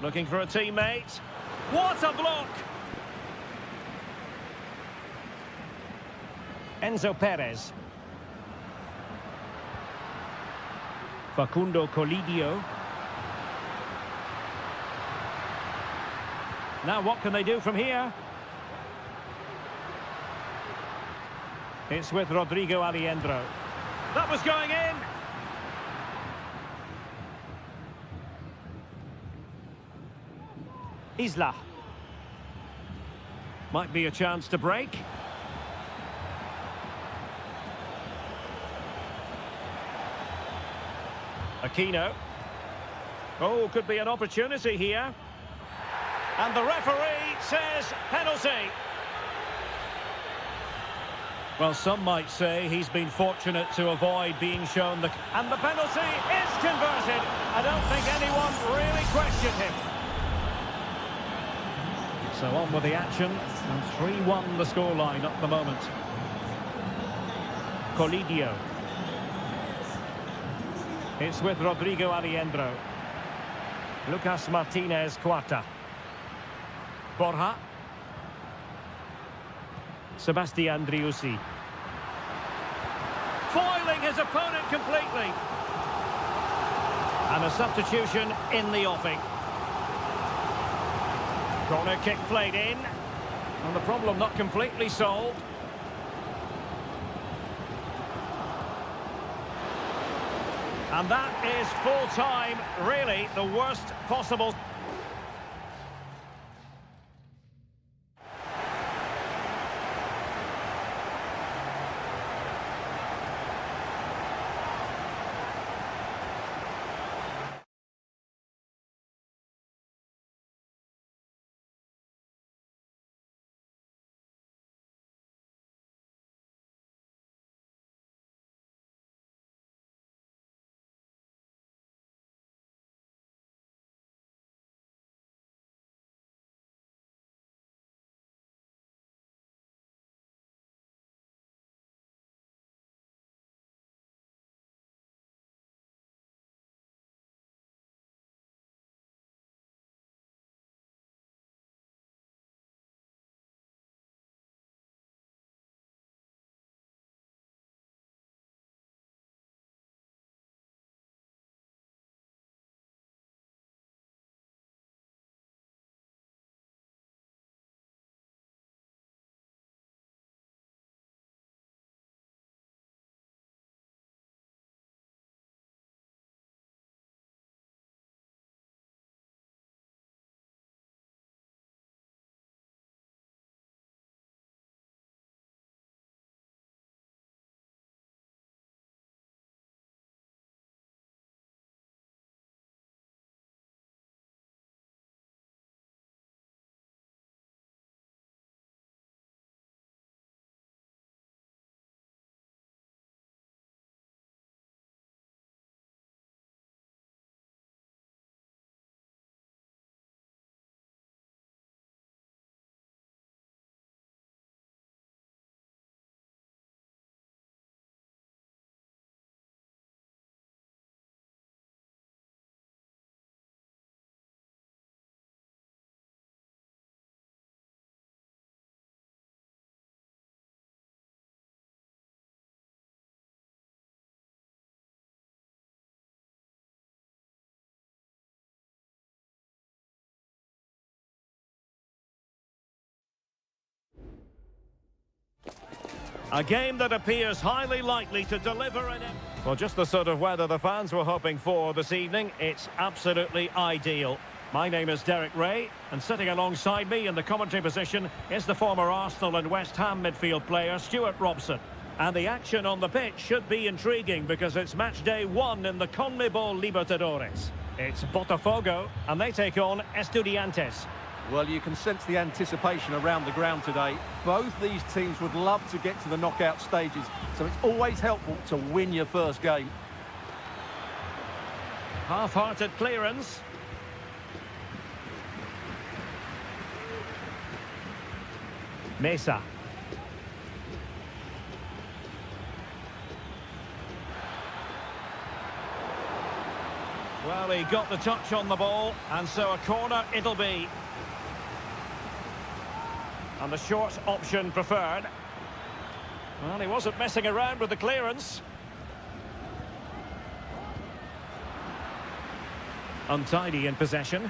Looking for a teammate. What a block! Enzo Perez. Facundo Colidio. Now what can they do from here? It's with Rodrigo Aliendro. That was going in! Isla. Might be a chance to break. Aquino. Oh, could be an opportunity here. And the referee says penalty. Well, some might say he's been fortunate to avoid being shown the... And the penalty is converted. I don't think anyone really questioned him. So on with the action, and 3-1 the scoreline at the moment. Colidio. It's with Rodrigo Aliendro. Lucas Martinez Cuarta. Borja. Sebastian Driussi. Foiling his opponent completely. And a substitution in the offing. Corner kick played in. And the problem not completely solved. And that is full time, really the worst possible. A game that appears highly likely to deliver an... Well, just the sort of weather the fans were hoping for this evening. It's absolutely ideal. My name is Derek Ray, and sitting alongside me in the commentary position is the former Arsenal and West Ham midfield player, Stuart Robson. And the action on the pitch should be intriguing because it's match day 1 in the CONMEBOL Libertadores. It's Botafogo, and they take on Estudiantes. Well, you can sense the anticipation around the ground today. Both these teams would love to get to the knockout stages, so it's always helpful to win your first game. Half-hearted clearance. Mesa. Well, he got the touch on the ball, and so a corner it'll be. And the short option preferred. Well, he wasn't messing around with the clearance. Untidy in possession.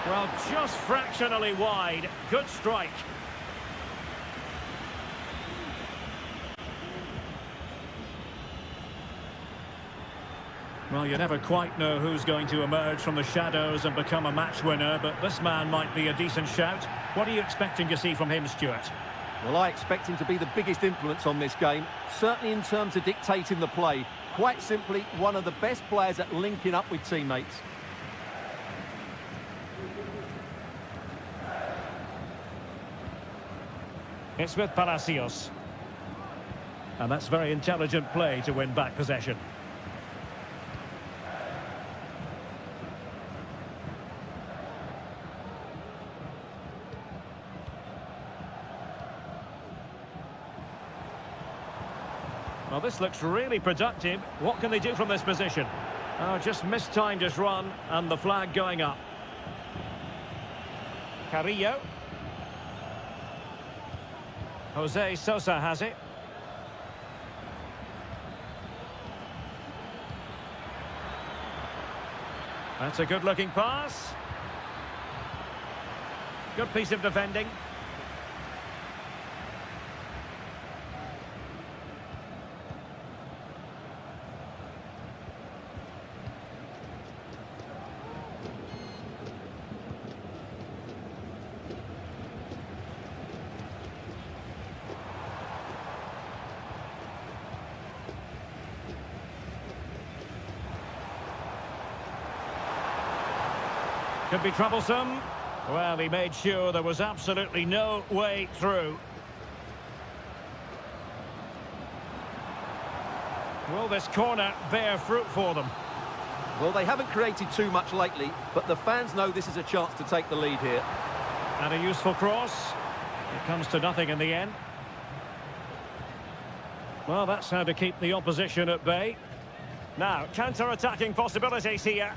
Well, just fractionally wide. Good strike. Well, you never quite know who's going to emerge from the shadows and become a match winner, but this man might be a decent shout. What are you expecting to see from him, Stuart? Well, I expect him to be the biggest influence on this game, certainly in terms of dictating the play. Quite simply, one of the best players at linking up with teammates. It's with Palacios. And that's very intelligent play to win back possession. Well, this looks really productive. What can they do from this position? Oh, just mistimed his run, and the flag going up. Carrillo. Jose Sosa has it. That's a good-looking pass. Good piece of defending. Could be troublesome. Well, he made sure there was absolutely no way through. Will this corner bear fruit for them? Well, they haven't created too much lately, but the fans know this is a chance to take the lead here. And a useful cross. It comes to nothing in the end. Well, that's how to keep the opposition at bay. Now, counter-attacking possibilities here.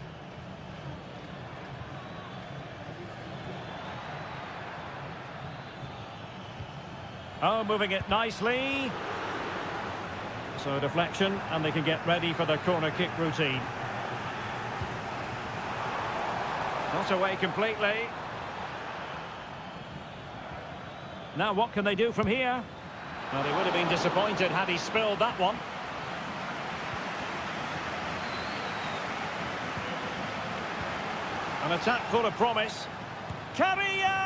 Oh, moving it nicely. So deflection, and they can get ready for the corner kick routine. Not away completely. Now what can they do from here? Well, they would have been disappointed had he spilled that one. An attack full of promise. Carrillo!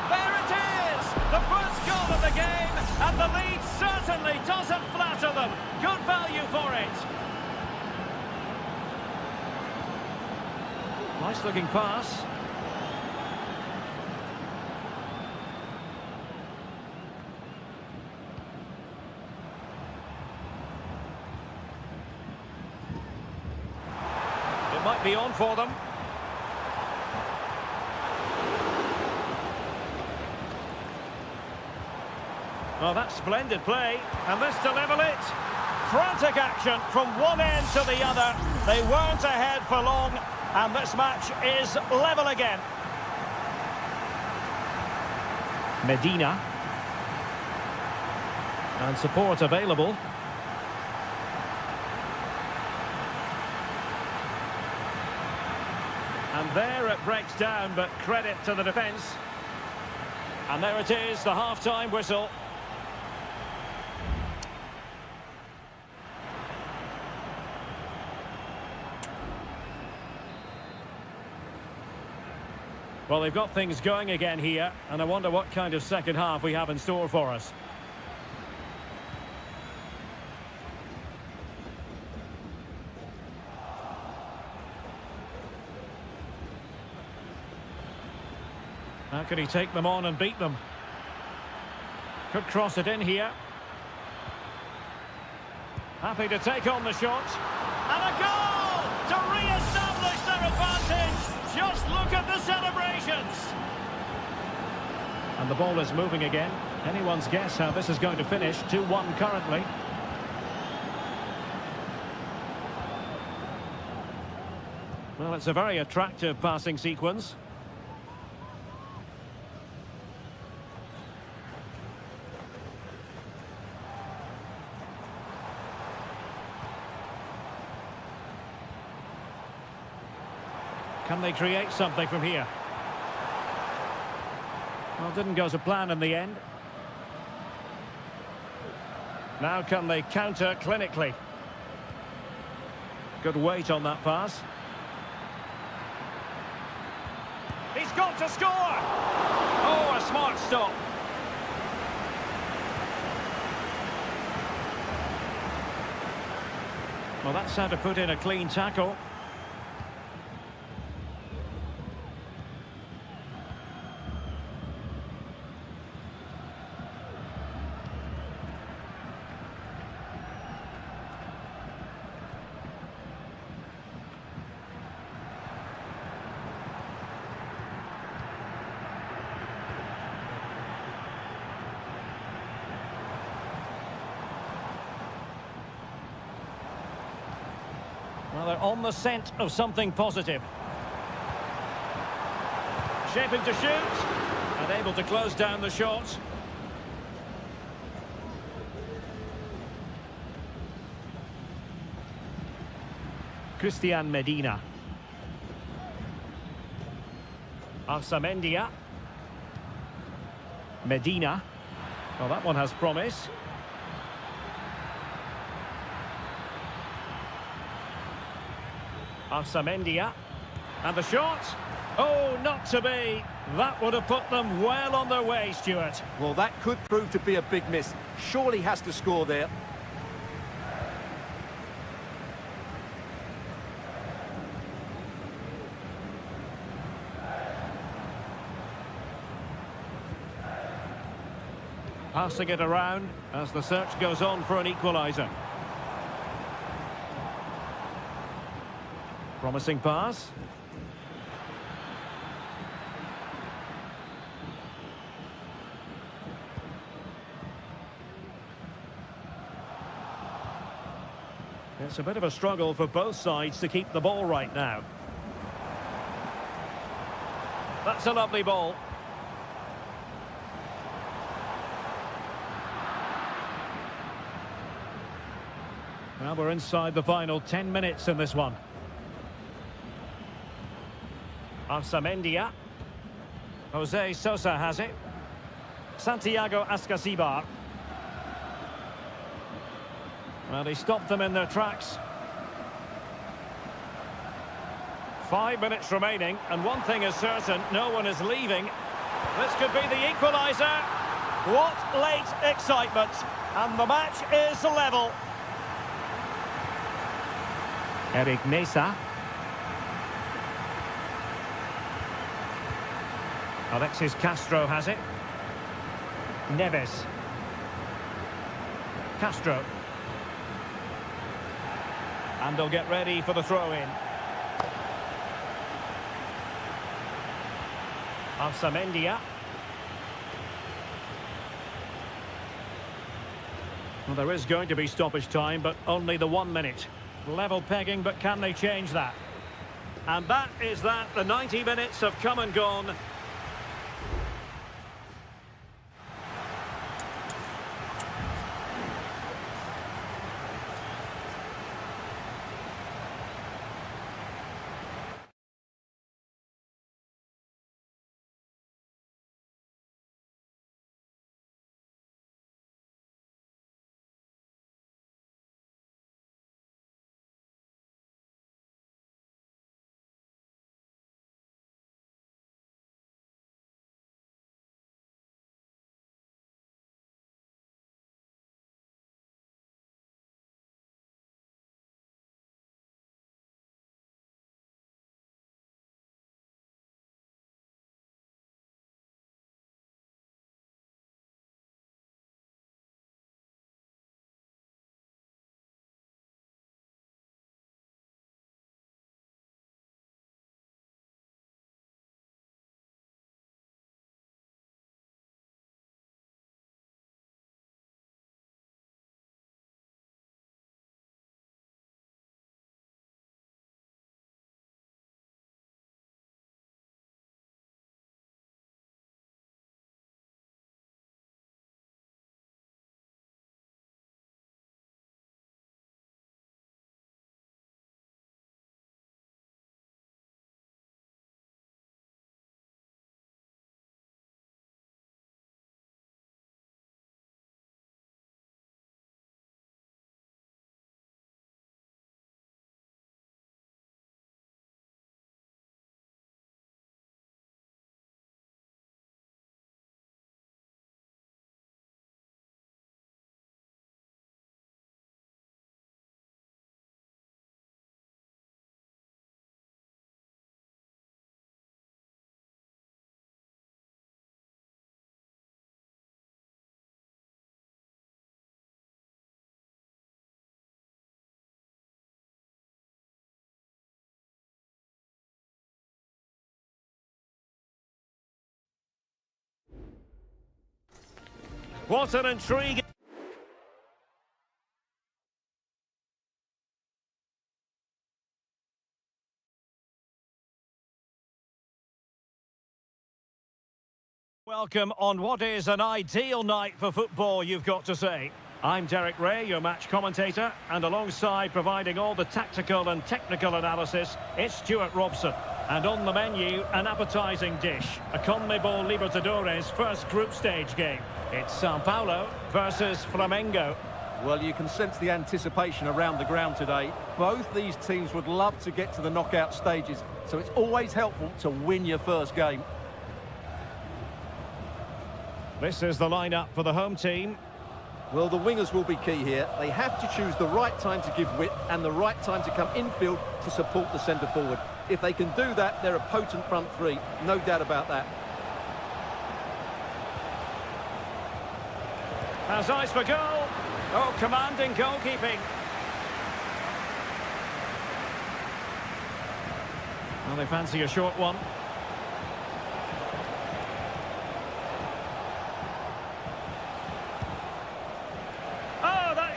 There it is! The first goal of the game, and the lead certainly doesn't flatter them. Good value for it. Nice looking pass. It might be on for them. Oh, that's splendid play, and this to level it. Frantic action from one end to the other. They weren't ahead for long, and this match is level again. Medina. And support available. And there it breaks down, but credit to the defence. And there it is, the half-time whistle. Well, they've got things going again here, and I wonder what kind of second half we have in store for us. How can he take them on and beat them? Could cross it in here. Happy to take on the shot. And a goal to re-establish their advantage. Just look at the celebrations. And the ball is moving again. Anyone's guess how this is going to finish. 2-1 currently. Well, it's a very attractive passing sequence. Can they create something from here? Well, didn't go to plan in the end. Now can they counter clinically? Good weight on that pass. He's got to score! Oh, a smart stop. Well, that's how to put in a clean tackle. Well, they're on the scent of something positive. Shaping to shoot. And able to close down the shot. Christian Medina. Arsamendia. Medina. Well, that one has promise. Arsamendia. And the shot. Oh, not to be. That would have put them well on their way, Stuart. Well, that could prove to be a big miss. Surely has to score there. Passing it around as the search goes on for an equaliser. Promising pass. It's a bit of a struggle for both sides to keep the ball right now. That's a lovely ball. Well, we're inside the final 10 minutes in this one. Arsamendia. Jose Sosa has it. Santiago Ascasibar. Well, he stopped them in their tracks. 5 minutes remaining, and one thing is certain, no one is leaving. This could be the equaliser. What late excitement. And the match is level. Eric Mesa. Alexis Castro has it. Neves. Castro. And they'll get ready for the throw-in. Arsamendia. Well, there is going to be stoppage time, but only the 1 minute. Level pegging, but can they change that? And that is that. The 90 minutes have come and gone. What an intriguing... Welcome on what is an ideal night for football, you've got to say. I'm Derek Ray, your match commentator, and alongside providing all the tactical and technical analysis, it's Stuart Robson. And on the menu, an appetising dish, a CONMEBOL Libertadores first group stage game. It's Sao Paulo versus Flamengo. Well, you can sense the anticipation around the ground today. Both these teams would love to get to the knockout stages, so it's always helpful to win your first game. This is the lineup for the home team. Well, the wingers will be key here. They have to choose the right time to give width and the right time to come infield to support the centre forward. If they can do that, they're a potent front three. No doubt about that. Has eyes for goal. Oh, commanding goalkeeping. Well, they fancy a short one.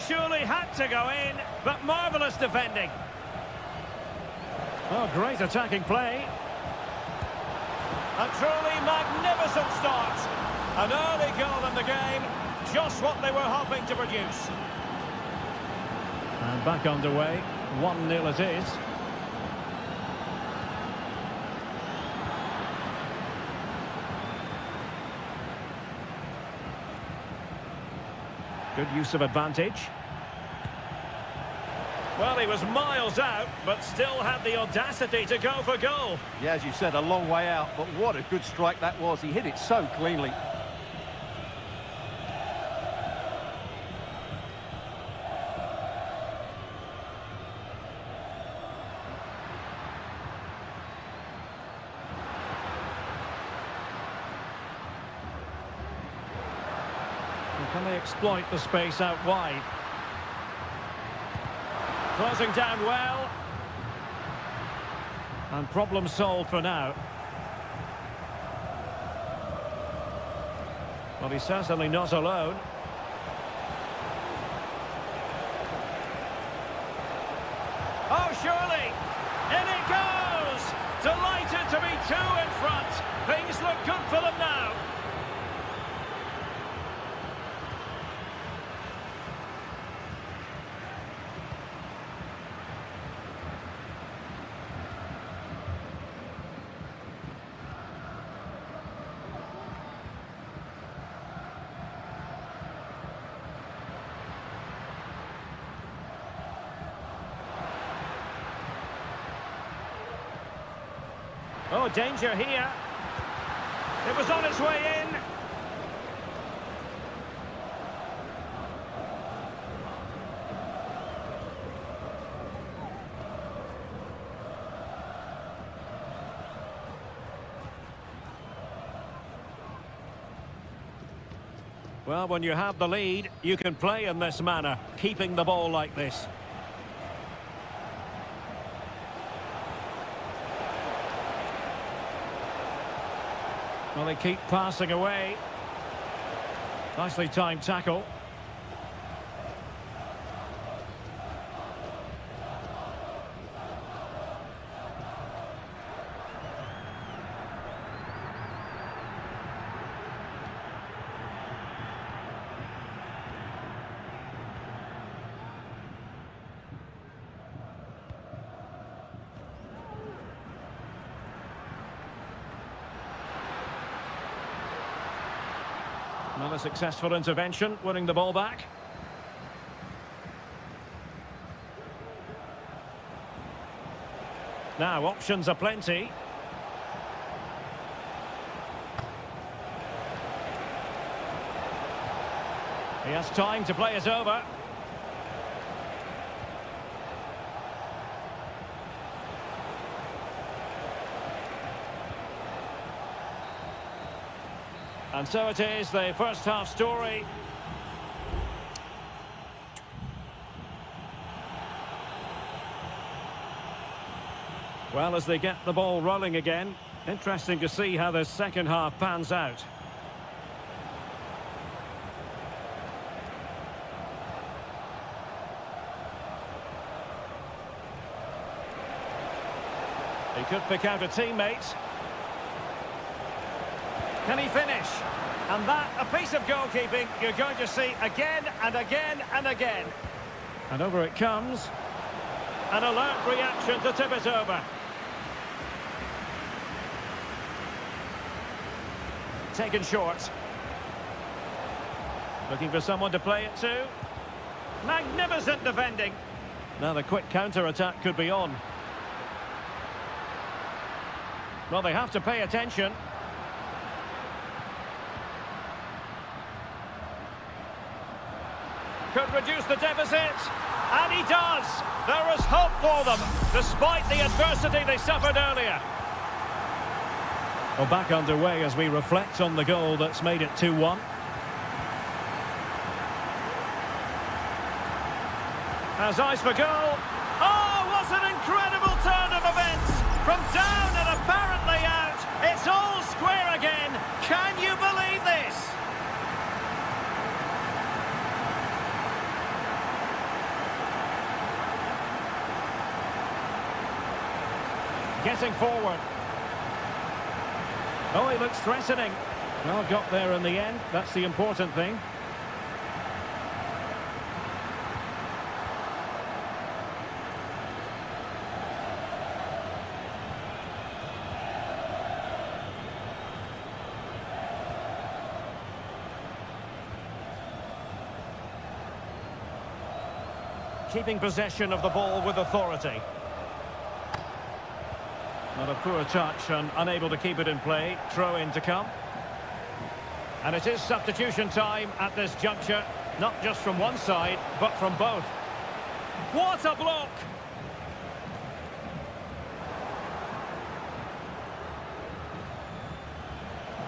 Surely had to go in, but marvellous defending. Oh, great attacking play. A truly magnificent start. An early goal in the game, just what they were hoping to produce. And back underway, 1-0 it is. Good use of advantage. Well, he was miles out, but still had the audacity to go for goal. Yeah, as you said, a long way out, but what a good strike that was. He hit it so cleanly. Can they exploit the space out wide? Closing down well. And problem solved for now. Well, he's certainly not alone. Oh, surely! In it goes! Delighted to be two in front. Things look good for them now. Oh, danger here. It was on its way in. Well, when you have the lead, you can play in this manner, keeping the ball like this. Well, they keep passing away. Nicely timed tackle. Another successful intervention, winning the ball back. Now, options are plenty. He has time to play it over. And so it is, the first half story. Well, as they get the ball rolling again, interesting to see how the second half pans out. He could pick out a teammate. Can he finish? And that, a piece of goalkeeping you're going to see again and again and again. And over it comes. An alert reaction to tip it over. Taken short. Looking for someone to play it to. Magnificent defending. Now the quick counter-attack could be on. Well, they have to pay attention. Could reduce the deficit. And he does. There is hope for them, despite the adversity they suffered earlier. Well, back underway as we reflect on the goal that's made it 2-1. Has eyes for goal. Oh, what an incredible turn of events! From down and apparently out, it's all square again. Can you believe this? Getting forward. Oh, he looks threatening. Well, got there in the end. That's the important thing. Keeping possession of the ball with authority. Not a poor touch and unable to keep it in play. Throw in to come. And it is substitution time at this juncture. Not just from one side, but from both. What a block!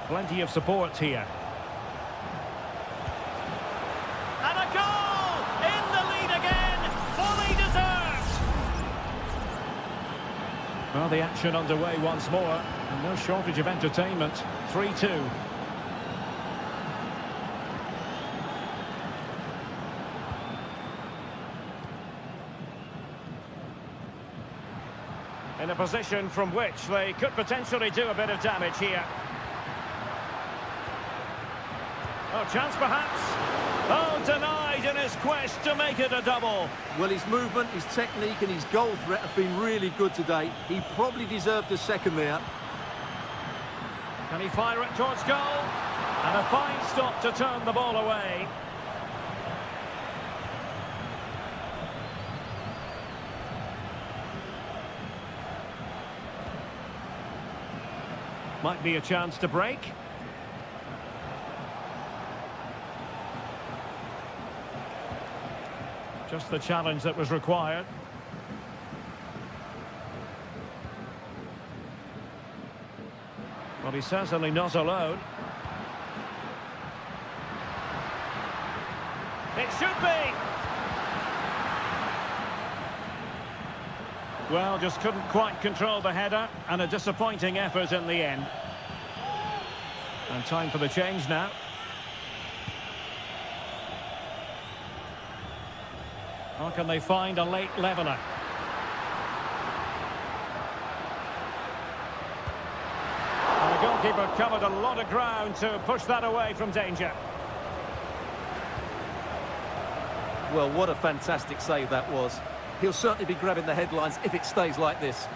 Plenty of support here. And a goal! In the lead again! Fully deserved! Well, the action underway once more. And no shortage of entertainment. 3-2. In a position from which they could potentially do a bit of damage here. Oh, chance perhaps. Oh, denied in his quest to make it a double. Well, his movement, his technique and his goal threat have been really good today. He probably deserved a second there. Can he fire it towards goal? And a fine stop to turn the ball away. Might be a chance to break. Just the challenge that was required. Well, he's certainly not alone. It should be! Well, just couldn't quite control the header, and a disappointing effort in the end. And time for the change now. How can they find a late leveller? And the goalkeeper covered a lot of ground to push that away from danger. Well, what a fantastic save that was. He'll certainly be grabbing the headlines if it stays like this.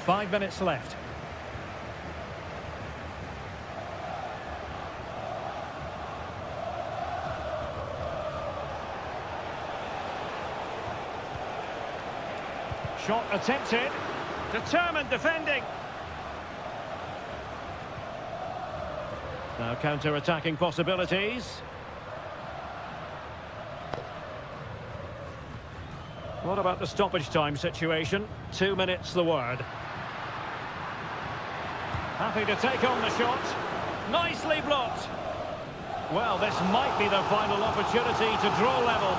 5 minutes left. Shot attempted. Determined defending. Now counter-attacking possibilities. What about the stoppage time situation? 2 minutes the word. Happy to take on the shot. Nicely blocked. Well, this might be the final opportunity to draw level.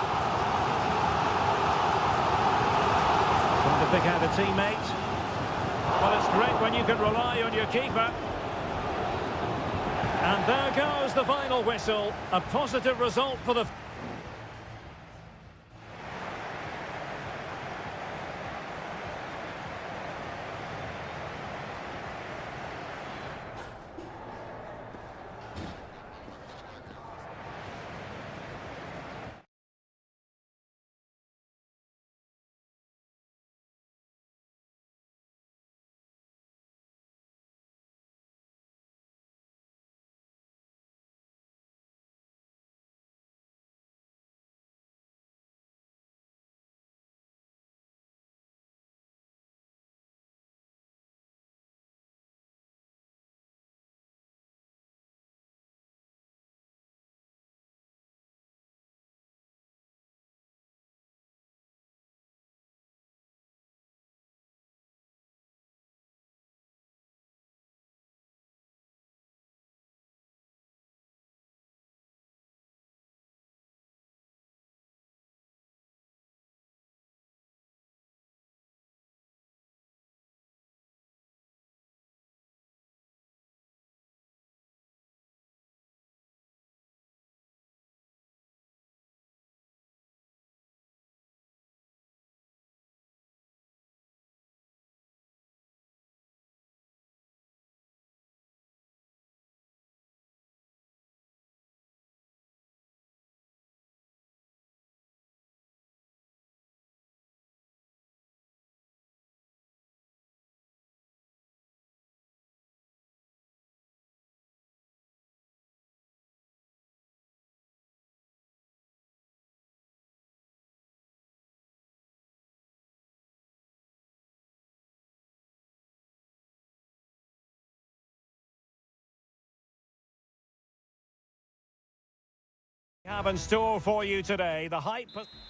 Going to pick out a teammate. Well, it's great when you can rely on your keeper. And there goes the final whistle. A positive result for the... Have in store for you today the hype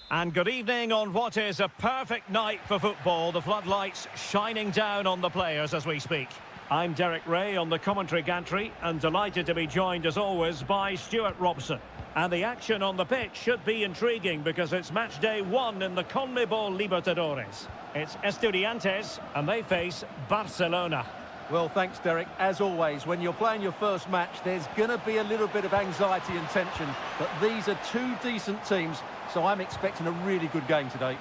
and good evening on what is a perfect night for football. The floodlights shining down on the players as we speak. I'm Derek Ray on the commentary gantry and delighted to be joined as always by Stuart Robson. And the action on the pitch should be intriguing because it's match day 1 in the CONMEBOL Libertadores. It's Estudiantes and they face Barcelona. Well, thanks, Derek. As always, when you're playing your first match, there's going to be a little bit of anxiety and tension. But these are two decent teams, so I'm expecting a really good game today.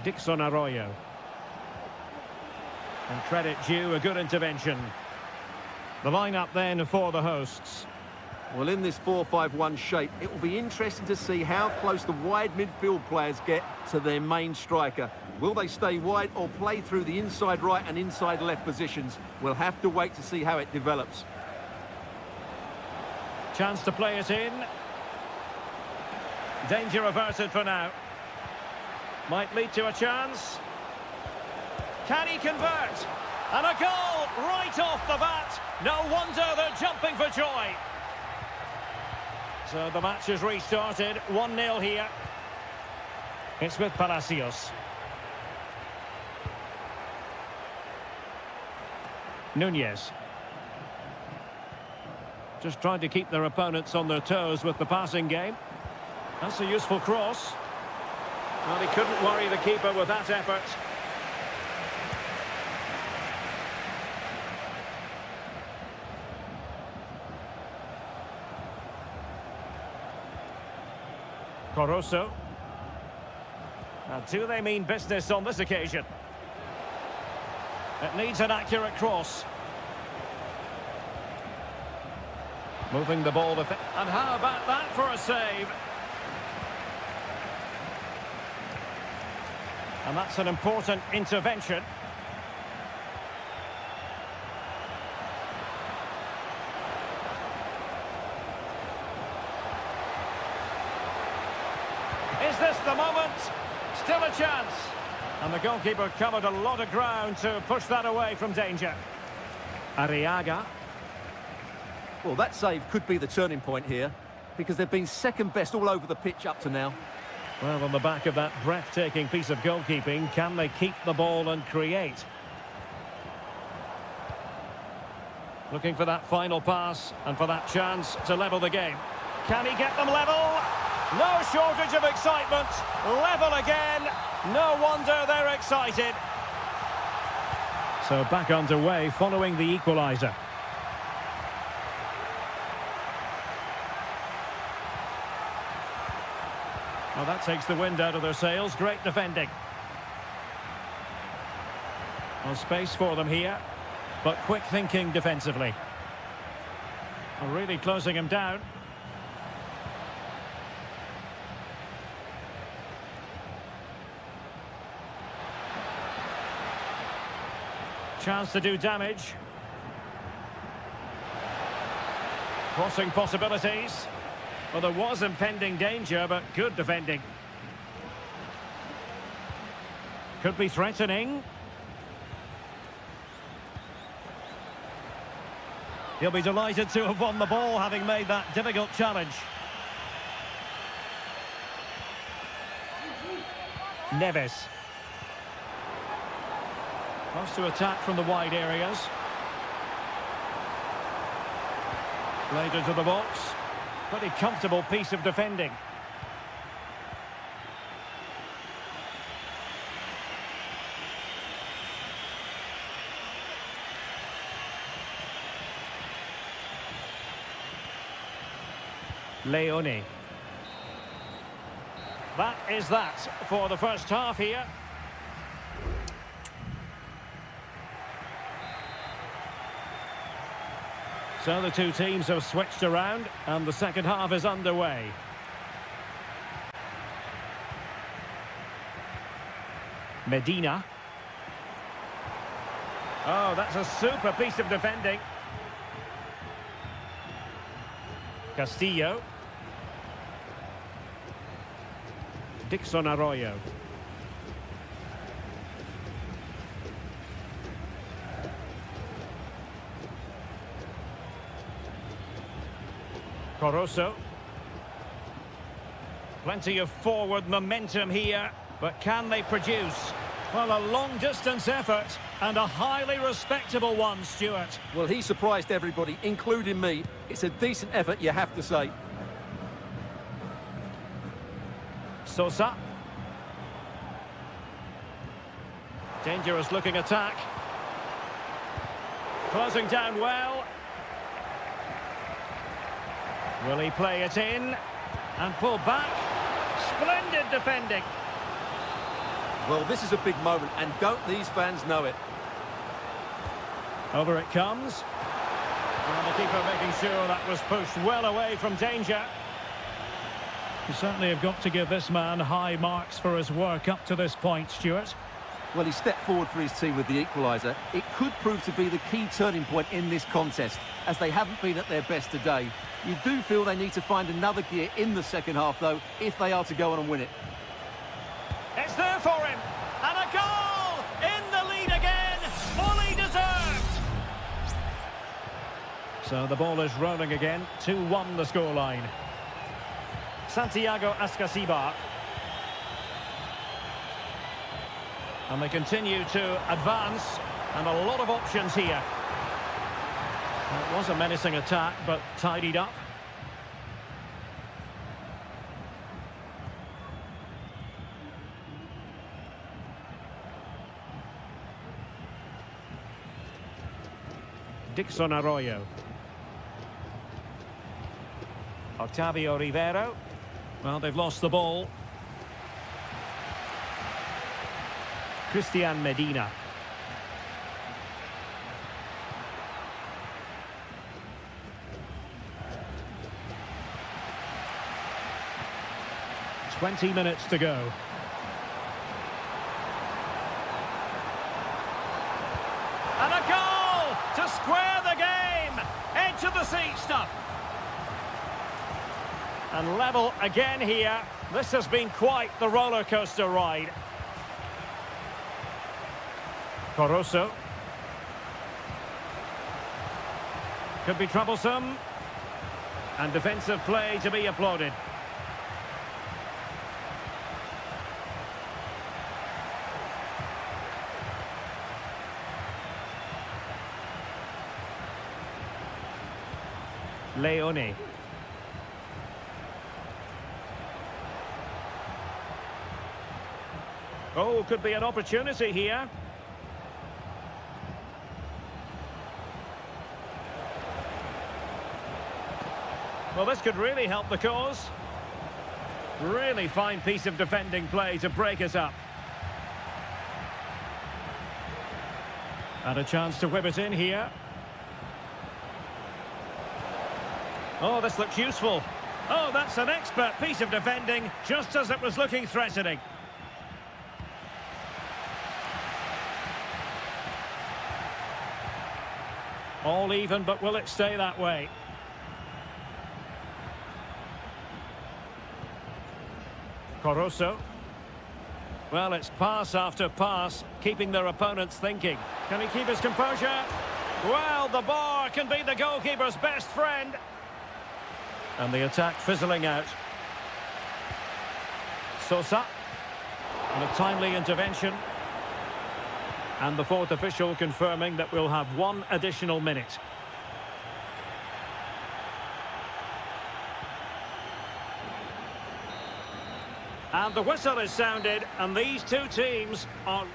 Dixon Arroyo. And credit due, a good intervention. The lineup then for the hosts. Well, in this 4-5-1 shape, it will be interesting to see how close the wide midfield players get to their main striker. Will they stay wide or play through the inside right and inside left positions? We'll have to wait to see how it develops. Chance to play it in. Danger averted for now. Might lead to a chance. Can he convert? And a goal right off the bat. No wonder they're jumping for joy. So the match has restarted. 1-0 here. It's with Palacios. Nunez. Just trying to keep their opponents on their toes with the passing game. That's a useful cross. Well, he couldn't worry the keeper with that effort. Coroso. Now, do they mean business on this occasion? It needs an accurate cross. Moving the ball. And how about that for a save? And that's an important intervention. Is this the moment? Still a chance. And the goalkeeper covered a lot of ground to push that away from danger. Arriaga. Well, that save could be the turning point here because they've been second best all over the pitch up to now. Well, on the back of that breathtaking piece of goalkeeping, can they keep the ball and create? Looking for that final pass and for that chance to level the game. Can he get them level? No shortage of excitement. Level again. No wonder they're excited. So back underway following the equaliser. Well, that takes the wind out of their sails. Great defending. Well, space for them here, but quick thinking defensively. Well, really closing him down. Chance to do damage. Crossing possibilities. Well, there was impending danger, but good defending. Could be threatening. He'll be delighted to have won the ball, having made that difficult challenge. Neves. Close to attack from the wide areas. Played into the box. Pretty comfortable piece of defending. Leone. That is that for the first half here. So the two teams have switched around and the second half is underway. Medina. Oh, that's a super piece of defending. Castillo. Dixon Arroyo. Caruso. Plenty of forward momentum here, but can they produce? Well, a long-distance effort and a highly respectable one, Stuart. Well, he surprised everybody, including me. It's a decent effort, you have to say. Sosa. Dangerous looking attack. Closing down well. Will he play it in? And pull back. Splendid defending. Well, this is a big moment, and don't these fans know it? Over it comes. And the keeper making sure that was pushed well away from danger. You certainly have got to give this man high marks for his work up to this point, Stuart. Well, he stepped forward for his team with the equaliser. It could prove to be the key turning point in this contest, as they haven't been at their best today. You do feel they need to find another gear in the second half, though, if they are to go on and win it. It's there for him. And a goal! In the lead again! Fully deserved! So the ball is rolling again. 2-1 the scoreline. Santiago Ascasibar. And they continue to advance, and a lot of options here. It was a menacing attack, but tidied up. Dixon Arroyo. Octavio Rivero. Well, they've lost the ball. Christian Medina. "20 minutes to go. And a goal to square the game. Edge of the seat stuff. And level again here. This has been quite the roller coaster ride. Caruso. Could be troublesome. And defensive play to be applauded. Leone. Oh, could be an opportunity here. Well, this could really help the cause. Really fine piece of defending play to break us up. And a chance to whip it in here. Oh, this looks useful. Oh, that's an expert piece of defending, just as it was looking threatening. All even, but will it stay that way? Caruso. Well, it's pass after pass, keeping their opponents thinking. Can he keep his composure? Well, the bar can be the goalkeeper's best friend. And the attack fizzling out. Sosa. And a timely intervention. And the fourth official confirming that we'll have one additional minute. And the whistle is sounded, and these two teams are...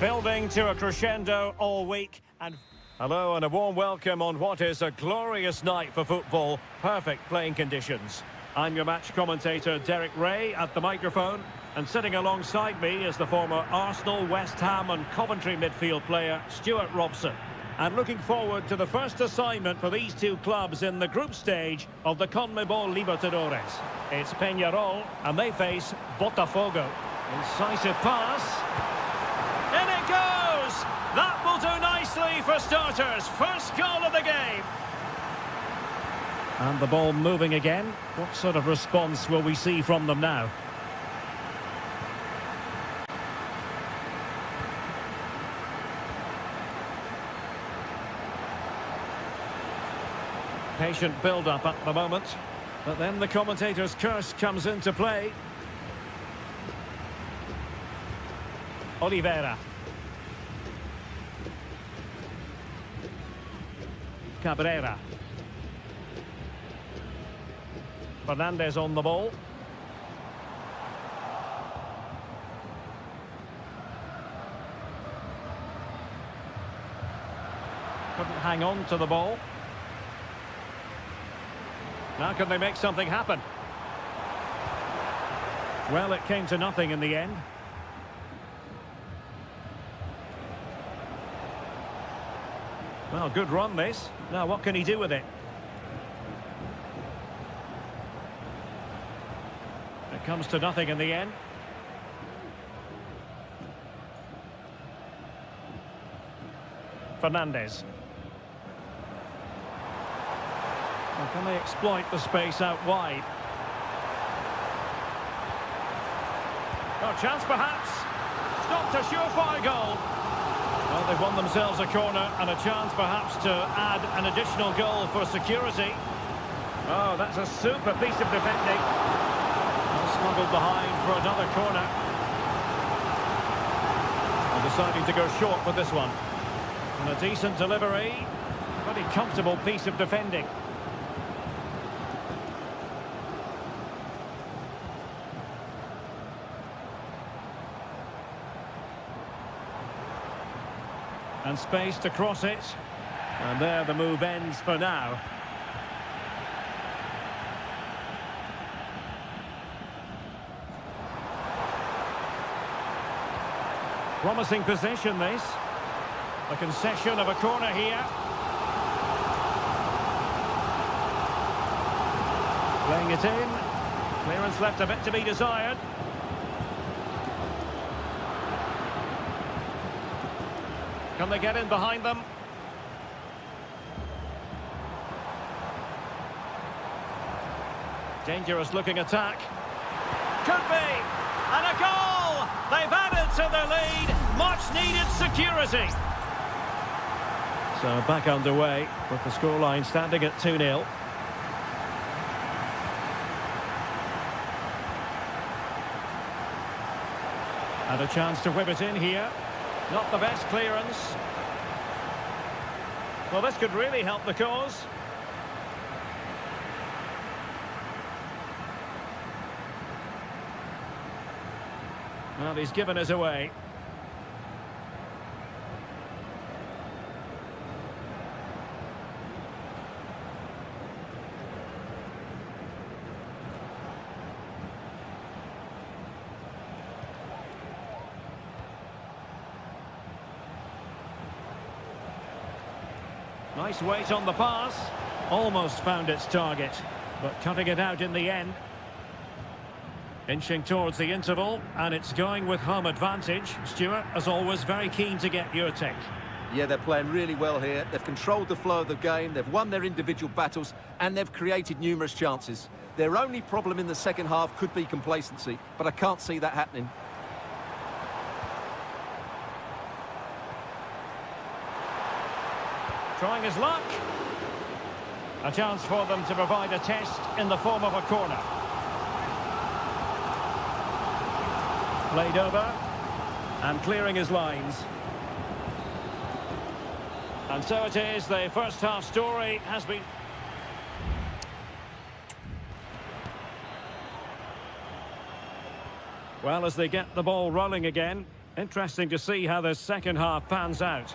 Building to a crescendo all week. And hello and a warm welcome on what is a glorious night for football. Perfect playing conditions. I'm your match commentator Derek Ray at the microphone. And sitting alongside me is the former Arsenal, West Ham and Coventry midfield player Stuart Robson. And looking forward to the first assignment for these two clubs in the group stage of the CONMEBOL Libertadores. It's Peñarol and they face Botafogo. Incisive pass. In it goes! That will do nicely for starters. First goal of the game. And the ball moving again. What sort of response will we see from them now? Patient build-up at the moment. But then the commentator's curse comes into play. Oliveira. Cabrera. Fernandez on the ball. Couldn't hang on to the ball. Now can they make something happen? Well, it came to nothing in the end. Well, good run this. Now what can he do with it? It comes to nothing in the end. Fernandez. Well, can they exploit the space out wide? Oh, chance perhaps. It's not a surefire goal. Well, they've won themselves a corner and a chance perhaps to add an additional goal for security. Oh, that's a super piece of defending. Well, smuggled behind for another corner. And deciding to go short with this one. And a decent delivery. Pretty comfortable piece of defending. And space to cross it. And there the move ends for now. Promising possession this. A concession of a corner here. Playing it in. Clearance left a bit to be desired. Can they get in behind them? Dangerous looking attack. Could be! And a goal! They've added to the lead. Much needed security. So back underway with the scoreline standing at 2-0. And a chance to whip it in here. Not the best clearance. Well, this could really help the cause. Well, he's given us away. Nice weight on the pass. Almost found its target, but cutting it out in the end. Inching towards the interval, and it's going with home advantage. Stuart, as always, very keen to get your take. Yeah, they're playing really well here. They've controlled the flow of the game, they've won their individual battles, and they've created numerous chances. Their only problem in the second half could be complacency, but I can't see that happening. Trying his luck. A chance for them to provide a test in the form of a corner. Played over. And clearing his lines. And so it is, the first half story has been... Well, as they get the ball rolling again, Interesting to see how the second half pans out.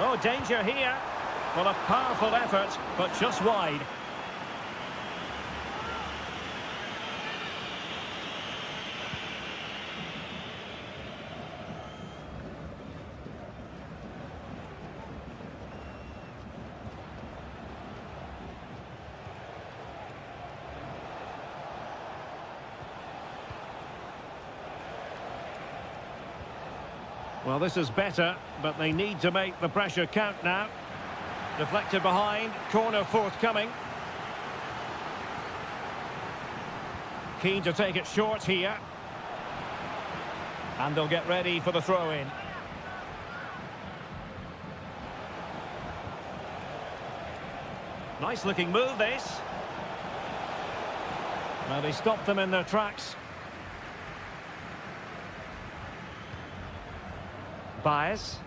Oh, danger here. Well, a powerful effort, but just wide. Well, this is better, but they need to make the pressure count now. Deflected behind, corner forthcoming. Keen to take it short here. And they'll get ready for the throw-in. Nice looking move, this. Well, they stopped them in their tracks. Bias.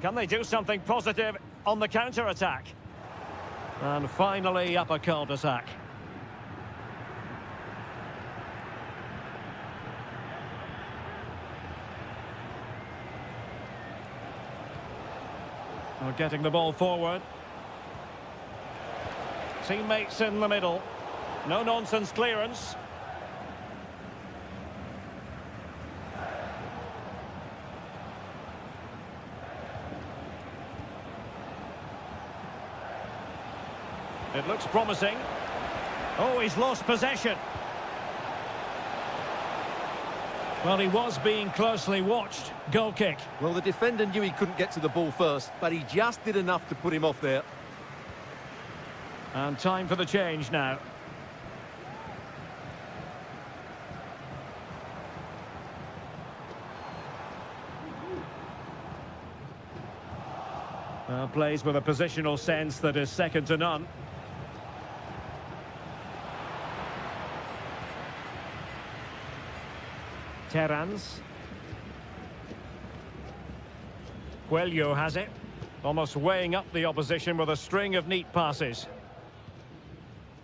Can they do something positive on the counter-attack? And finally up a cul-de-sac. Well, getting the ball forward. Teammates in the middle. No-nonsense clearance. It looks promising. Oh, he's lost possession. Well, he was being closely watched. Goal kick. Well, the defender knew he couldn't get to the ball first, but he just did enough to put him off there. And time for the change now. Plays with a positional sense that is second to none. Terrans. Coelho has it. Almost weighing up the opposition with a string of neat passes.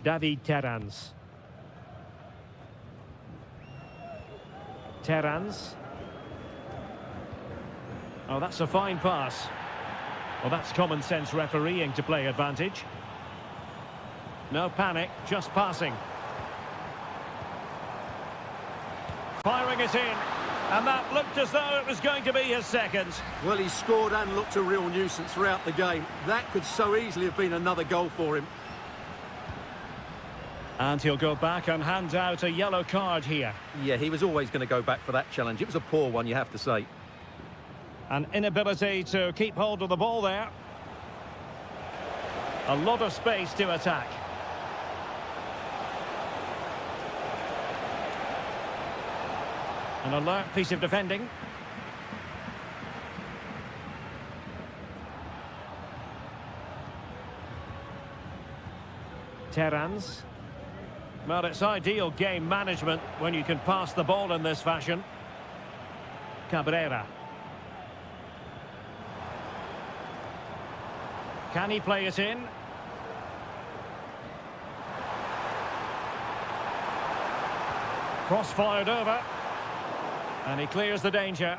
David Terrans. Terrans. Oh, that's a fine pass. Well, that's common sense refereeing to play advantage. No panic, just passing. Firing it in, and that looked as though it was going to be his second. Well, he scored and looked a real nuisance throughout the game. That could so easily have been another goal for him. And he'll go back and hand out a yellow card here. Yeah, he was always going to go back for that challenge. It was a poor one, you have to say. An inability to keep hold of the ball there. A lot of space to attack. An alert piece of defending. Terrans. Well, it's ideal game management when you can pass the ball in this fashion. Cabrera. Can he play it in? Cross-fired over. And he clears the danger.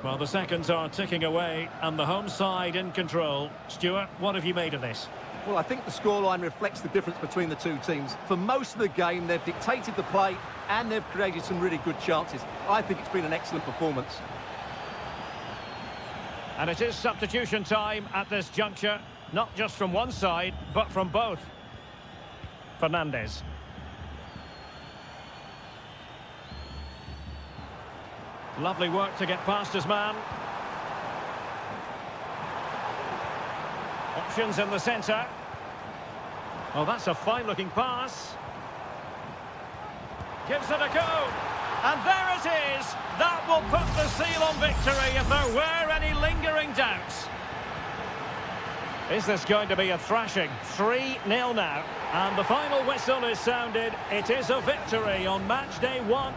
Well, the seconds are ticking away, and the home side in control. Stuart, what have you made of this? Well, I think the scoreline reflects the difference between the two teams. For most of the game, they've dictated the play, and they've created some really good chances. I think it's been an excellent performance. And it is substitution time at this juncture, not just from one side, but from both. Fernandez. Lovely work to get past his man. Options in the centre. Oh, that's a fine-looking pass. Gives it a go. And there it is. That will put the seal on victory if there were any lingering doubts. Is this going to be a thrashing? 3-0 now. And the final whistle is sounded. It is a victory on match day 1.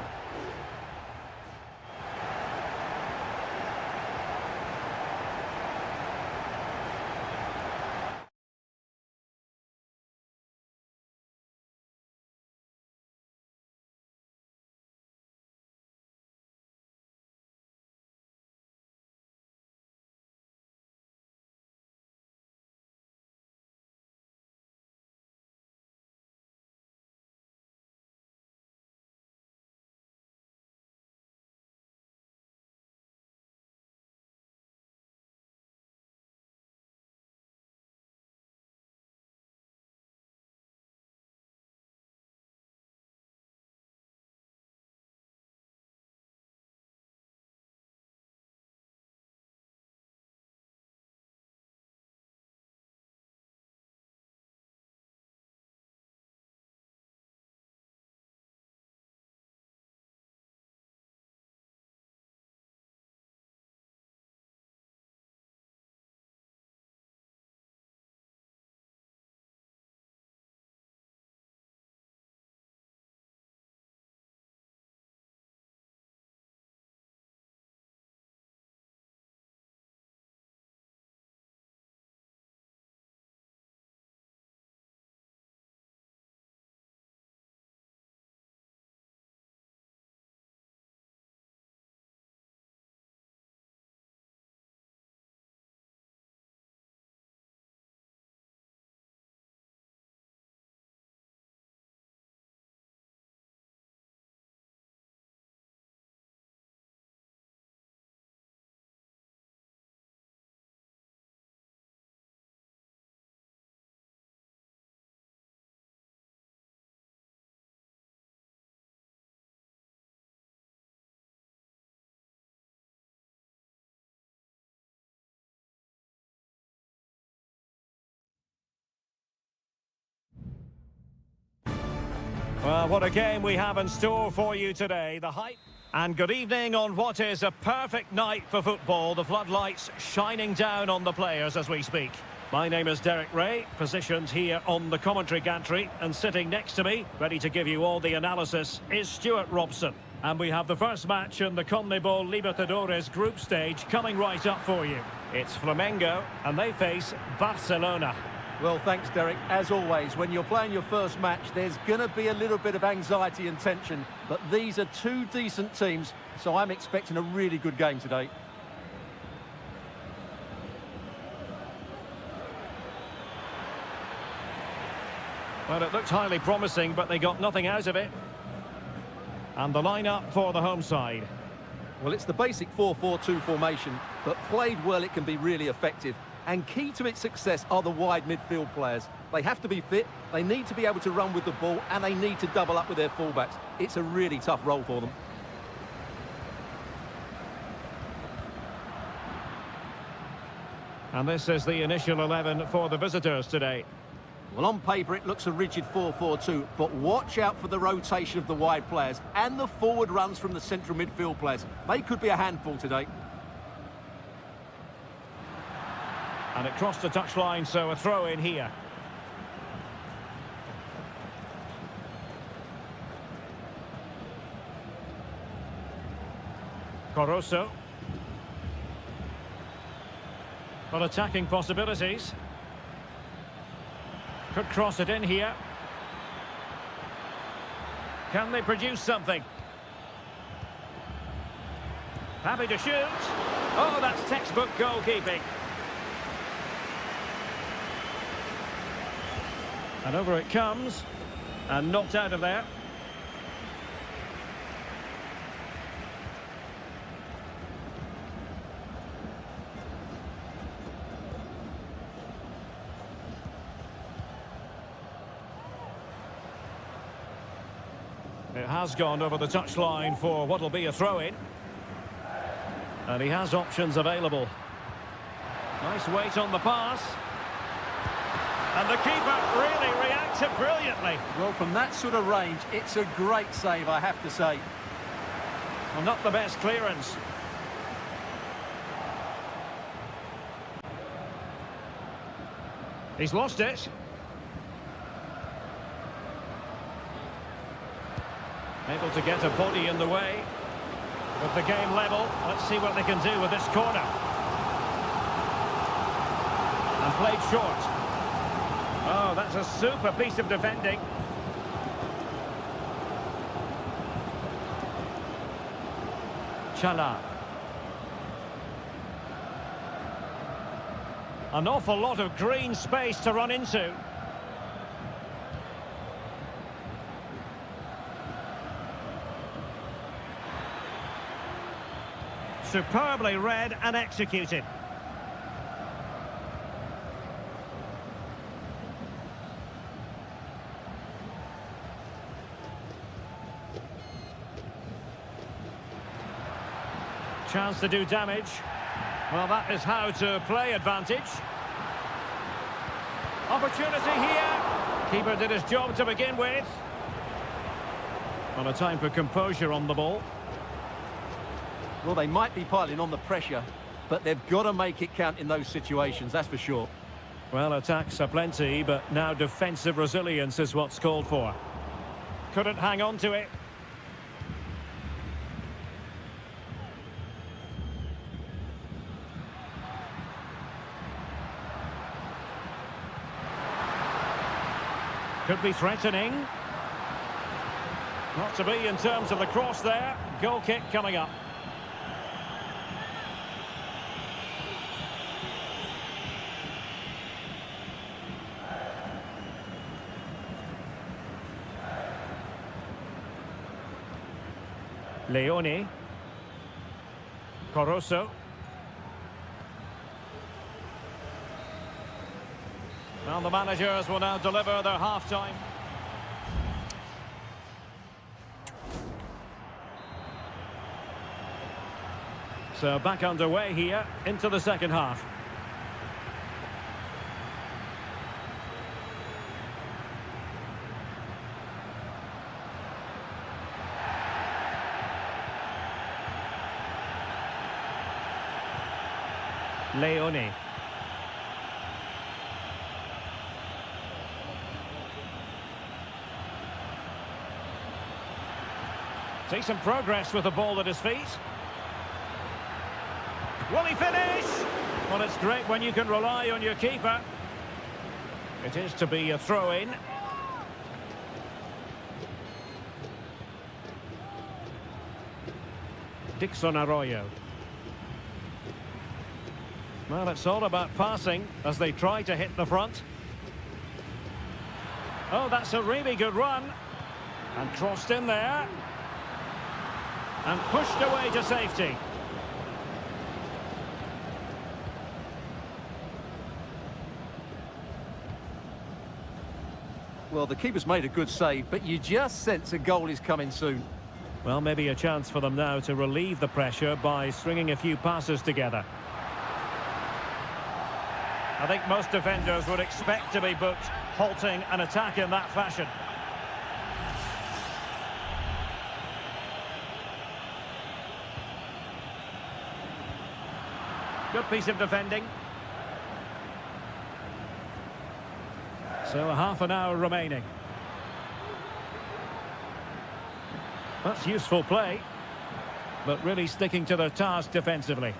Well, what a game we have in store for you today. The hype. And good evening on what is a perfect night for football. The floodlights shining down on the players as we speak. My name is Derek Ray, positioned here on the commentary gantry, and sitting next to me, ready to give you all the analysis, is Stuart Robson. And we have the first match in the CONMEBOL Libertadores group stage coming right up for you. It's Flamengo, and they face Barcelona. Well, thanks, Derek. As always, when you're playing your first match, there's going to be a little bit of anxiety and tension. But these are two decent teams, so I'm expecting a really good game today. Well, it looked highly promising, but they got nothing out of it. And the lineup for the home side. Well, it's the basic 4-4-2 formation, but played well, it can be really effective. And key to its success are the wide midfield players. They have to be fit, they need to be able to run with the ball, and they need to double up with their fullbacks. It's a really tough role for them. And this is the initial 11 for the visitors today. Well, on paper, it looks a rigid 4-4-2, but watch out for the rotation of the wide players and the forward runs from the central midfield players. They could be a handful today. And it crossed the touchline, so a throw in here. Caruso. But attacking possibilities. Could cross it in here. Can they produce something? Happy to shoot. Oh, that's textbook goalkeeping. And over it comes. And knocked out of there. It has gone over the touchline for what will be a throw-in. And he has options available. Nice weight on the pass. And the keeper really reacted brilliantly. Well, from that sort of range, it's a great save, I have to say. Well, not the best clearance. He's lost it. Able to get a body in the way. With the game level, let's see what they can do with this corner. And played short. Oh, that's a super piece of defending. Chala. An awful lot of green space to run into. Superbly read and executed. Chance to do damage. Well, that is how to play advantage. Opportunity here. Keeper did his job to begin with. On a time for composure on the ball. Well, they might be piling on the pressure, but they've got to make it count in those situations, that's for sure. Well, attacks are plenty, but now defensive resilience is what's called for. Couldn't hang on to it. Could be threatening. Not to be in terms of the cross there. Goal kick coming up. Leone. Caruso. Well, the managers will now deliver their half-time. So back underway here into the second half. Leone. Decent progress with the ball at his feet. Will he finish? Well, it's great when you can rely on your keeper. It is to be a throw-in. Dixon Arroyo. Well, it's all about passing as they try to hit the front. Oh, that's a really good run. And crossed in there. And pushed away to safety. Well, the keeper's made a good save, but you just sense a goal is coming soon. Well, maybe a chance for them now to relieve the pressure by stringing a few passes together. I think most defenders would expect to be booked, halting an attack in that fashion. Good piece of defending. So a half an hour remaining. That's useful play, but really sticking to their task defensively.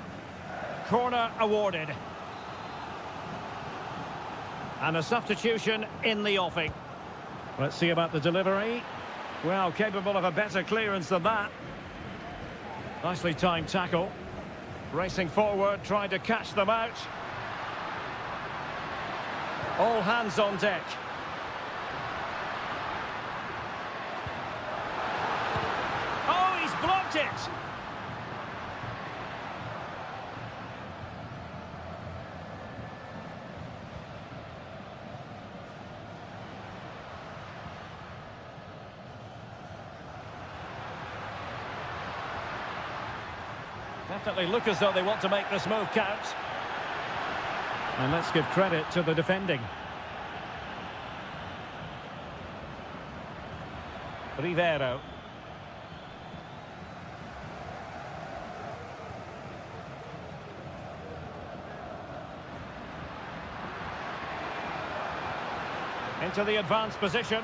Corner awarded. And a substitution in the offing. Let's see about the delivery. Well, capable of a better clearance than that. Nicely timed tackle. Racing forward, trying to catch them out. All hands on deck. Oh, he's blocked it! Definitely look as though they want to make this move count. And let's give credit to the defending. Rivero. Into the advanced position.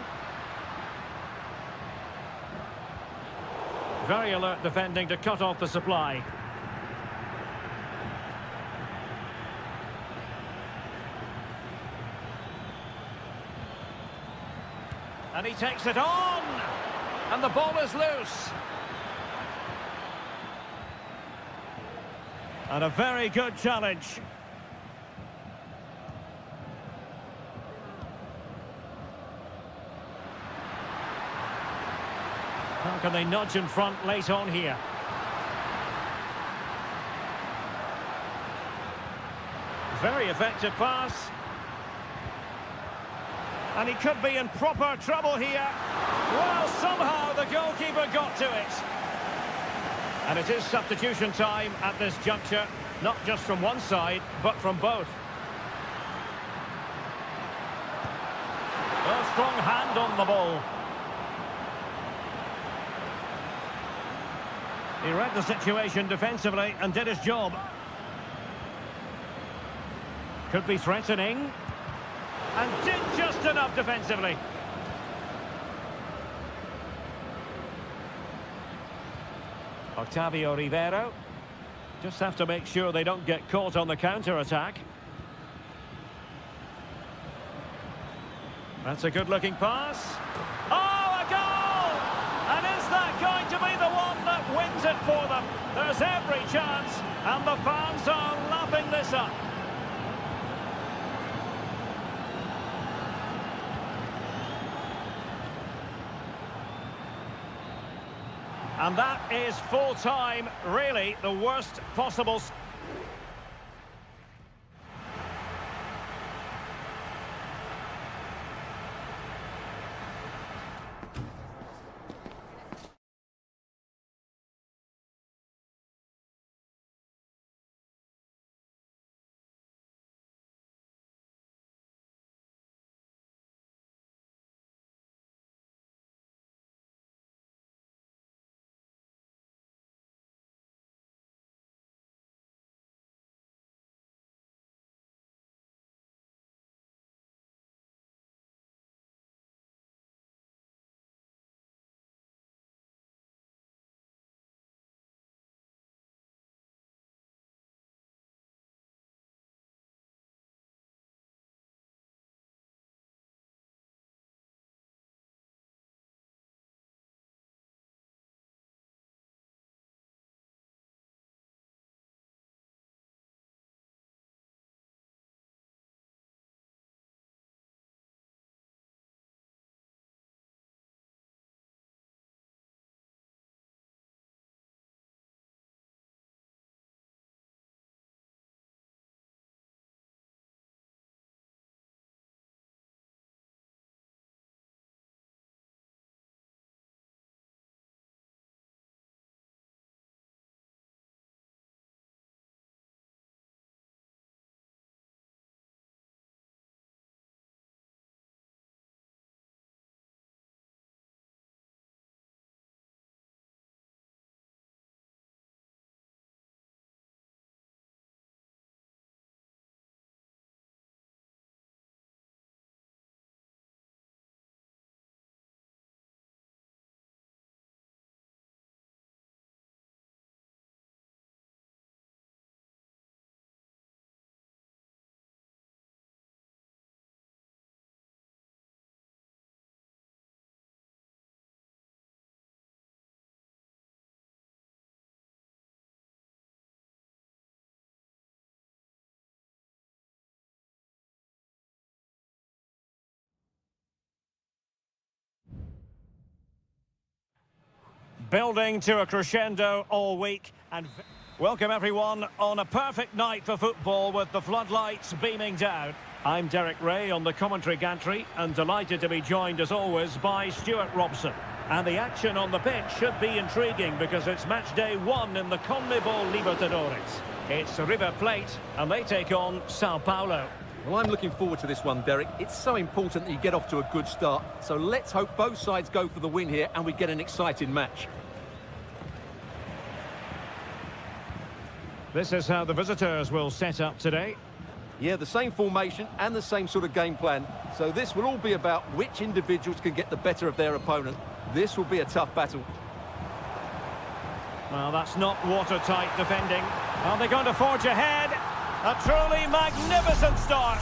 Very alert defending to cut off the supply. And he takes it on! And the ball is loose. And a very good challenge. How can they nudge in front late on here? Very effective pass. And he could be in proper trouble here. Well, somehow the goalkeeper got to it. And it is substitution time at this juncture, not just from one side, but from both. A strong hand on the ball. He read the situation defensively and did his job. Could be threatening. And did just enough defensively. Octavio Rivero. Just have to make sure they don't get caught on the counter-attack. That's a good-looking pass. Oh, a goal! And is that going to be the one that wins it for them? There's every chance, and the fans are lapping this up. And that is full time, really the worst possible... Building to a crescendo all week. And welcome everyone on a perfect night for football with the floodlights beaming down. I'm Derek Ray on the commentary gantry and delighted to be joined as always by Stuart Robson. And the action on the pitch should be intriguing because it's match day 1 in the CONMEBOL Libertadores. It's River Plate and they take on Sao Paulo. Well, I'm looking forward to this one, Derek. It's so important that you get off to a good start. So let's hope both sides go for the win here and we get an exciting match. This is how the visitors will set up today. Yeah, the same formation and the same sort of game plan. So this will all be about which individuals can get the better of their opponent. This will be a tough battle. Well, that's not watertight defending. Are they going to forge ahead? A truly magnificent start.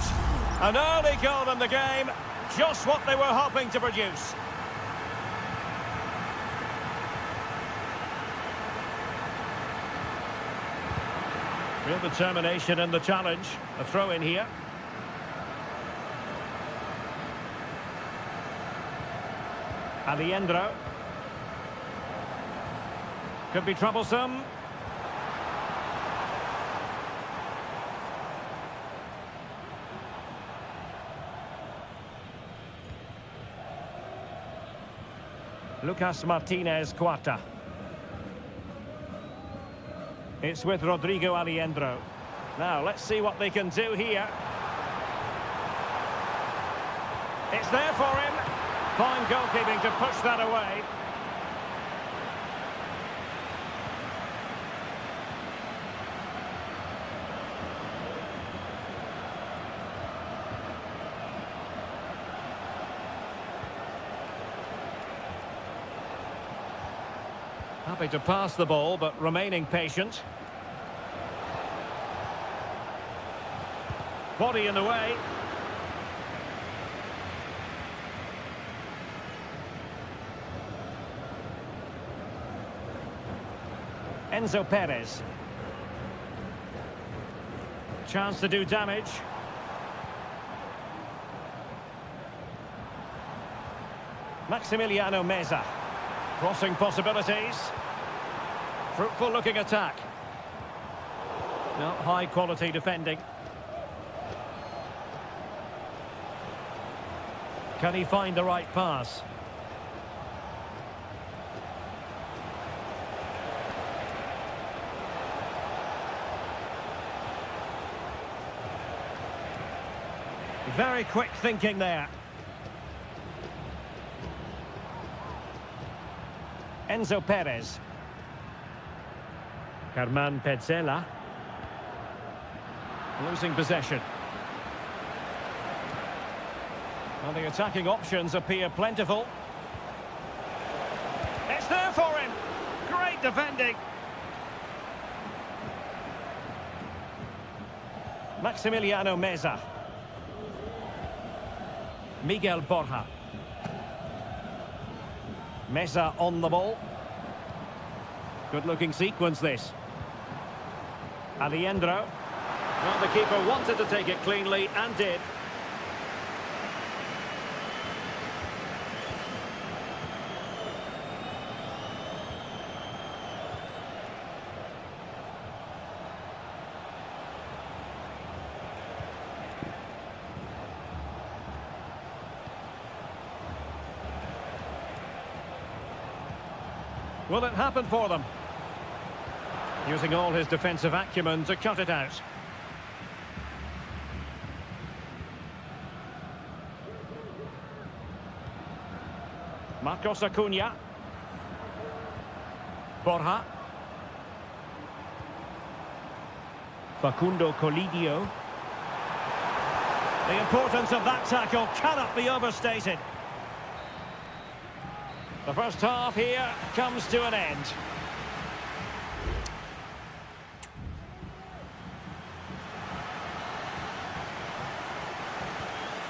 An early goal in the game. Just what they were hoping to produce. Real determination in the challenge. A throw in here. Aliendro. Could be troublesome. Lucas Martinez Cuarta. It's with Rodrigo Aliendro. Now, let's see what they can do here. It's there for him. Fine goalkeeping to push that away. Happy to pass the ball, but remaining patient. Body in the way. Enzo Perez. Chance to do damage. Maximiliano Meza. Crossing possibilities. Fruitful looking attack. No, high quality defending. Can he find the right pass? Very quick thinking there. Enzo Perez. Germán Petzela. Losing possession. Well, the attacking options appear plentiful. It's there for him. Great defending. Maximiliano Meza. Miguel Borja. Meza on the ball. Good-looking sequence, this. Aliendro. Well, the keeper wanted to take it cleanly and did. Will it happen for them? Using all his defensive acumen to cut it out. Marcos Acuna. Borja. Facundo Colidio. The importance of that tackle cannot be overstated. The first half here comes to an end.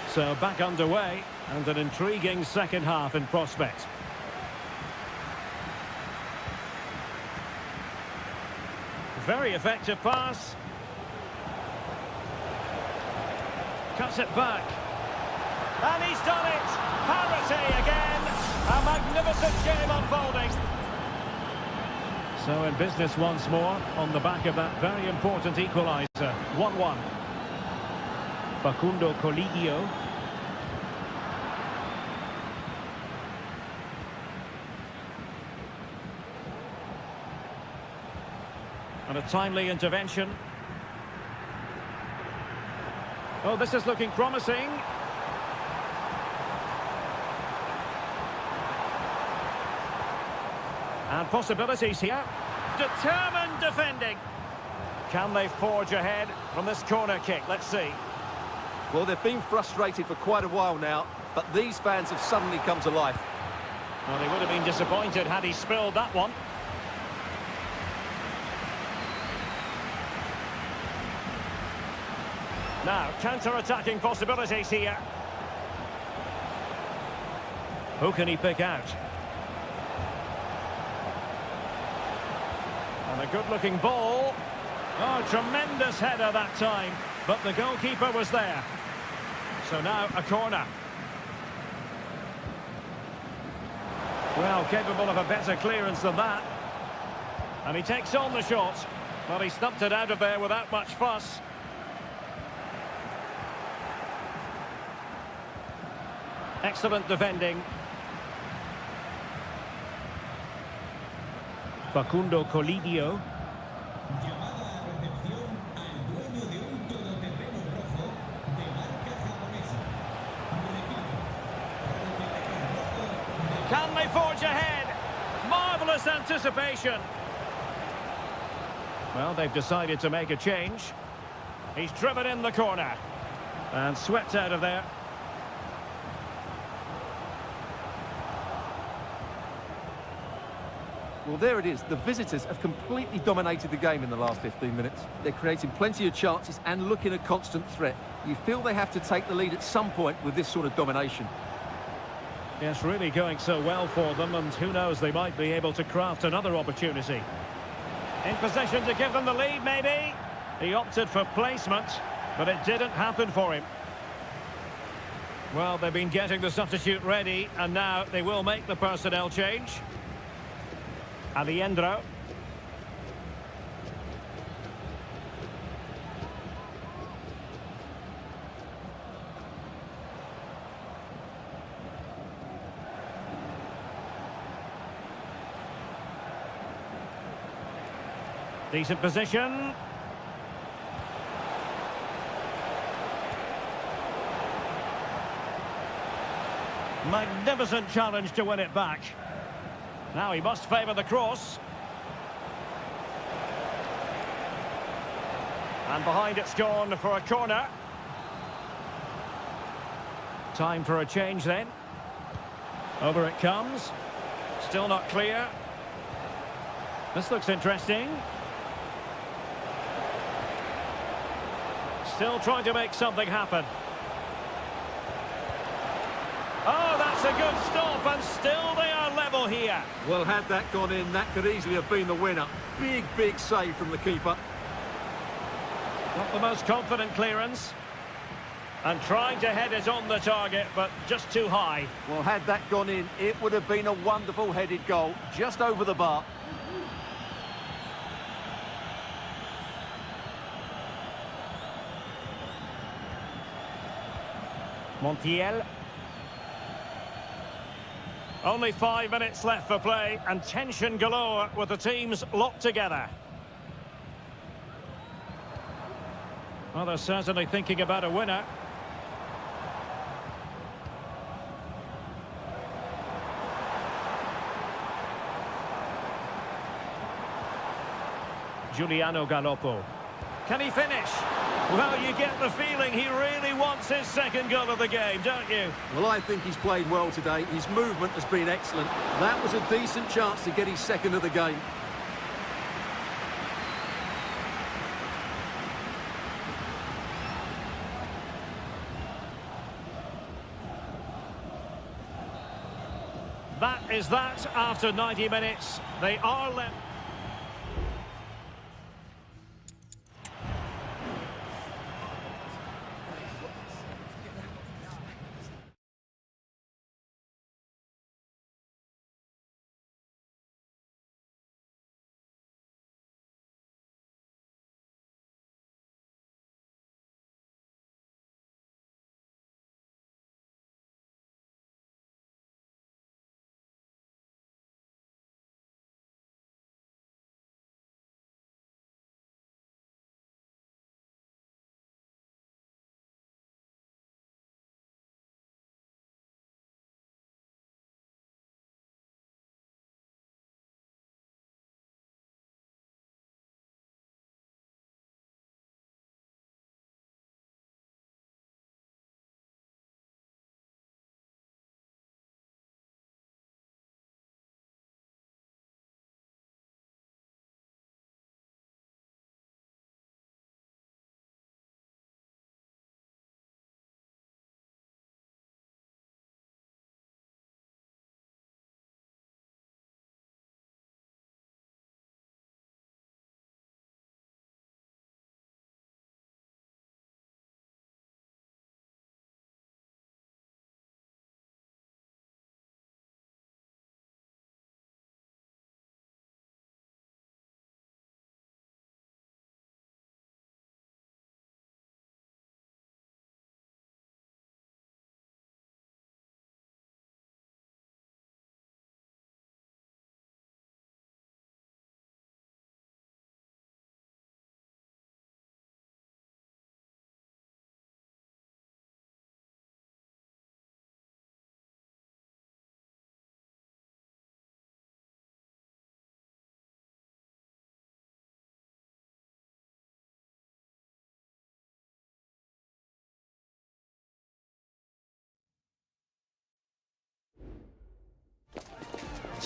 So back underway and an intriguing second half in prospect. Very effective pass. Cuts it back. And he's done it! Parity again! A magnificent game unfolding. So in business once more on the back of that very important equaliser. 1-1. Facundo Colidio. And a timely intervention. Oh, this is looking promising. And possibilities here. Determined defending. Can they forge ahead from this corner kick? Let's see. Well, they've been frustrated for quite a while now, but these fans have suddenly come to life. Well, they would have been disappointed had he spilled that one. Now, counter-attacking possibilities here. Who can he pick out? And a good-looking ball. Oh, tremendous header that time. But the goalkeeper was there. So now a corner. Well, capable of a better clearance than that. And he takes on the shot. Well, he stumped it out of there without much fuss. Excellent defending. Facundo Colidio. Can they forge ahead? Marvellous anticipation. Well, they've decided to make a change. He's driven in the corner. And swept out of there. Well, there it is. The visitors have completely dominated the game in the last 15 minutes. They're creating plenty of chances and looking a constant threat. You feel they have to take the lead at some point with this sort of domination. Yes, really going so well for them, and who knows, they might be able to craft another opportunity. In position to give them the lead, maybe. He opted for placement, but it didn't happen for him. Well, they've been getting the substitute ready, and now they will make the personnel change. Aliendro. Decent position. Magnificent challenge to win it back. Now he must favour the cross. And behind it's gone for a corner. Time for a change then. Over it comes. Still not clear. This looks interesting. Still trying to make something happen. Oh, that's a good stop, and still they are level here. Well, had that gone in, that could easily have been the winner. Big, big save from the keeper. Not the most confident clearance. And trying to head it on the target, but just too high. Well, had that gone in, it would have been a wonderful headed goal, just over the bar. Montiel. Only 5 minutes left for play, and tension galore with the teams locked together. Well, they're certainly thinking about a winner. Giuliano Galoppo. Can he finish? Well, you get the feeling he really wants his second goal of the game, don't you? Well, I think he's played well today. His movement has been excellent. That was a decent chance to get his second of the game. That is that after 90 minutes. They are left.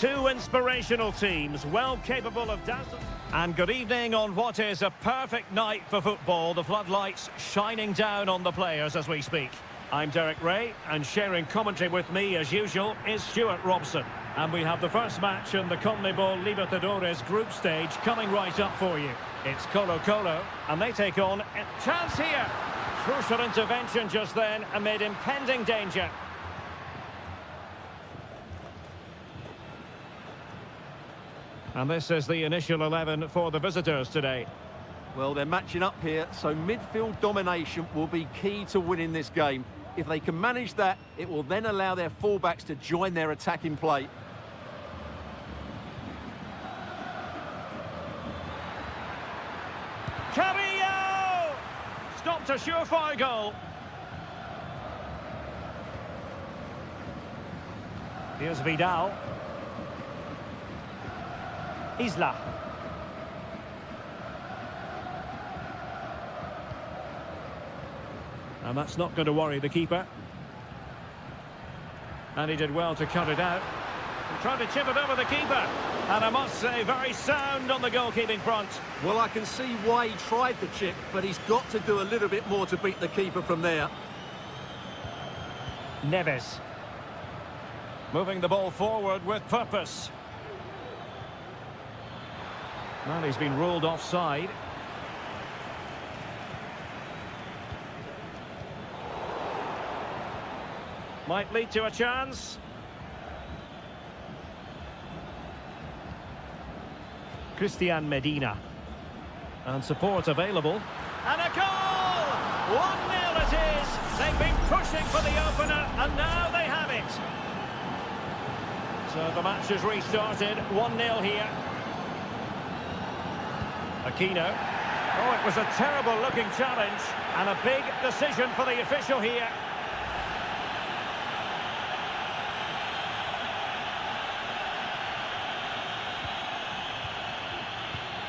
Two inspirational teams, well capable of dazzling. And good evening on what is a perfect night for football. The floodlights shining down on the players as we speak. I'm Derek Ray, and sharing commentary with me, as usual, is Stuart Robson. And we have the first match in the CONMEBOL Libertadores group stage coming right up for you. It's Colo-Colo, and they take on a chance here. Crucial intervention just then amid impending danger. And this is the initial 11 for the visitors today. Well, they're matching up here, so midfield domination will be key to winning this game. If they can manage that, it will then allow their fullbacks to join their attacking play. Cabillo! Stopped a surefire goal. Here's Vidal. Isla. And that's not going to worry the keeper. And he did well to cut it out. He tried to chip it over the keeper. And I must say, very sound on the goalkeeping front. Well, I can see why he tried the chip, but he's got to do a little bit more to beat the keeper from there. Neves. Moving the ball forward with purpose. Well, he's been ruled offside. Might lead to a chance. Christian Medina. And support available. And a goal! 1-0 it is! They've been pushing for the opener, and now they have it. So the match has restarted. 1-0 here. Aquino. Oh, it was a terrible-looking challenge, and a big decision for the official here.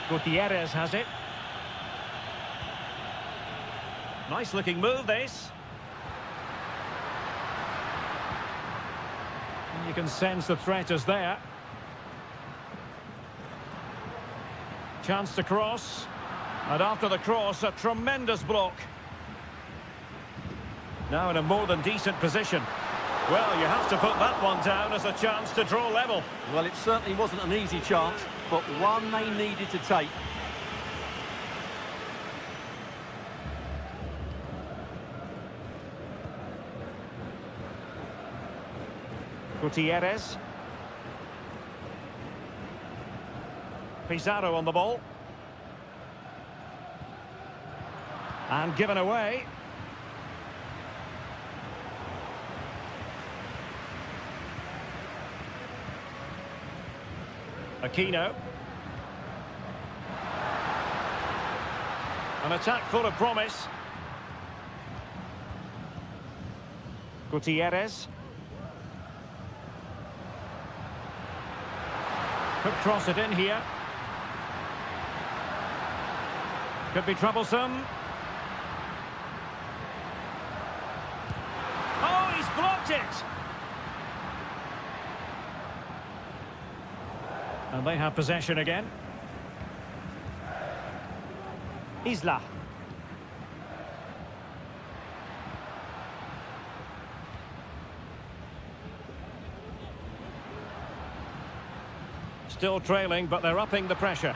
Gutierrez has it. Nice-looking move, this. And you can sense the threat is there. Chance to cross, and after the cross, a tremendous block. Now in a more than decent position. Well, you have to put that one down as a chance to draw level. Well, it certainly wasn't an easy chance, but one they needed to take. Gutierrez. Pizarro on the ball. And given away. Aquino. An attack full of promise. Gutierrez. Could cross it in here. Could be troublesome. Oh, he's blocked it! And they have possession again. Isla. Still trailing, but they're upping the pressure.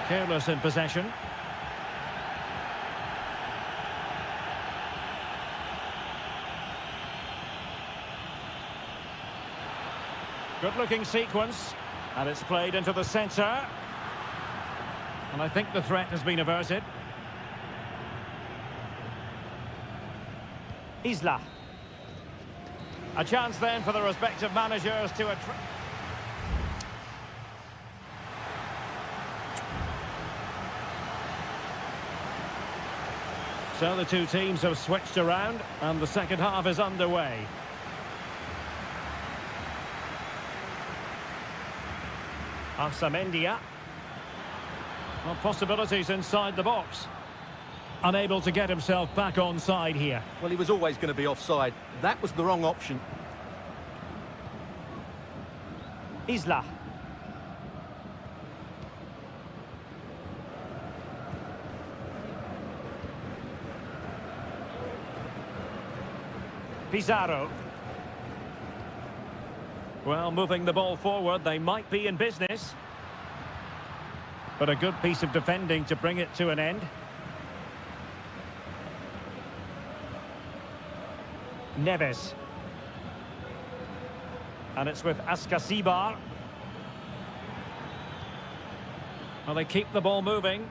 Careless in possession. Good-looking sequence, and it's played into the centre. And I think the threat has been averted. Isla. A chance then for the respective managers to attract. So the two teams have switched around, and the second half is underway. Arsamendia. Well, possibilities inside the box. unable to get himself back on side here. Well, he was always going to be offside. That was the wrong option. Isla. Pizarro. Well, moving the ball forward, they might be in business. But a good piece of defending to bring it to an end. Neves. And it's with Askasibar. Well, they keep the ball moving.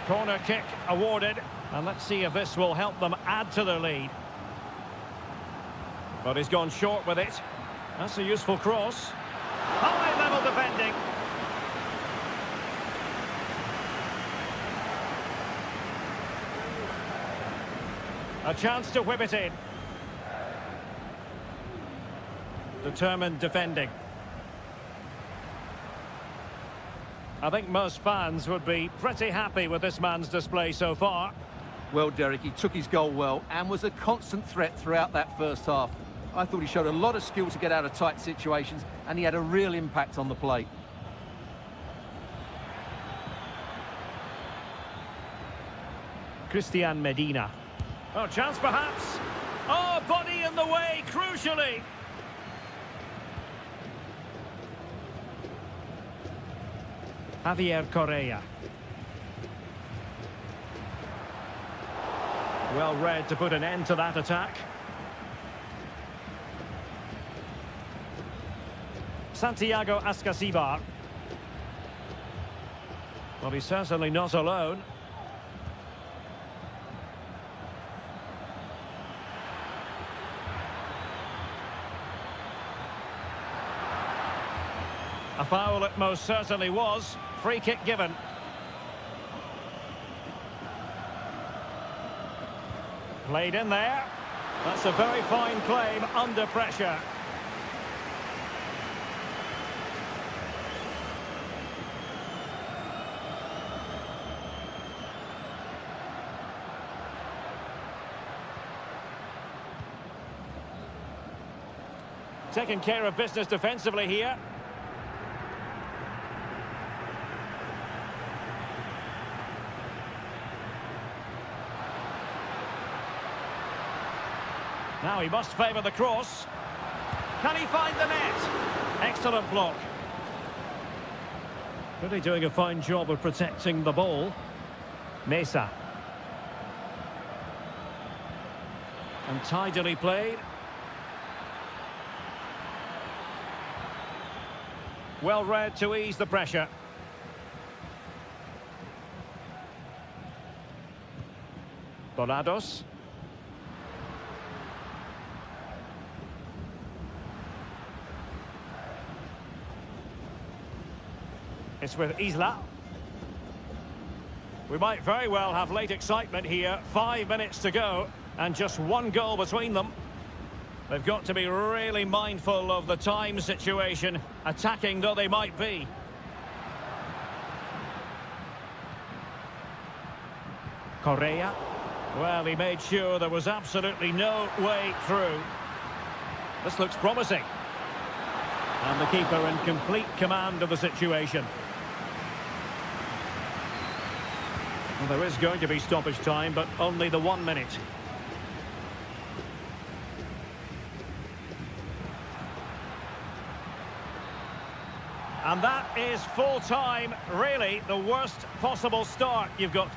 Corner kick awarded. And let's see if this will help them add to their lead. But he's gone short with it. That's a useful cross. High level defending. A chance to whip it in. Determined defending. I think most fans would be pretty happy with this man's display so far. Well, Derek, he took his goal well and was a constant threat throughout that first half. I thought he showed a lot of skill to get out of tight situations, and he had a real impact on the play. Christian Medina. Oh, chance perhaps. Oh, body in the way, crucially. Javier Correa. Well read to put an end to that attack. Santiago Askasibar. Well, he's certainly not alone. A foul it most certainly was. Free kick given. Played in there. That's a very fine claim under pressure. Taking care of business defensively here. Now he must favour the cross. Can he find the net? Excellent block. Really doing a fine job of protecting the ball. Mesa. And tidily played. Well read to ease the pressure. Donados. It's with Isla. We might very well have late excitement here. 5 minutes to go and just one goal between them. They've got to be really mindful of the time situation, attacking though they might be. Correa. Well, he made sure there was absolutely no way through. This looks promising. And the keeper in complete command of the situation. Well, there is going to be stoppage time, but only the 1 minute. And that is full time. Really, the worst possible start you've got.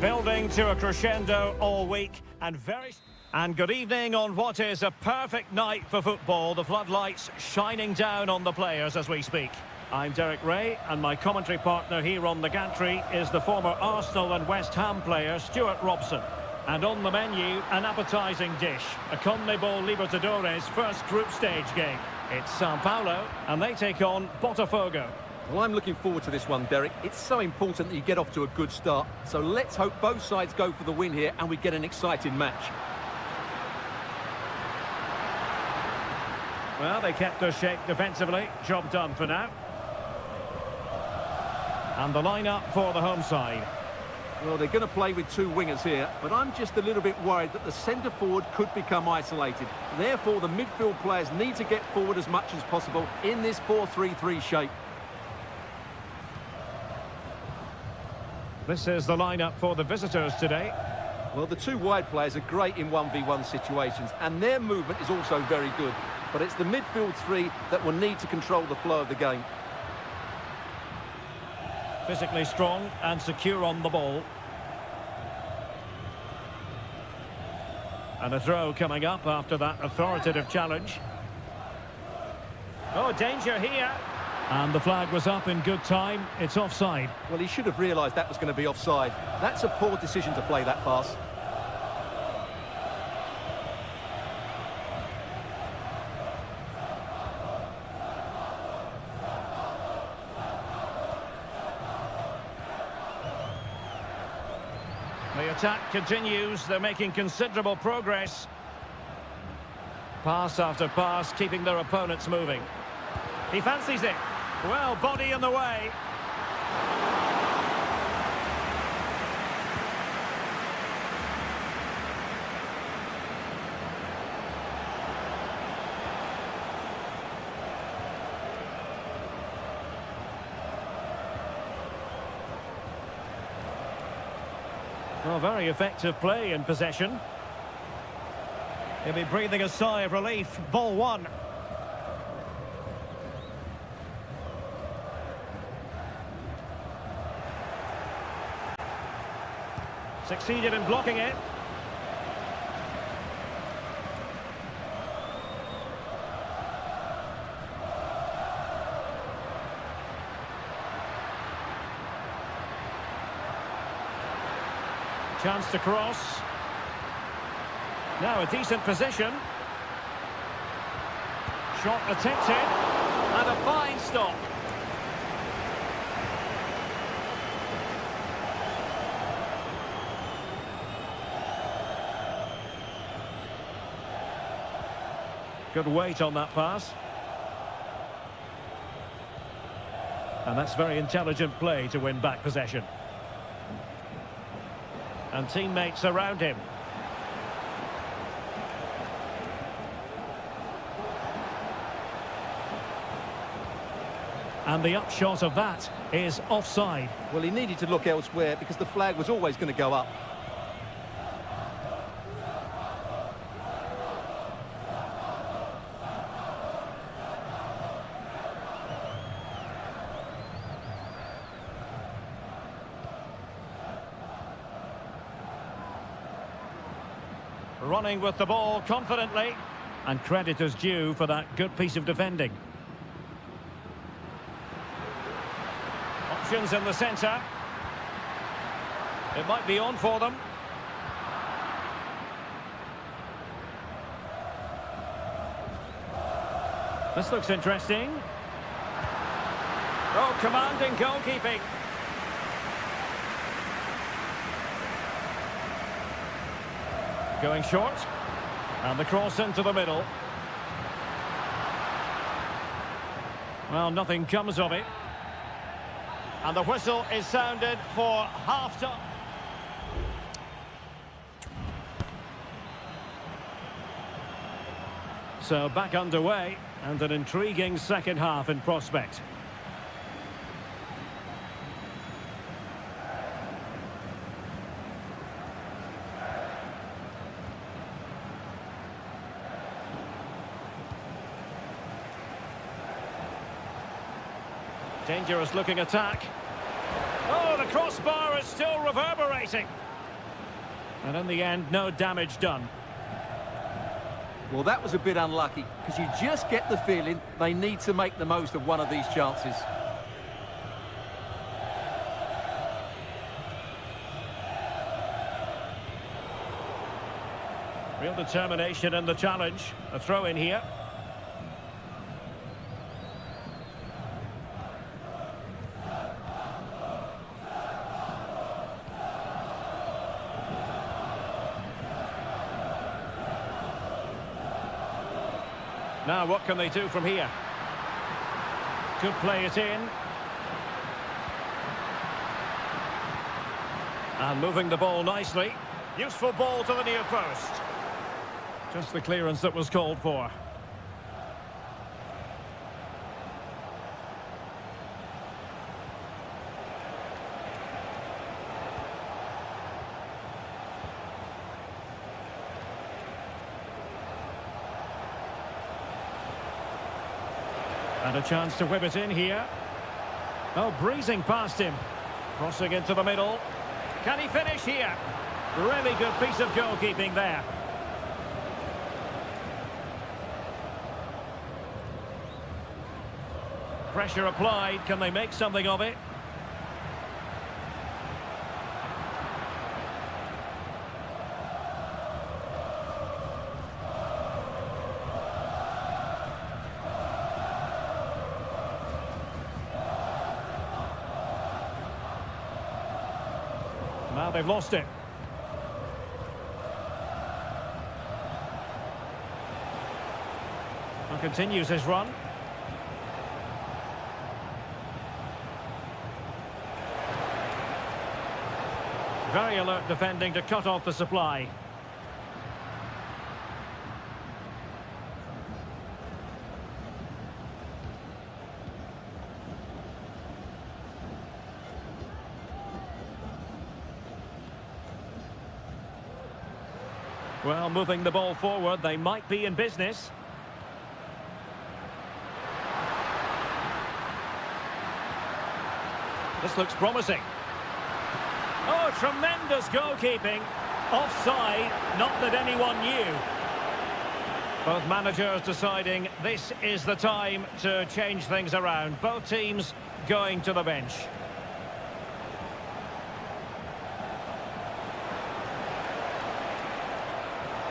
Building to a crescendo all week and good evening on what is a perfect night for football. The floodlights shining down on the players as we speak. I'm Derek Ray, and my commentary partner here on the gantry is the former Arsenal and West Ham player Stuart Robson. And on the menu, an appetising dish, a CONMEBOL Libertadores first group stage game. It's Sao Paulo, and they take on Botafogo. Well, I'm looking forward to this one, Derek. It's so important that you get off to a good start. So let's hope both sides go for the win here and we get an exciting match. Well, they kept their shape defensively. Job done for now. And the lineup for the home side. Well, they're going to play with two wingers here, but I'm just a little bit worried that the centre-forward could become isolated. Therefore, the midfield players need to get forward as much as possible in this 4-3-3 shape. This is the lineup for the visitors today. Well, the two wide players are great in 1v1 situations, and their movement is also very good. But it's the midfield three that will need to control the flow of the game. Physically strong and secure on the ball. And a throw coming up after that authoritative challenge. Oh, danger here. And the flag was up in good time. It's offside. Well, he should have realised that was going to be offside. That's a poor decision to play that pass. The attack continues. They're making considerable progress. Pass after pass, keeping their opponents moving. He fancies it. Well, body in the way. Well, very effective play in possession. He'll be breathing a sigh of relief. Ball one. Succeeded in blocking it. Chance to cross. Now a decent position. Shot attempted. And a fine stop. Good weight on that pass. And that's very intelligent play to win back possession. And teammates around him. And the upshot of that is offside. Well, he needed to look elsewhere because the flag was always going to go up. Running with the ball confidently, and credit is due for that good piece of defending. Options in the centre. It might be on for them. This looks interesting. Oh, commanding goalkeeping. Going short, and the cross into the middle. Well, nothing comes of it. And the whistle is sounded for half-time. So back underway, and an intriguing second half in prospect. Dangerous looking attack. Oh, the crossbar is still reverberating. And in the end, no damage done. Well, that was a bit unlucky, because you just get the feeling they need to make the most of one of these chances. Real determination in the challenge. A throw in here. Now what can they do from here? Could play it in. And moving the ball nicely. Useful ball to the near post. Just the clearance that was called for. And a chance to whip it in here. Oh, breezing past him. Crossing into the middle. Can he finish here? Really good piece of goalkeeping there. Pressure applied. Can they make something of it? Now they've lost it. And continues his run. Very alert defending to cut off the supply. Well, moving the ball forward, they might be in business. This looks promising. Oh, tremendous goalkeeping. Offside, not that anyone knew. Both managers deciding this is the time to change things around. Both teams going to the bench.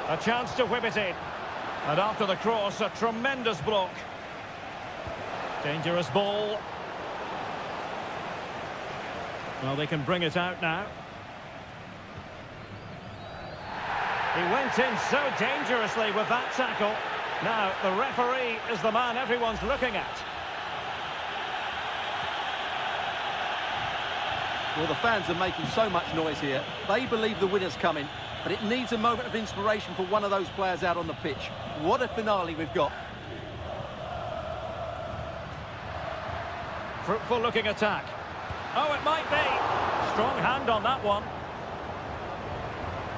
A chance to whip it in. And after the cross, a tremendous block. Dangerous ball. Well, they can bring it out now. He went in so dangerously with that tackle. Now, the referee is the man everyone's looking at. Well, the fans are making so much noise here. They believe the winner's coming, but it needs a moment of inspiration for one of those players out on the pitch. What a finale we've got. Fruitful looking attack. Oh, it might be. Strong hand on that one.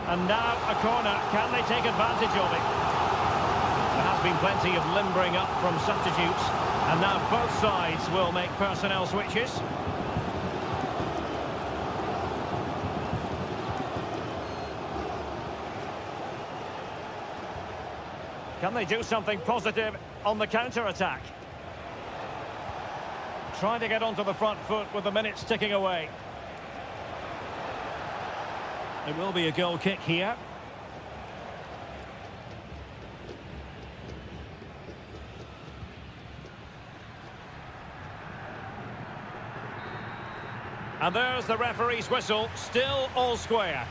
And now a corner. Can they take advantage of it? There has been plenty of limbering up from substitutes. And now both sides will make personnel switches. Can they do something positive on the counter-attack? Trying to get onto the front foot with the minutes ticking away. It will be a goal kick here. And there's the referee's whistle, still all square.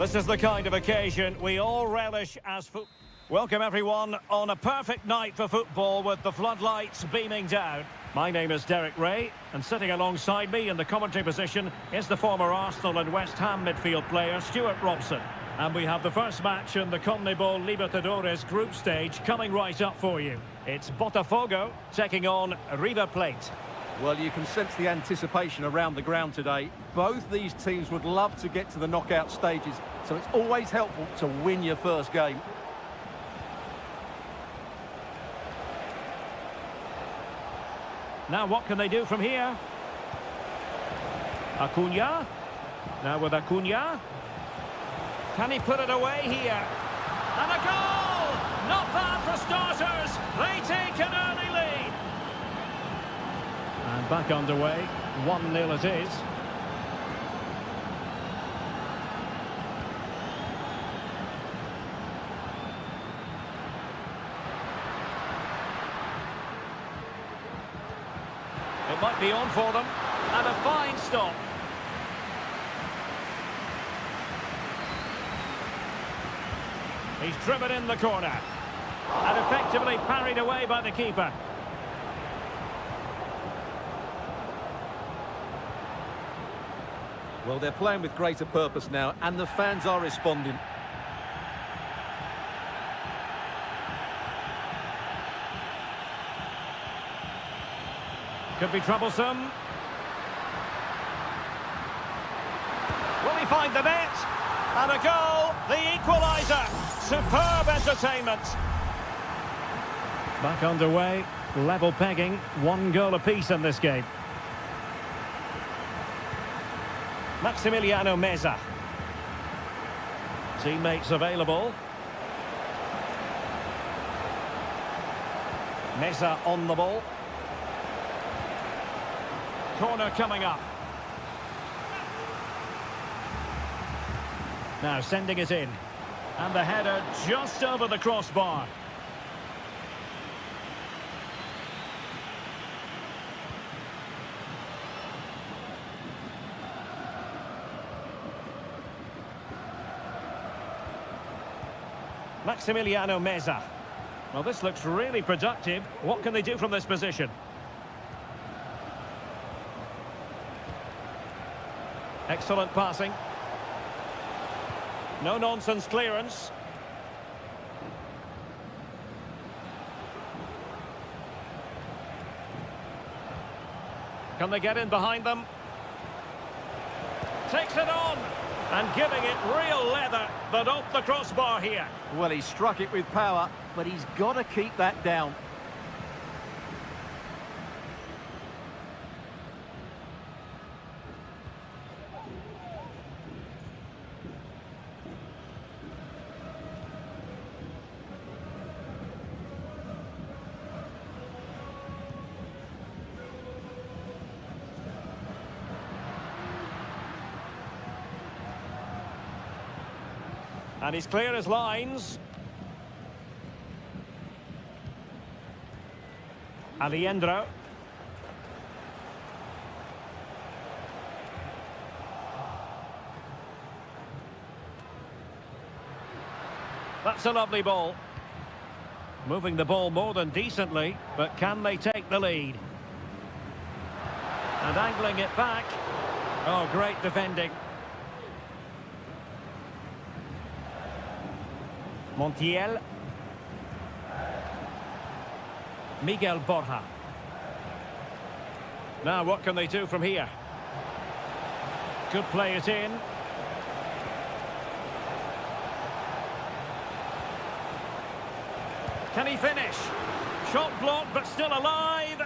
This is the kind of occasion we all relish as Welcome everyone on a perfect night for football with the floodlights beaming down. My name is Derek Ray, and sitting alongside me in the commentary position is the former Arsenal and West Ham midfield player Stuart Robson. And we have the first match in the CONMEBOL Libertadores group stage coming right up for you. It's Botafogo taking on River Plate. Well, you can sense the anticipation around the ground today. Both these teams would love to get to the knockout stages, so it's always helpful to win your first game. Now what can they do from here? Acuna. Now with Acuna. Can he put it away here? And a goal! Not bad for starters. They take an early lead. And back underway. 1-0 it is. It might be on for them. And a fine stop. He's driven in the corner. And effectively parried away by the keeper. Well, they're playing with greater purpose now, and the fans are responding. Could be troublesome. Will he find the net? And a goal, the equaliser. Superb entertainment. Back underway, level pegging, 1 goal apiece in this game. Maximiliano Meza. Teammates available. Meza on the ball. Corner coming up. Now sending it in. And the header just over the crossbar. Maximiliano Meza. Well, this looks really productive. What can they do from this position? Excellent passing. No-nonsense clearance. Can they get in behind them? Takes it on. And giving it real leather, but off the crossbar here. Well, he struck it with power, but he's got to keep that down. And he's clear as lines. Aliendro. That's a lovely ball. Moving the ball more than decently, but can they take the lead? And angling it back. Oh, great defending. Montiel. Miguel Borja. Now what can they do from here? Could play it in. Can he finish? Shot blocked but still alive.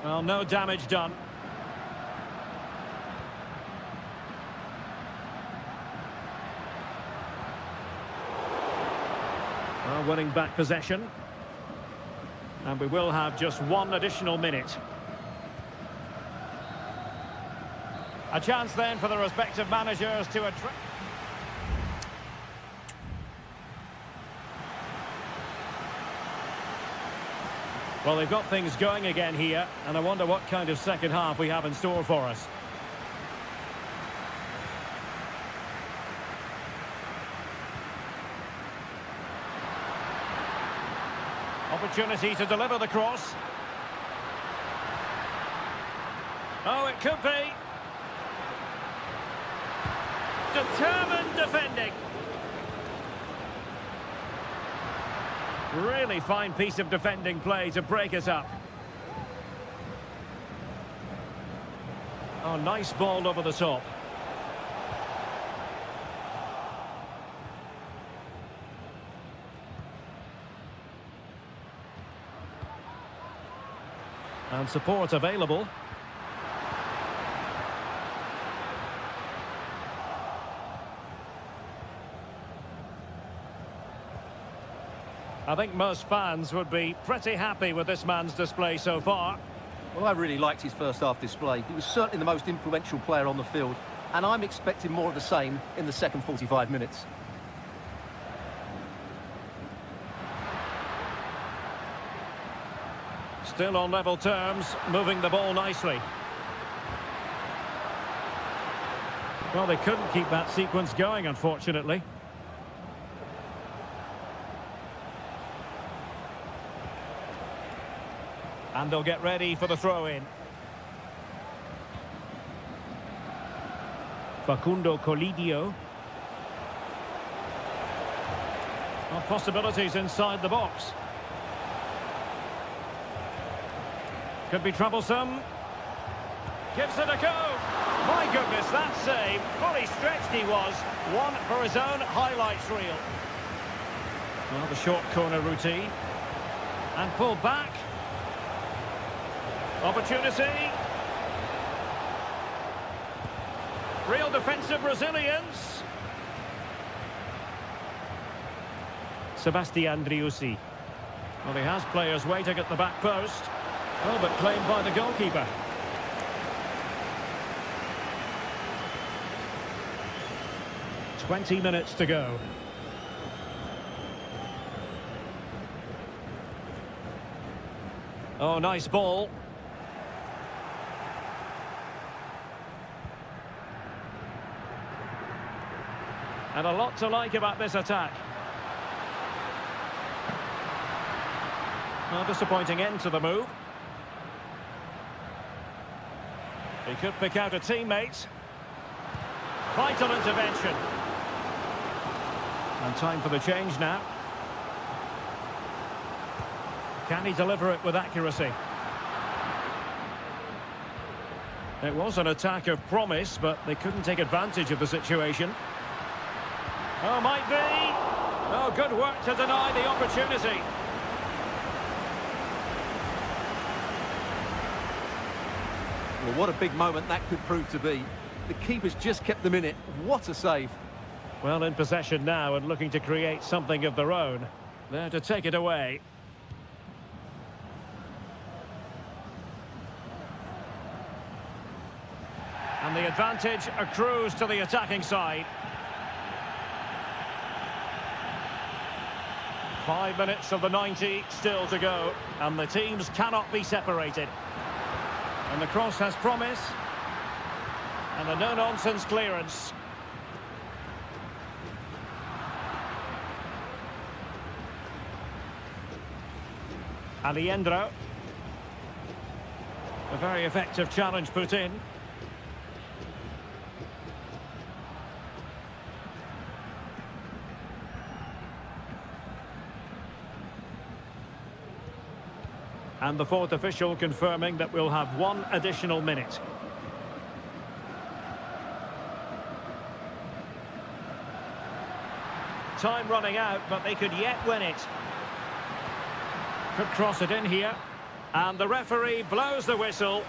Well, no damage done. Winning back possession. And we will have just 1 additional minute. A chance then for the respective managers to address. Well, they've got things going again here, and I wonder what kind of second half we have in store for us. Opportunity to deliver the cross. Oh, it could be. Determined defending. Really fine piece of defending play to break us up. Oh, nice ball over the top. And support available. I think most fans would be pretty happy with this man's display so far. Well, I really liked his first half display. He was certainly the most influential player on the field, and I'm expecting more of the same in the second 45 minutes. Still on level terms, moving the ball nicely. Well, they couldn't keep that sequence going, unfortunately. And they'll get ready for the throw-in. Facundo Colidio. Well, possibilities inside the box. Could be troublesome. Gives it a go. My goodness, that save. Fully stretched he was. One for his own highlights reel. Well, the short corner routine. And pulled back. Opportunity. Real defensive resilience. Sebastian Driussi. Well, he has players waiting at the back post. Oh, but claimed by the goalkeeper. "20 minutes to go. Oh, nice ball. And a lot to like about this attack. A disappointing end to the move. He could pick out a teammate. Vital intervention. And time for the change now. Can he deliver it with accuracy? It was an attack of promise, but they couldn't take advantage of the situation. Oh, might be. Oh, good work to deny the opportunity. Well, what a big moment that could prove to be. The keeper's just kept them in it. What a save. Well, in possession now and looking to create something of their own. There to take it away. And the advantage accrues to the attacking side. 5 minutes of the 90 still to go, and the teams cannot be separated. And the cross has promise. And a no-nonsense clearance. Aliendro. A very effective challenge put in. And the fourth official confirming that we'll have 1 additional minute. Time running out, but they could yet win it. Could cross it in here. And the referee blows the whistle.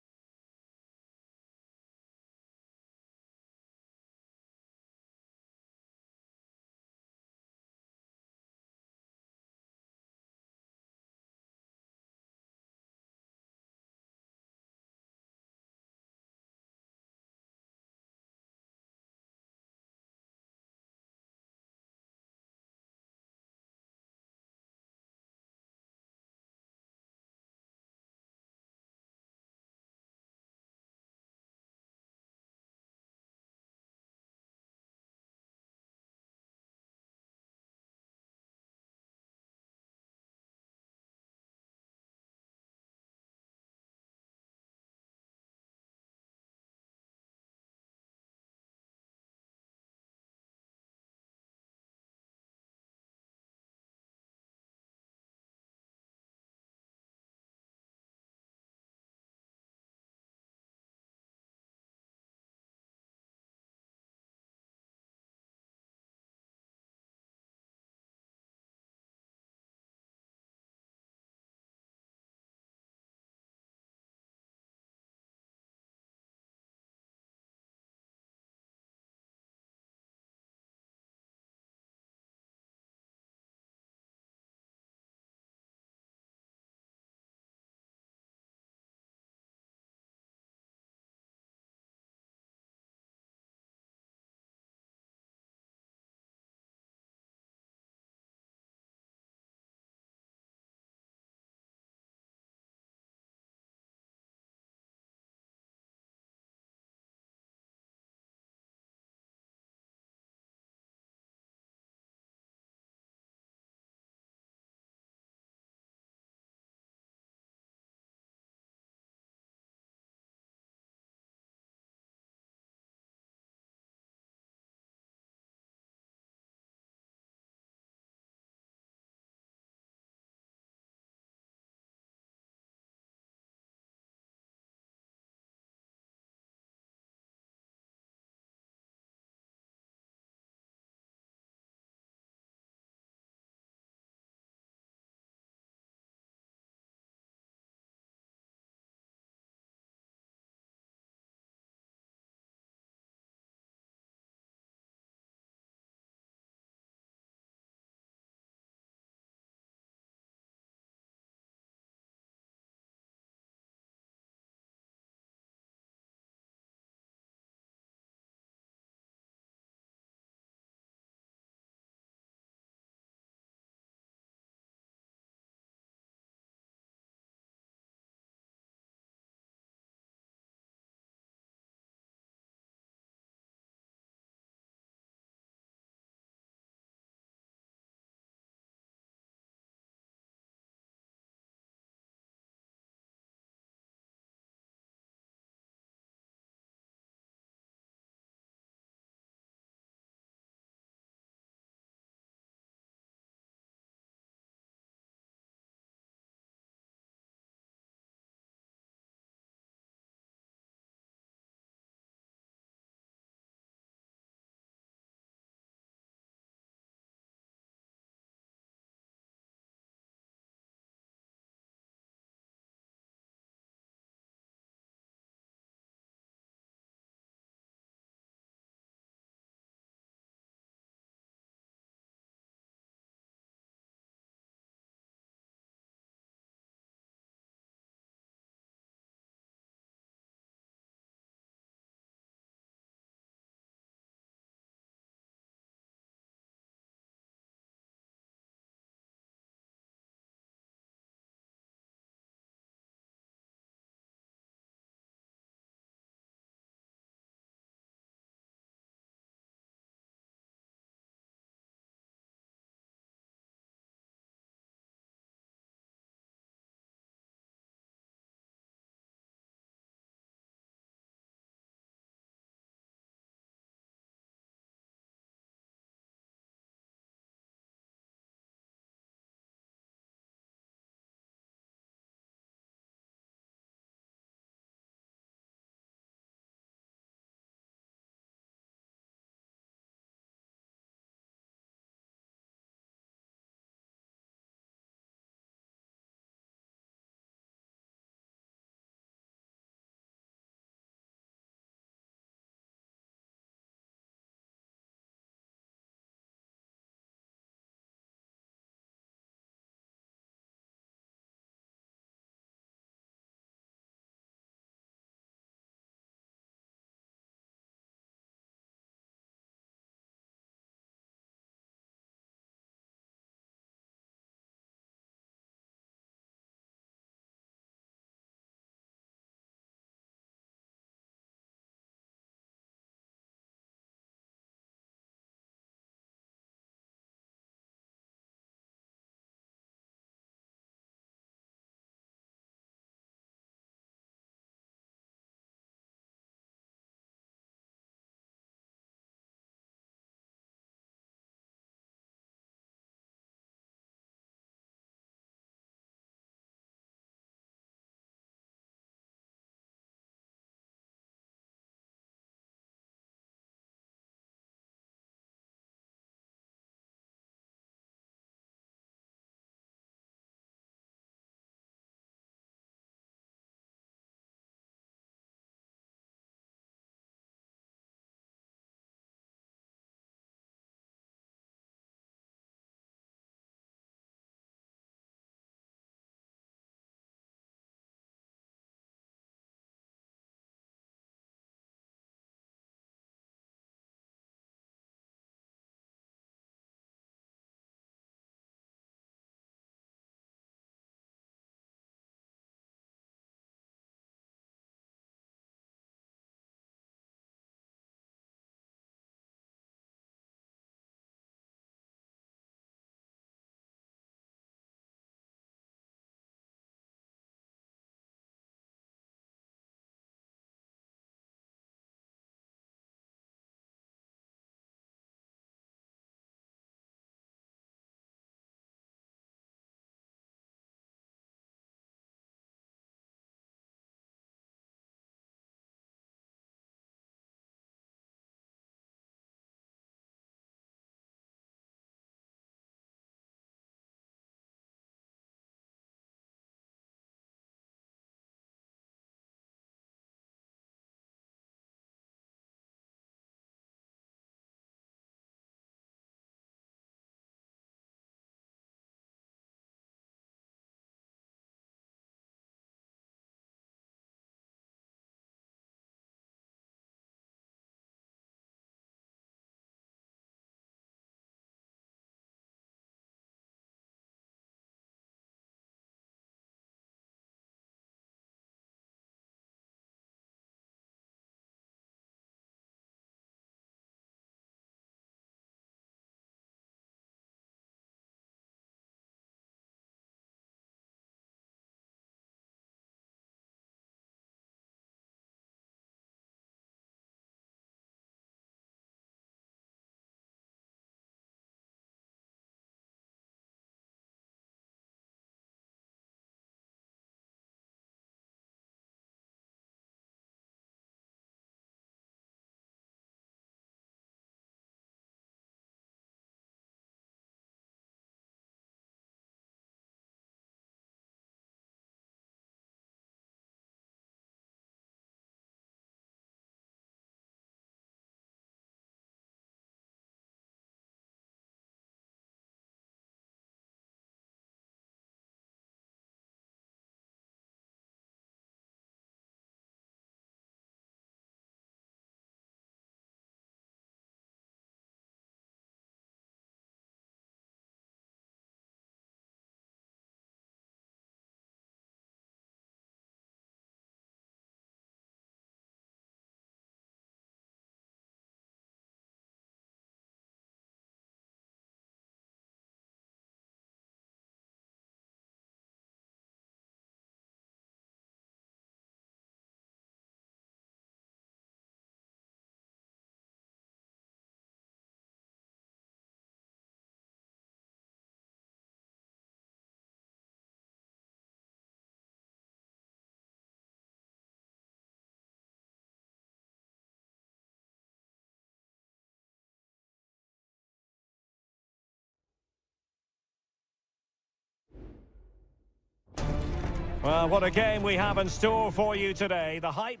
Well, what a game we have in store for you today. The hype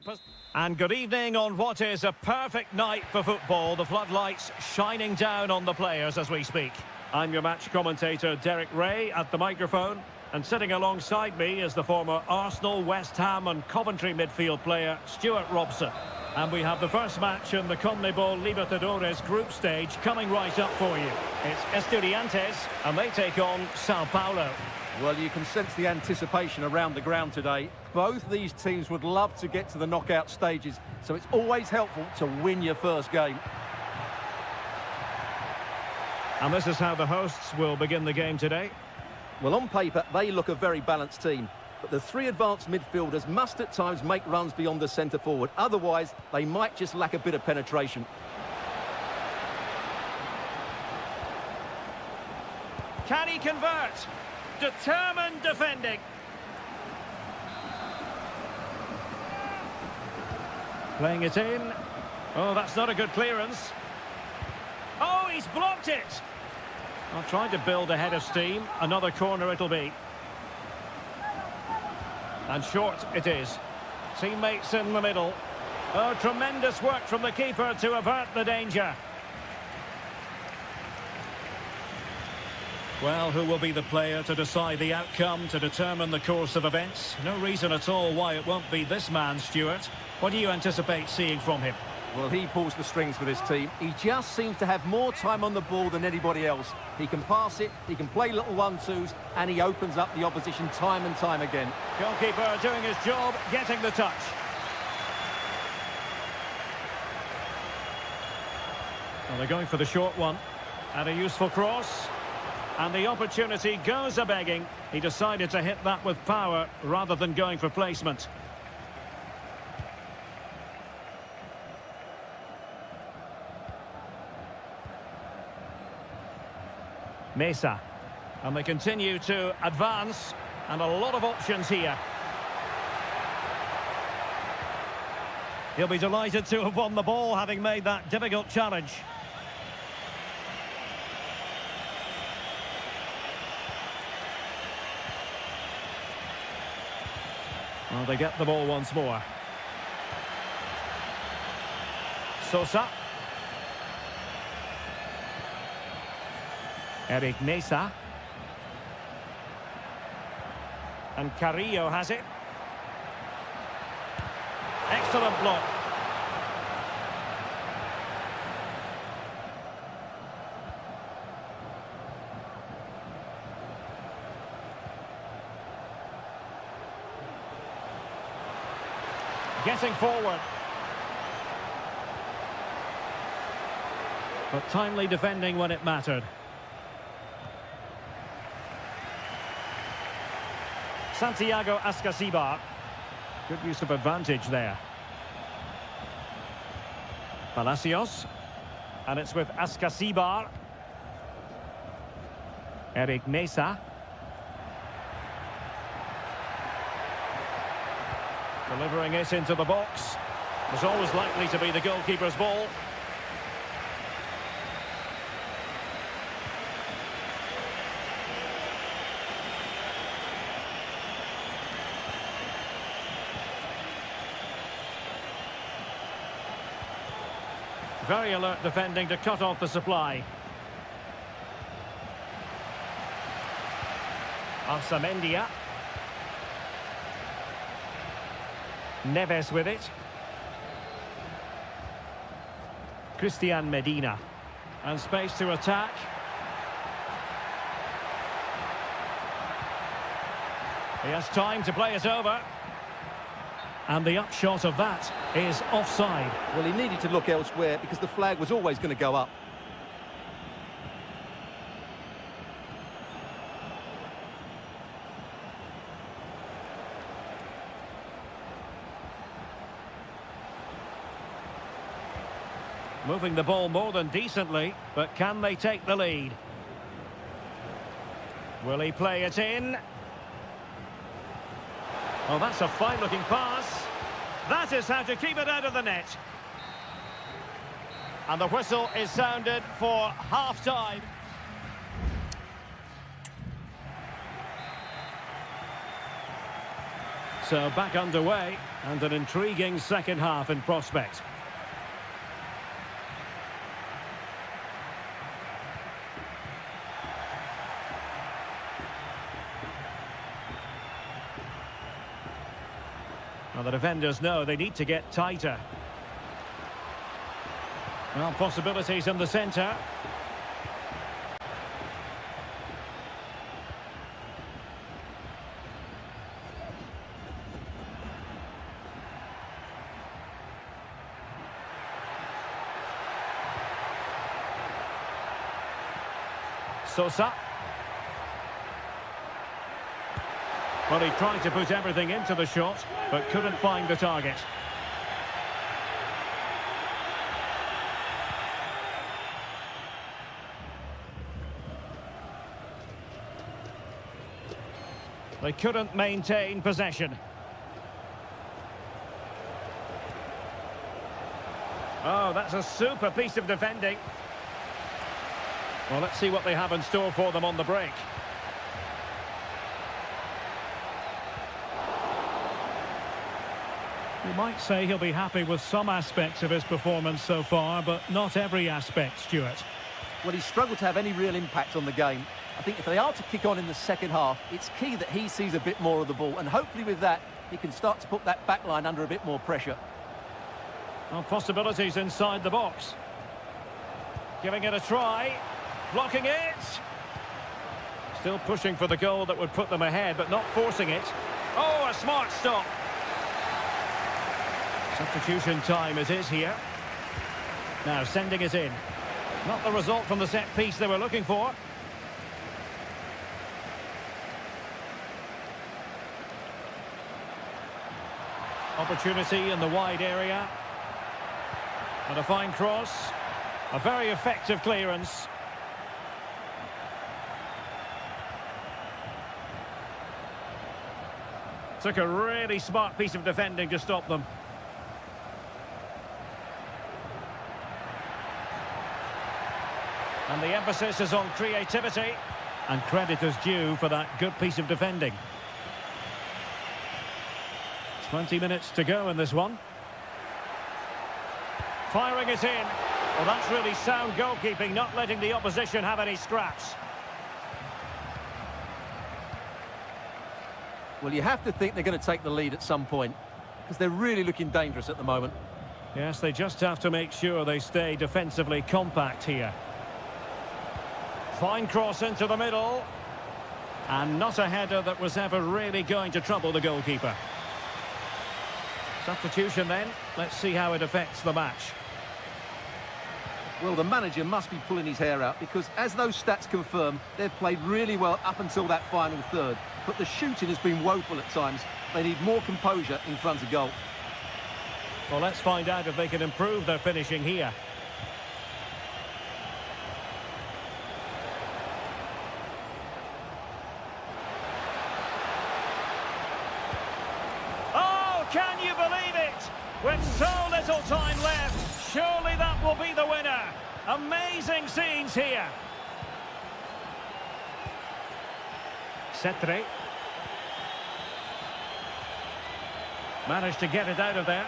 and good evening on what is a perfect night for football. The floodlights shining down on the players as we speak. I'm your match commentator, Derek Ray, at the microphone. And sitting alongside me is the former Arsenal, West Ham and Coventry midfield player, Stuart Robson. And we have the first match in the CONMEBOL Libertadores group stage coming right up for you. It's Estudiantes, and they take on Sao Paulo. Well, you can sense the anticipation around the ground today. Both these teams would love to get to the knockout stages, so it's always helpful to win your first game. And this is how the hosts will begin the game today. Well, on paper, they look a very balanced team. But the three advanced midfielders must at times make runs beyond the centre-forward. Otherwise, they might just lack a bit of penetration. Can he convert? Determined defending. Playing it in. Oh, that's not a good clearance. Oh, he's blocked it. I'll try to build a head of steam. Another corner it'll be. And short it is. Teammates in the middle. Oh, tremendous work from the keeper to avert the danger. Well, who will be the player to decide the outcome, to determine the course of events? No reason at all why it won't be this man, Stuart. What do you anticipate seeing from him? Well, he pulls the strings for this team. He just seems to have more time on the ball than anybody else. He can pass it, he can play little one-twos, and he opens up the opposition time and time again. Goalkeeper doing his job, getting the touch. Well, they're going for the short one. And a useful cross. And the opportunity goes a-begging. He decided to hit that with power rather than going for placement. Mesa. And they continue to advance. And a lot of options here. He'll be delighted to have won the ball, having made that difficult challenge. Well, they get the ball once more. Sosa. Eric Mesa. And Carrillo has it. Excellent block. Getting forward. But timely defending when it mattered. Santiago Ascasibar. Good use of advantage there. Palacios. And it's with Ascasibar. Eric Mesa. Delivering it into the box. Was always likely to be the goalkeeper's ball. Very alert defending to cut off the supply. Alsamendia. Neves with it. Christian Medina. And space to attack. He has time to play it over. And the upshot of that is offside. Well, he needed to look elsewhere because the flag was always going to go up. Moving the ball more than decently, but can they take the lead? Will he play it in? Oh, that's a fine-looking pass. That is how to keep it out of the net. And the whistle is sounded for half-time. So back underway, and an intriguing second half in prospect. Well, the defenders know they need to get tighter. Well, possibilities in the centre. Sosa. Well, he tried to put everything into the shot, but couldn't find the target. They couldn't maintain possession. Oh, that's a super piece of defending. Well, let's see what they have in store for them on the break. You might say he'll be happy with some aspects of his performance so far, but not every aspect, Stuart. Well, he's struggled to have any real impact on the game. I think if they are to kick on in the second half, it's key that he sees a bit more of the ball, and hopefully with that, he can start to put that back line under a bit more pressure. Well, possibilities inside the box. Giving it a try. Blocking it. Still pushing for the goal that would put them ahead, but not forcing it. Oh, a smart stop. Substitution time it is here. Now sending it in. Not the result from the set piece they were looking for. Opportunity in the wide area. And a fine cross. A very effective clearance. Took a really smart piece of defending to stop them. And the emphasis is on creativity. And credit is due for that good piece of defending. 20 minutes to go in this one. Firing it in. Well, that's really sound goalkeeping, not letting the opposition have any scraps. Well, you have to think they're going to take the lead at some point, because they're really looking dangerous at the moment. Yes, they just have to make sure they stay defensively compact here. Fine cross into the middle. And not a header that was ever really going to trouble the goalkeeper. Substitution then. Let's see how it affects the match. Well, the manager must be pulling his hair out, because as those stats confirm, they've played really well up until that final third. But the shooting has been woeful at times. They need more composure in front of goal. Well, let's find out if they can improve their finishing here. Oh, can you believe it? With so little time left, surely that will be the winner. Amazing scenes here. Cetre. Managed to get it out of there.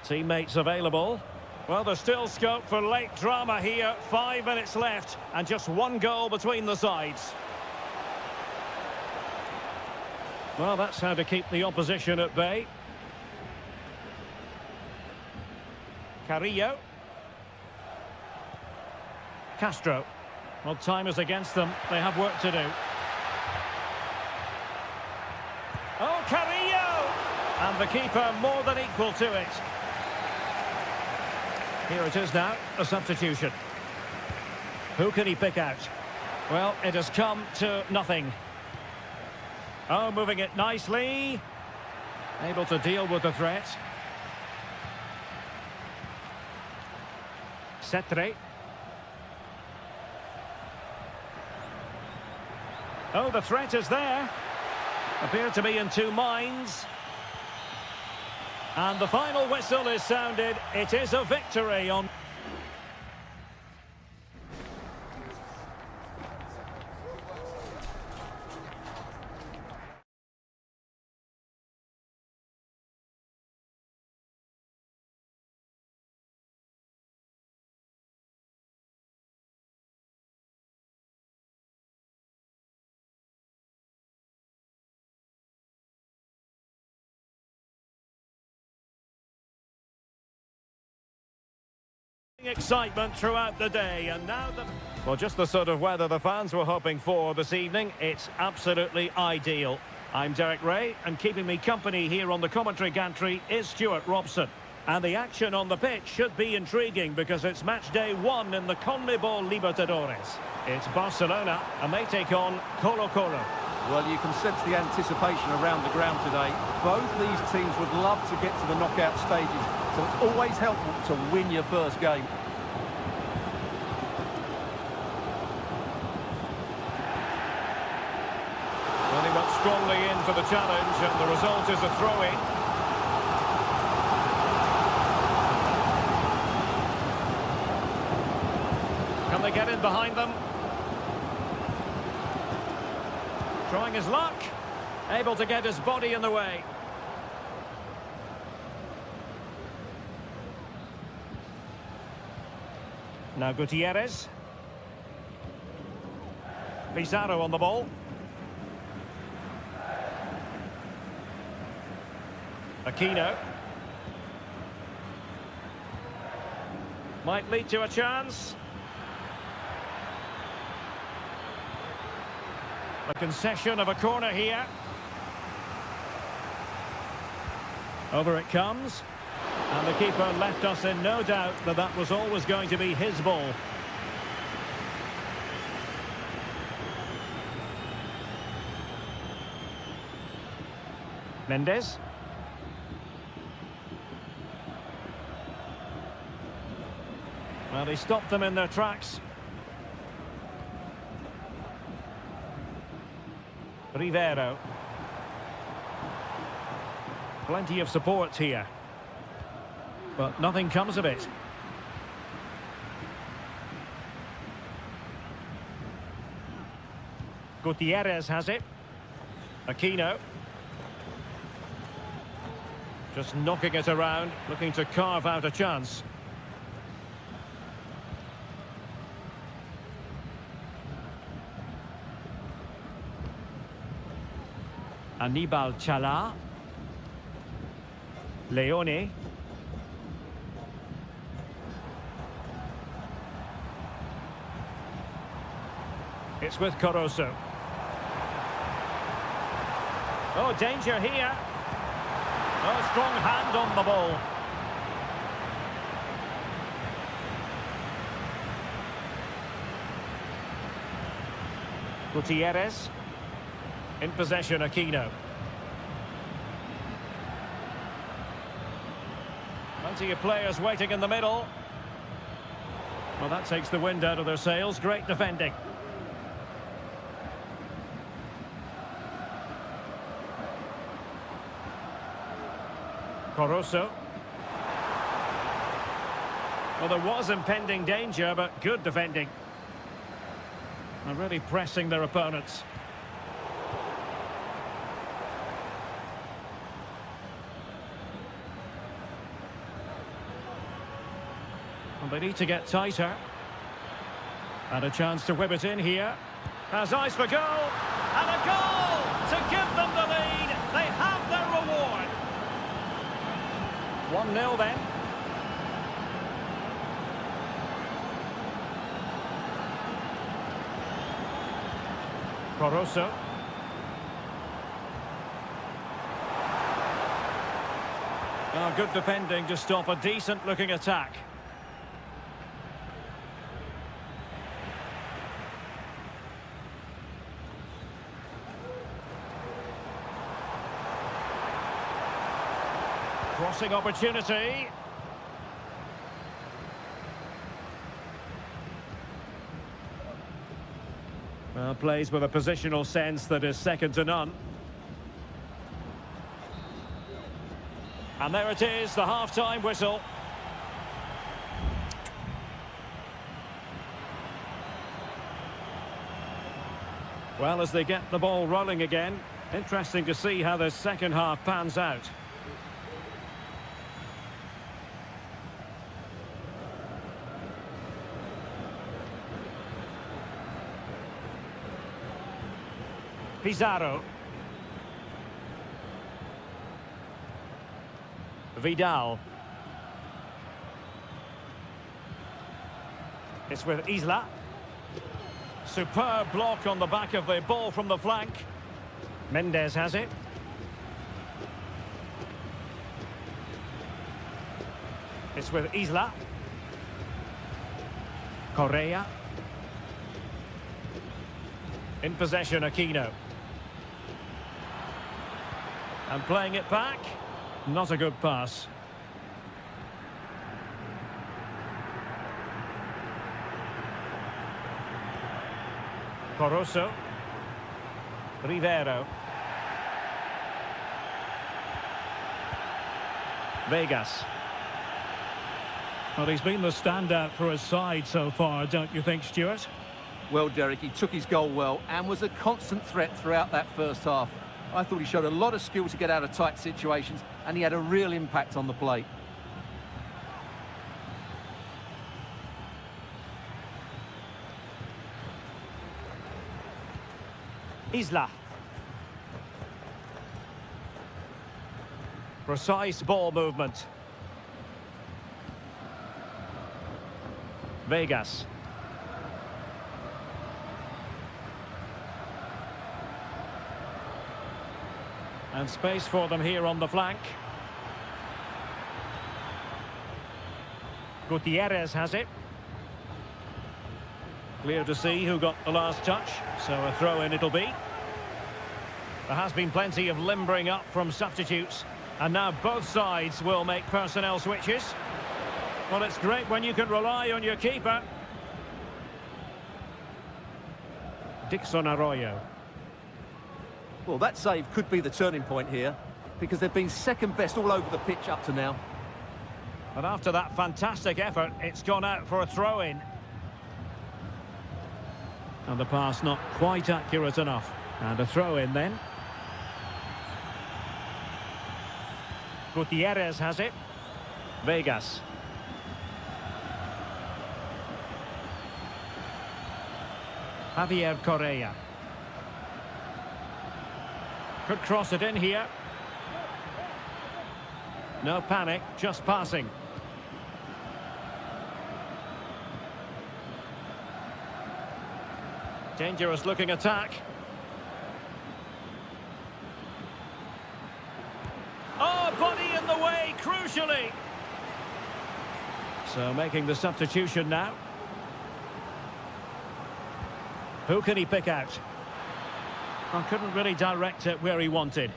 Teammates available. Well, there's still scope for late drama here. 5 minutes left and just one goal between the sides. Well, that's how to keep the opposition at bay. Carrillo. Castro. Well, time is against them. They have work to do. Oh, Carrillo! And the keeper more than equal to it. Here it is now, a substitution. Who can he pick out? Well, it has come to nothing. Oh, moving it nicely. Able to deal with the threat. Cetre. Oh, the threat is there. Appear to be in two minds. And the final whistle is sounded. It is a victory on... Excitement throughout the day, and now well, just the sort of weather the fans were hoping for this evening. It's absolutely ideal. I'm Derek Ray, and keeping me company here on the commentary gantry is Stuart Robson. And the action on the pitch should be intriguing because it's match day 1 in the CONMEBOL Libertadores. It's Barcelona, and they take on Colo-Colo. Well, you can sense the anticipation around the ground today. Both these teams would love to get to the knockout stages, so it's always helpful to win your first game. Well, he went strongly in for the challenge, and the result is a throw-in. Can they get in behind them? Trying his luck. Able to get his body in the way. Now Gutierrez. Pizarro on the ball. Aquino. Might lead to a chance. A concession of a corner here. Over it comes. And the keeper left us in no doubt that that was always going to be his ball. Mendes. Well, he stopped them in their tracks. Rivero. Plenty of support here. But nothing comes of it. Gutierrez has it. Aquino. Just knocking it around, looking to carve out a chance. Anibal Chala. Leone. It's with Caruso. Oh, danger here. Oh, strong hand on the ball. Gutierrez. In possession, Aquino. Plenty of players waiting in the middle. Well, that takes the wind out of their sails. Great defending. Caruso. Well, there was impending danger, but good defending. And really pressing their opponents. They need to get tighter. And a chance to whip it in here. Has eyes for goal. And a goal to give them the lead. They have their reward. 1-0 then. Caruso. Oh, good defending to stop a decent-looking attack. Crossing opportunity. Well, plays with a positional sense that is second to none. And there it is, the half-time whistle. Well, as they get the ball rolling again, interesting to see how the second half pans out. Pizarro. Vidal. It's with Isla. Superb block on the back of the ball from the flank. Mendes has it. It's with Isla. Correa. In possession, Aquino. And playing it back. Not a good pass. Corosso. Rivero. Vegas. Well, he's been the standout for his side so far, don't you think, Stuart? Well, Derek, he took his goal well and was a constant threat throughout that first half. I thought he showed a lot of skill to get out of tight situations, and he had a real impact on the plate. Isla. Precise ball movement. Vegas. And space for them here on the flank. Gutierrez has it. Clear to see who got the last touch, so a throw-in it'll be. There has been plenty of limbering up from substitutes, and now both sides will make personnel switches. Well, it's great when you can rely on your keeper. Dixon Arroyo. Well, that save could be the turning point here, because they've been second best all over the pitch up to now. And after that fantastic effort, it's gone out for a throw-in. And the pass not quite accurate enough. And a throw-in then. Gutierrez has it. Vegas. Javier Correa. Could cross it in here. No panic, just passing. Dangerous looking attack. Oh, body in the way, crucially. So making the substitution now. Who can he pick out? I couldn't really direct it where he wanted.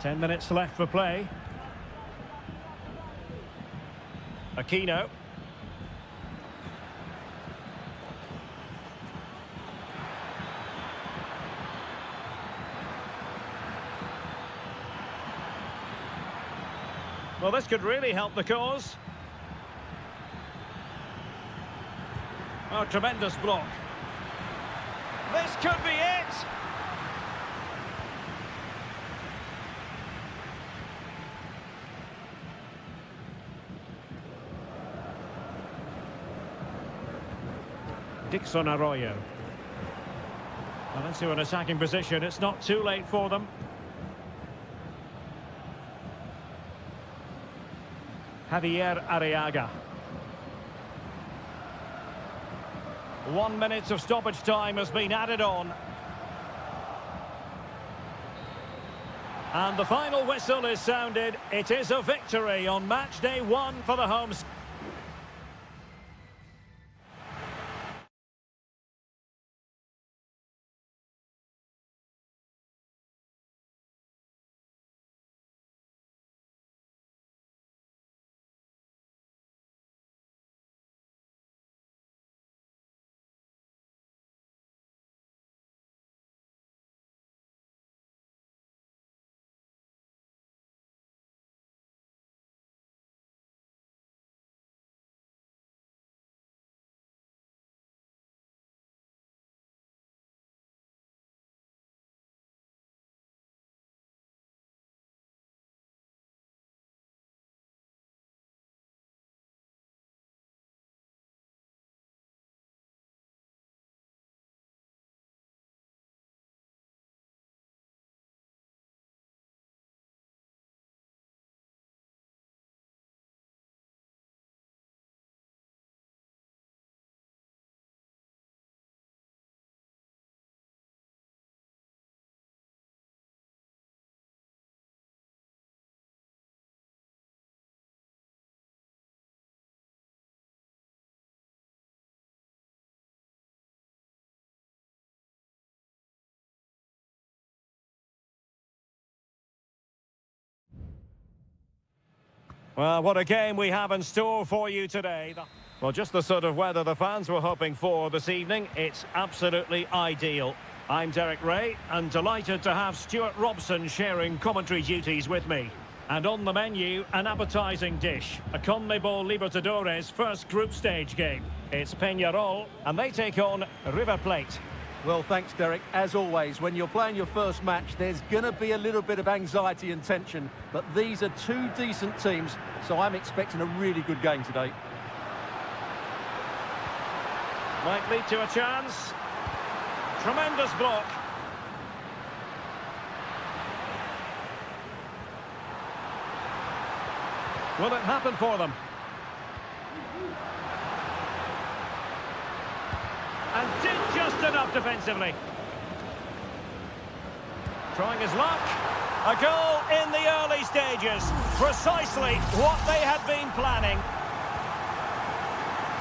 Ten minutes left for play. Aquino. Well, this could really help the cause. Oh, tremendous block. This could be it! Dixon Arroyo. Well, into an attacking position. It's not too late for them. Javier Arriaga. 1 minute of stoppage time has been added on. And the final whistle is sounded. It is a victory on match day 1 for the home. Well, what a game we have in store for you today. Well, just the sort of weather the fans were hoping for this evening. It's absolutely ideal. I'm Derek Ray, and delighted to have Stuart Robson sharing commentary duties with me. And on the menu, an appetising dish, a CONMEBOL Libertadores first group stage game. It's Peñarol, and they take on River Plate. Well, thanks, Derek. As always, when you're playing your first match, there's going to be a little bit of anxiety and tension. But these are two decent teams, so I'm expecting a really good game today. Might lead to a chance. Tremendous block. Will it happen for them? And did just enough defensively. Trying his luck. A goal in the early stages. Precisely what they had been planning.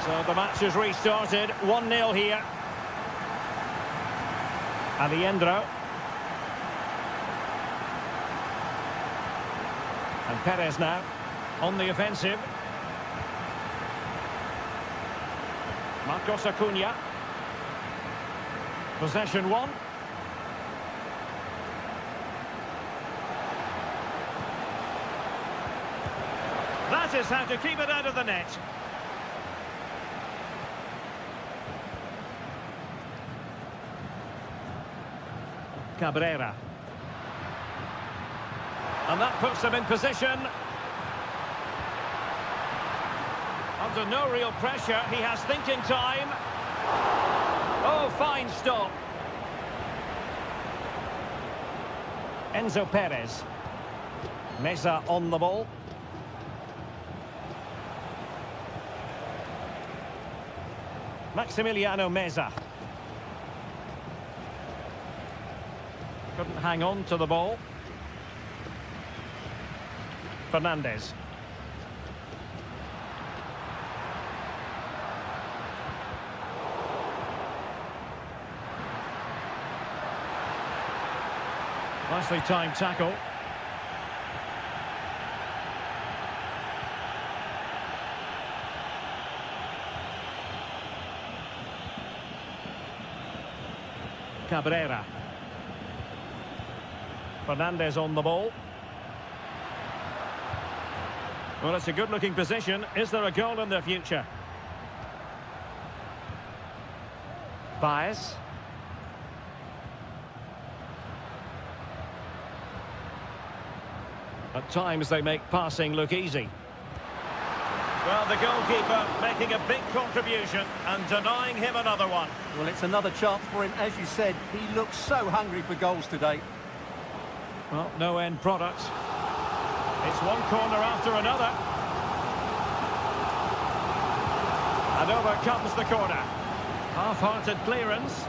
So the match has restarted. 1-0 here. Alejandro. And Perez now on the offensive. Marcos Acuna. Possession one. That is how to keep it out of the net. Cabrera. And that puts them in position. Under no real pressure, he has thinking time. Oh, fine stop. Enzo Perez. Meza on the ball. Maximiliano Meza. Couldn't hang on to the ball. Fernandez. Nicely timed tackle. Cabrera. Fernandez on the ball. Well, it's a good-looking position. Is there a goal in the future? Baez. At times they make passing look easy. Well, the goalkeeper making a big contribution and denying him another one. Well, it's another chance for him. As you said, he looks so hungry for goals today. Well, no end product. It's one corner after another. And over comes the corner. Half-hearted clearance.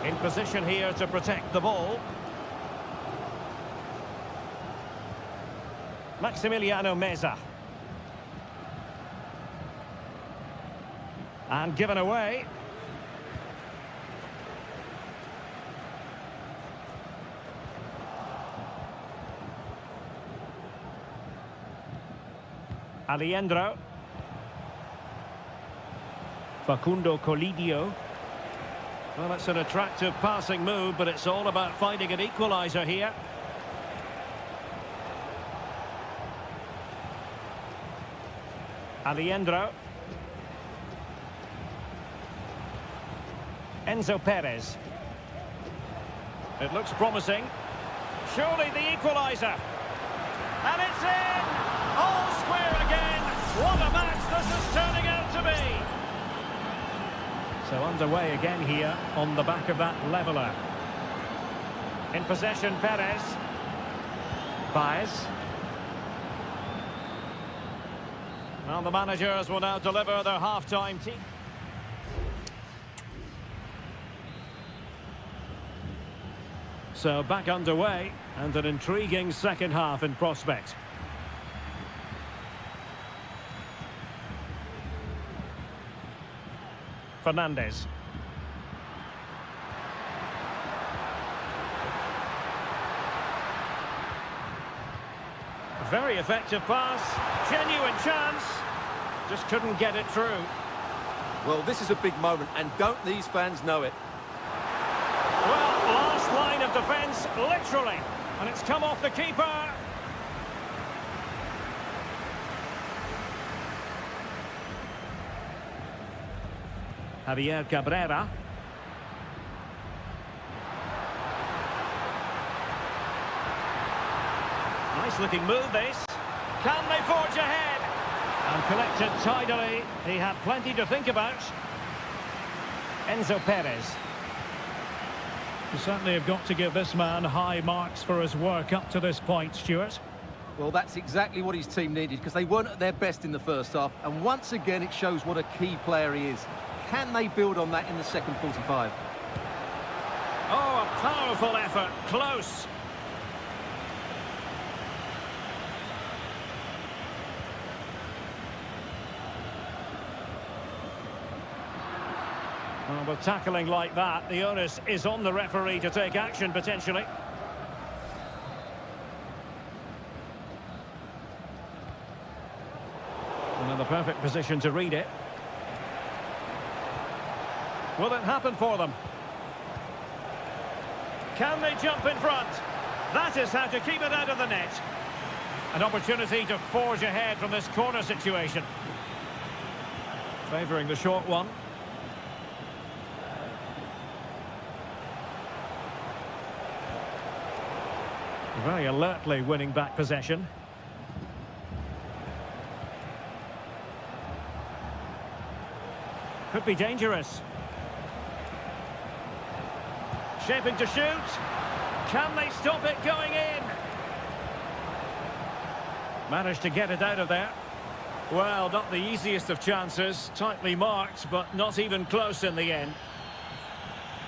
In position here to protect the ball. Maximiliano Meza. And given away. Alejandro. Facundo Colidio. Well, it's an attractive passing move, but it's all about finding an equaliser here. Alejandro. Enzo Perez. It looks promising. Surely the equaliser. And it's in! All square again. What a match this is turning out to be. So underway again here on the back of that leveller. In possession, Perez. Baez. Well, the managers will now deliver their half-time team. So back underway and an intriguing second half in prospect. Fernandez. Very effective pass. Genuine chance. Just couldn't get it through. Well, this is a big moment, and don't these fans know it? Well, last line of defence, literally. And it's come off the keeper. Javier Cabrera. Nice looking move this. Can they forge ahead? And collected tidily. He had plenty to think about. Enzo Perez. You certainly have got to give this man high marks for his work up to this point, Stuart. Well, that's exactly what his team needed, because they weren't at their best in the first half, and once again it shows what a key player he is. Can they build on that in the second 45? Oh, a powerful effort. Close. Well, with tackling like that, the onus is on the referee to take action, potentially. And in the perfect position to read it. Will it happen for them? Can they jump in front? That is how to keep it out of the net. An opportunity to forge ahead from this corner situation. Favouring the short one. Very alertly winning back possession. Could be dangerous. Shaping to shoot. Can they stop it going in? Managed to get it out of there. Well, not the easiest of chances. Tightly marked, but not even close in the end.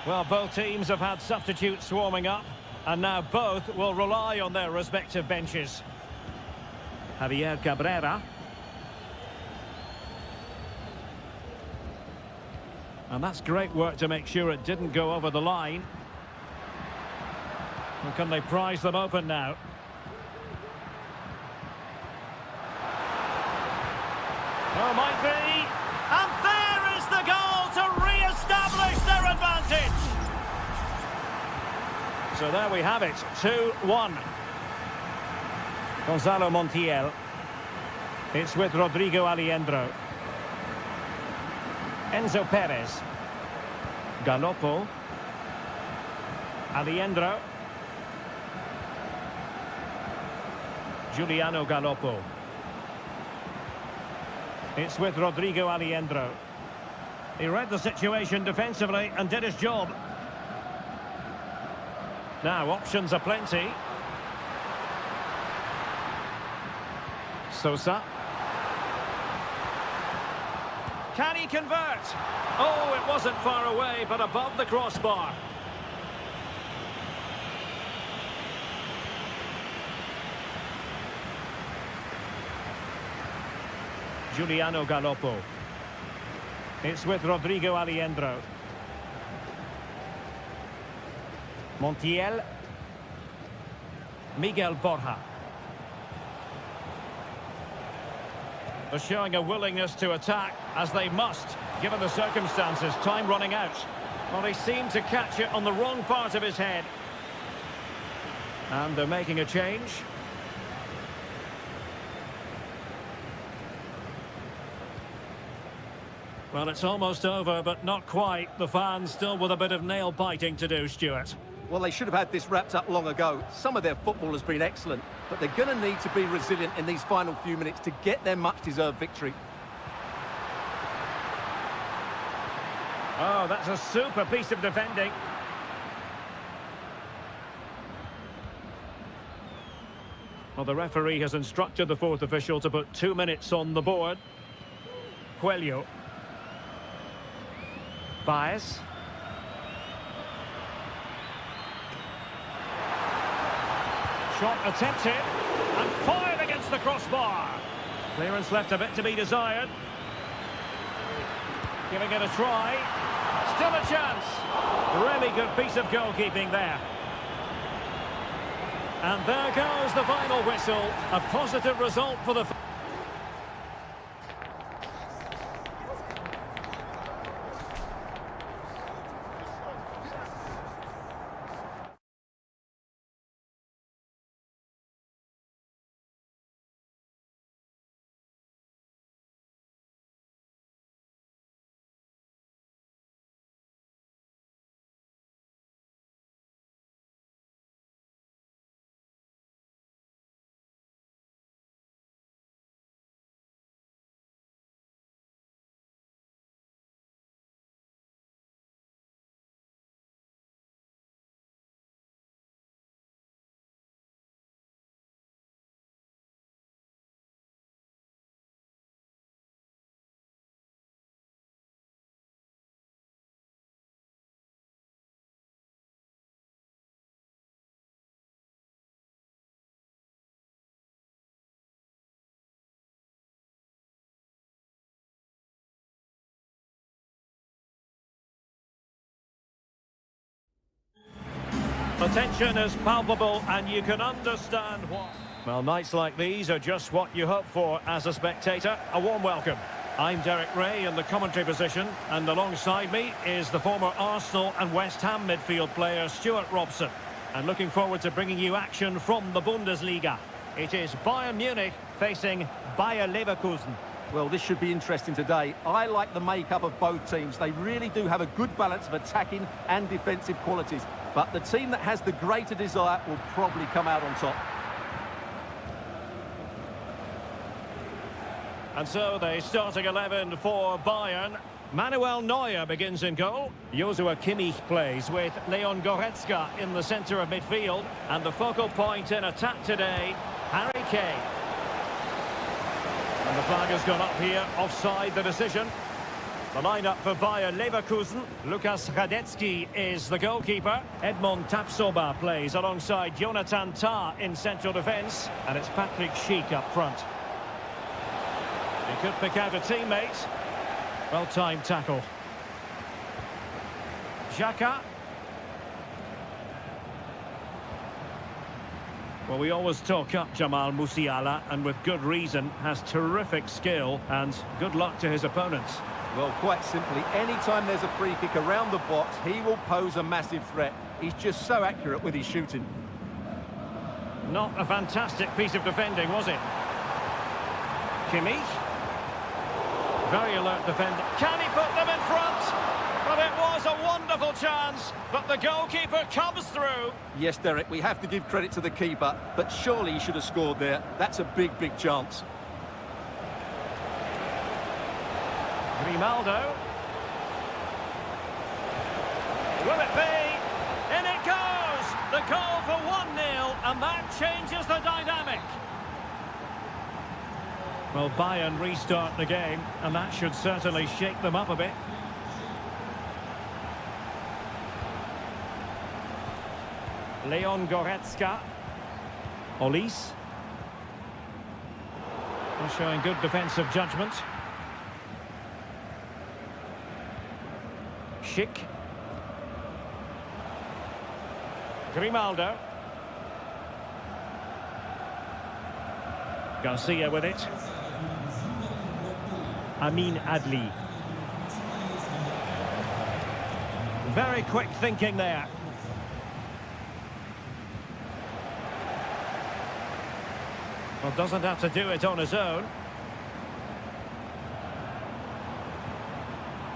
Well, both teams have had substitutes warming up, and now both will rely on their respective benches. Javier Cabrera. And that's great work to make sure it didn't go over the line. And can they prize them open now? Oh, might be. And there is the goal to re-establish their advantage. So there we have it, 2-1. Gonzalo Montiel. It's with Rodrigo Alejandro. Enzo Perez. Galoppo. Alejandro. Giuliano Galoppo. It's with Rodrigo Alejandro. He read the situation defensively and did his job. Now, options are plenty. Sosa. Can he convert? Oh, it wasn't far away, but above the crossbar. Giuliano Galoppo. It's with Rodrigo Alejandro. Montiel. Miguel Borja. They're showing a willingness to attack, as they must, given the circumstances. Time running out. Well, he seemed to catch it on the wrong part of his head. And they're making a change. Well, it's almost over, but not quite. The fans still with a bit of nail-biting to do, Stuart. Well, they should have had this wrapped up long ago. Some of their football has been excellent, but they're going to need to be resilient in these final few minutes to get their much-deserved victory. Oh, that's a super piece of defending. Well, the referee has instructed the fourth official to put 2 minutes on the board. Coelho. Baez. Shot attempted and fired against the crossbar. Clearance left a bit to be desired. Giving it a try. Still a chance. Really good piece of goalkeeping there. And there goes the final whistle. A positive result for the... The tension is palpable and you can understand why. Well, nights like these are just what you hope for as a spectator. A warm welcome. I'm Derek Ray in the commentary position, and alongside me is the former Arsenal and West Ham midfield player Stuart Robson. And looking forward to bringing you action from the Bundesliga. It is Bayern Munich facing Bayer Leverkusen. Well, this should be interesting today. I like the makeup of both teams. They really do have a good balance of attacking and defensive qualities. But the team that has the greater desire will probably come out on top. And so the starting 11 for Bayern. Manuel Neuer begins in goal. Joshua Kimmich plays with Leon Goretzka in the centre of midfield. And the focal point in attack today, Harry Kane. And the flag has gone up here, offside the decision. The lineup for Bayer Leverkusen. Lukas Radetzky is the goalkeeper. Edmond Tapsoba plays alongside Jonathan Tah in central defence. And it's Patrick Schick up front. He could pick out a teammate. Well-timed tackle. Xhaka. Well, we always talk up Jamal Musiala, and with good reason, has terrific skill, and good luck to his opponents. Well, quite simply, anytime there's a free kick around the box, he will pose a massive threat. He's just so accurate with his shooting. Not a fantastic piece of defending, was it? Kimmich. Very alert defender. Can he put them in front? But it was a wonderful chance, but the goalkeeper comes through. Yes, Derek, we have to give credit to the keeper, but surely he should have scored there. That's a big, big chance. Grimaldo. Will it be? In it goes! The goal for 1-0, and that changes the dynamic. Well, Bayern restart the game, and that should certainly shake them up a bit. Leon Goretzka. Olise. Showing good defensive judgment. Schick. Grimaldo. Garcia with it. Amin Adli. Very quick thinking there. Well, doesn't have to do it on his own.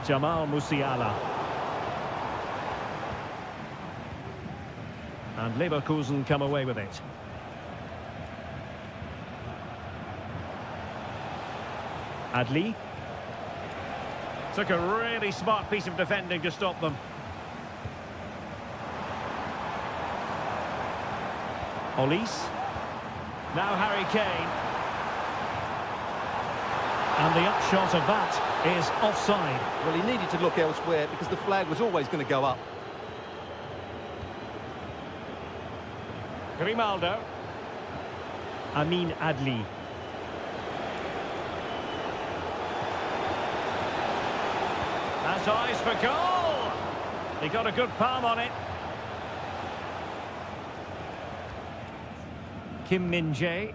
Jamal Musiala. And Leverkusen come away with it. Adli. Took a really smart piece of defending to stop them. Olise. Now Harry Kane. And the upshot of that is offside. Well, he needed to look elsewhere because the flag was always going to go up. Grimaldo. Amin Adli. Has eyes for goal. He got a good palm on it. Kim Min-jae.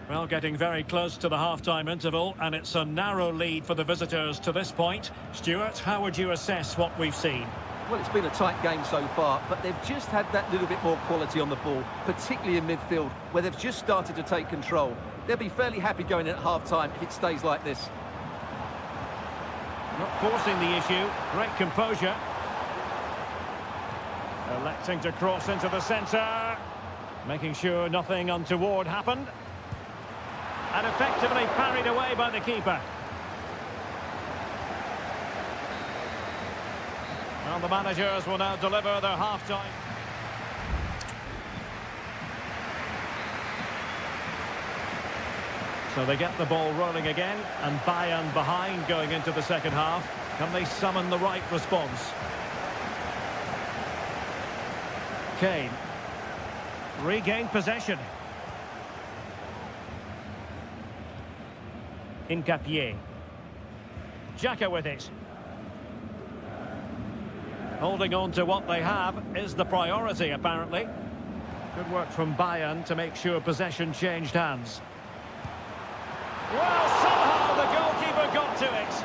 Well, getting very close to the half-time interval, and it's a narrow lead for the visitors to this point. Stuart, how would you assess what we've seen? Well, it's been a tight game so far, but they've just had that little bit more quality on the ball, particularly in midfield, where they've just started to take control. They'll be fairly happy going in at half-time if it stays like this. Not forcing the issue, great composure. Electing to cross into the centre, making sure nothing untoward happened. And effectively parried away by the keeper. Well, the managers will now deliver their half-time. So they get the ball rolling again, and Bayern behind going into the second half. Can they summon the right response? Kane. Regained possession. Incapié. Xhaka with it. Holding on to what they have is the priority, apparently. Good work from Bayern to make sure possession changed hands. Well, somehow the goalkeeper got to it.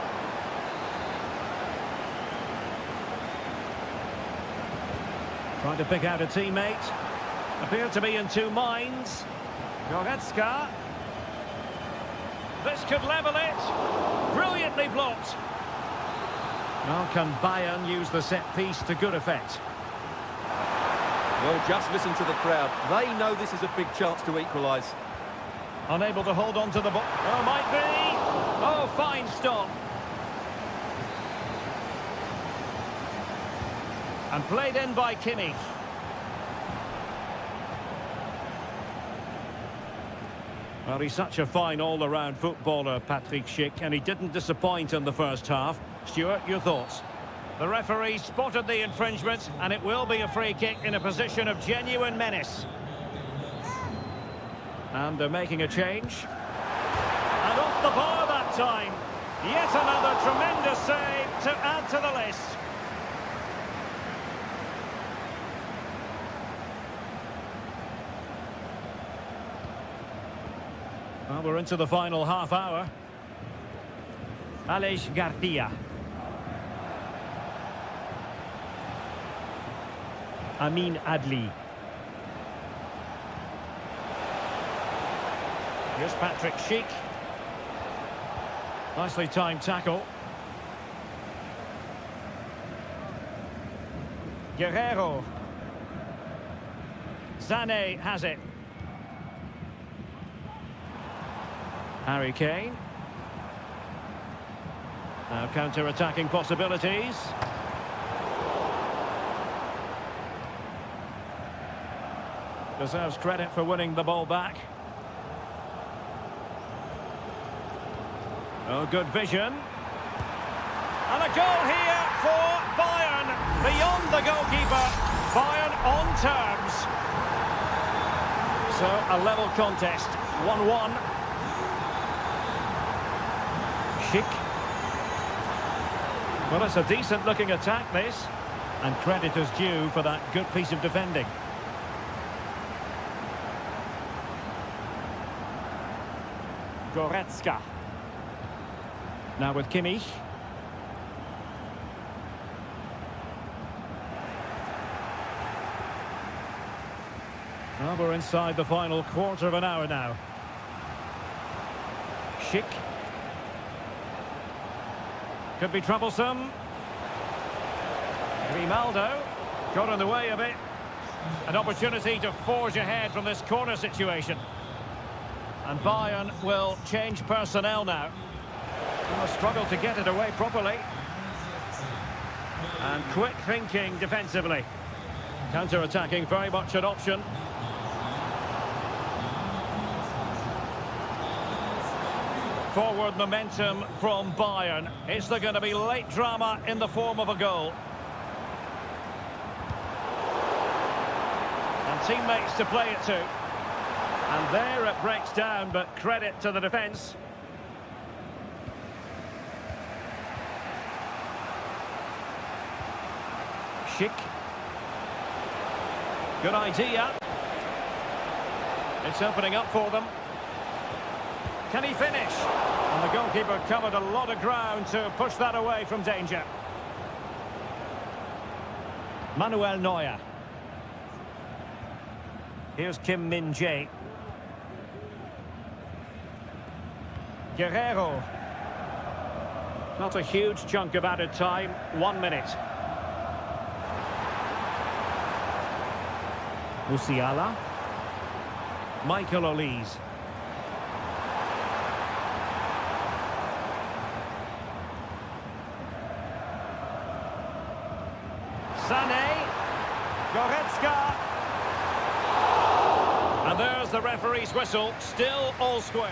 Trying to pick out a teammate. Appeared to be in two minds. Goretzka. This could level it. Brilliantly blocked. Now can Bayern use the set piece to good effect? Well, just listen to the crowd. They know this is a big chance to equalise. Unable to hold on to the ball. Oh, might be. Oh, fine stop. And played in by Kimmich. Well, he's such a fine all-around footballer, Patrick Schick, and he didn't disappoint in the first half. Stuart, your thoughts? The referee spotted the infringement, and it will be a free kick in a position of genuine menace. And they're making a change. And off the bar that time. Yet another tremendous save to add to the list. Well, we're into the final half hour. Aleix Garcia. Amin Adli. Here's Patrick Schick. Nicely timed tackle. Guerrero. Sané has it. Harry Kane. Now counter-attacking possibilities. Deserves credit for winning the ball back. Oh, good vision. And a goal here for Bayern. Beyond the goalkeeper. Bayern on terms. So, a level contest. 1-1. Schick. Well, it's a decent-looking attack, this. And credit is due for that good piece of defending. Goretzka. Now with Kimmich. Well, we're inside the final quarter of an hour now. Schick. Could be troublesome. Grimaldo got in the way of it. An opportunity to forge ahead from this corner situation. And Bayern will change personnel now. Will struggle to get it away properly. And quick thinking defensively. Counter-attacking very much an option. Forward momentum from Bayern. Is there going to be late drama in the form of a goal? And teammates to play it to. And there it breaks down, but credit to the defence. Schick. Good idea. It's opening up for them. Can he finish? And the goalkeeper covered a lot of ground to push that away from danger. Manuel Neuer. Here's Kim Min-jae. Guerrero. Not a huge chunk of added time. 1 minute. Musiala. Michael Olise. Sané. Goretzka. And there's the referee's whistle. Still all square.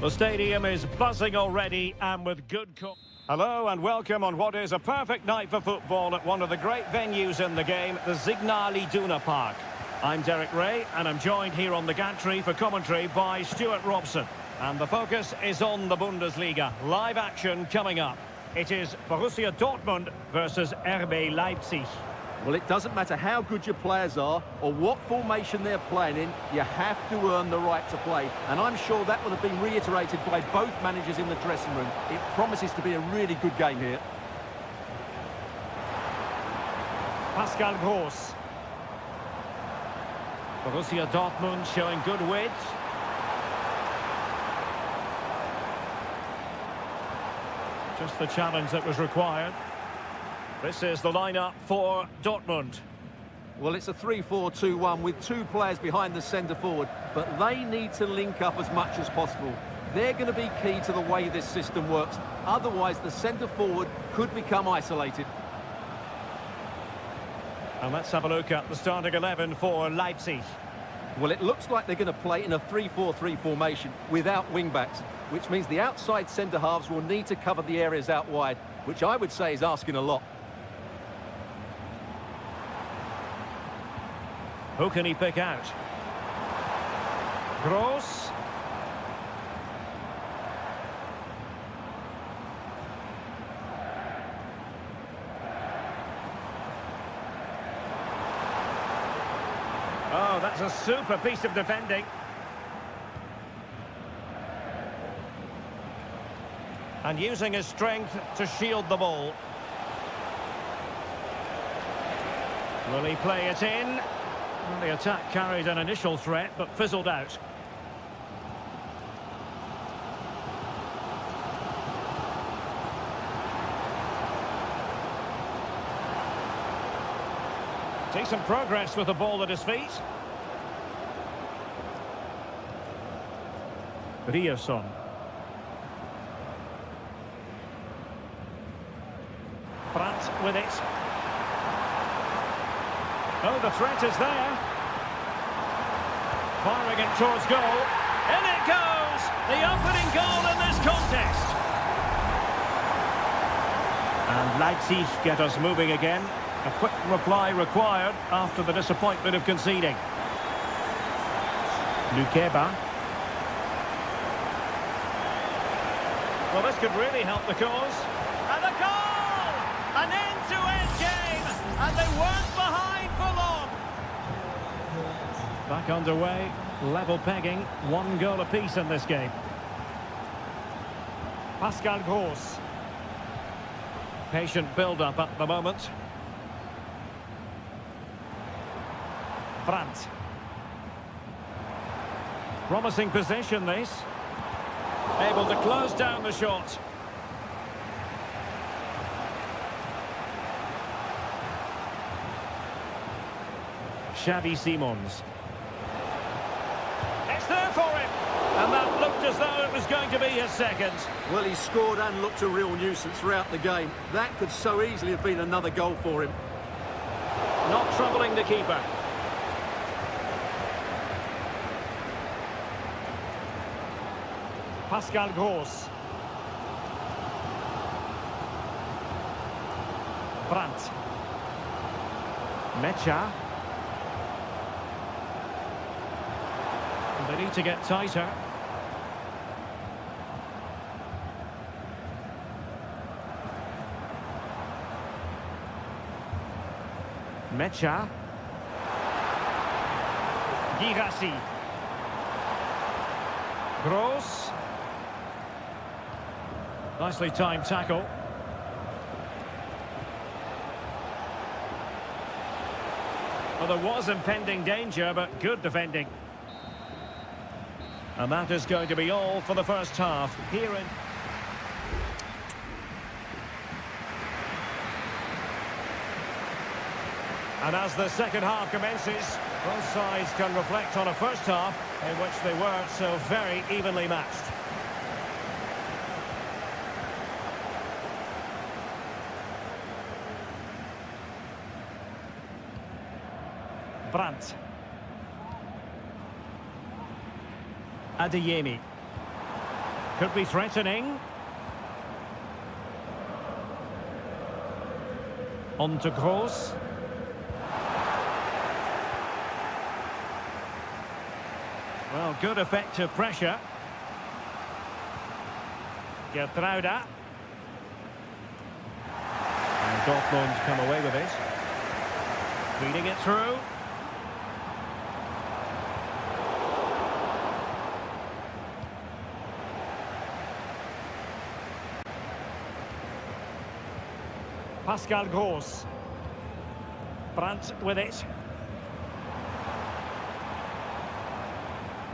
The stadium is buzzing already and with good... Hello and welcome on what is a perfect night for football at one of the great venues in the game, the Signal Iduna Park. I'm Derek Ray and I'm joined here on the gantry for commentary by Stuart Robson. And the focus is on the Bundesliga. Live action coming up. It is Borussia Dortmund versus RB Leipzig. Well, it doesn't matter how good your players are or what formation they're playing in, you have to earn the right to play. And I'm sure that will have been reiterated by both managers in the dressing room. It promises to be a really good game here. Pascal Gross. Borussia Dortmund showing good width. Just the challenge that was required. This is the lineup for Dortmund. Well, it's a 3-4-2-1 with two players behind the centre forward, but they need to link up as much as possible. They're going to be key to the way this system works. Otherwise, the centre forward could become isolated. And let's have a look at the starting 11 for Leipzig. Well, it looks like they're going to play in a 3-4-3 formation without wing-backs, which means the outside centre-halves will need to cover the areas out wide, which I would say is asking a lot. Who can he pick out? Gross. Oh, that's a super piece of defending. And using his strength to shield the ball. Will he play it in? Well, the attack carried an initial threat, but fizzled out. Decent progress with the ball at his feet. Ryerson. Brandt with it. Oh, the threat is there. Firing it towards goal. In it goes! The opening goal in this contest. And Leipzig get us moving again. A quick reply required after the disappointment of conceding. Lukeba. Well, this could really help the cause. And a goal! An end-to-end game! And they weren't behind for long. Back underway, level pegging, 1 goal apiece in this game. Pascal Gross. Patient build-up at the moment. Brandt. Promising position, this. Able to close down the shot. Xavi Simons. It's there for him. And that looked as though it was going to be his second. Well, he scored and looked a real nuisance throughout the game. That could so easily have been another goal for him. Not troubling the keeper. Pascal Gross. Brandt. Mecha. They need to get tighter. Mecha. Girassi. Gross. Nicely timed tackle. Well, there was impending danger, but good defending. And that is going to be all for the first half. Here in... And as the second half commences, both sides can reflect on a first half in which they were so very evenly matched. Brandt. Adeyemi. Could be threatening. On to Gross. Well, good effective pressure. Gertruida. And Dortmund come away with it. Feeding it through. Pascal Gross. Brandt with it.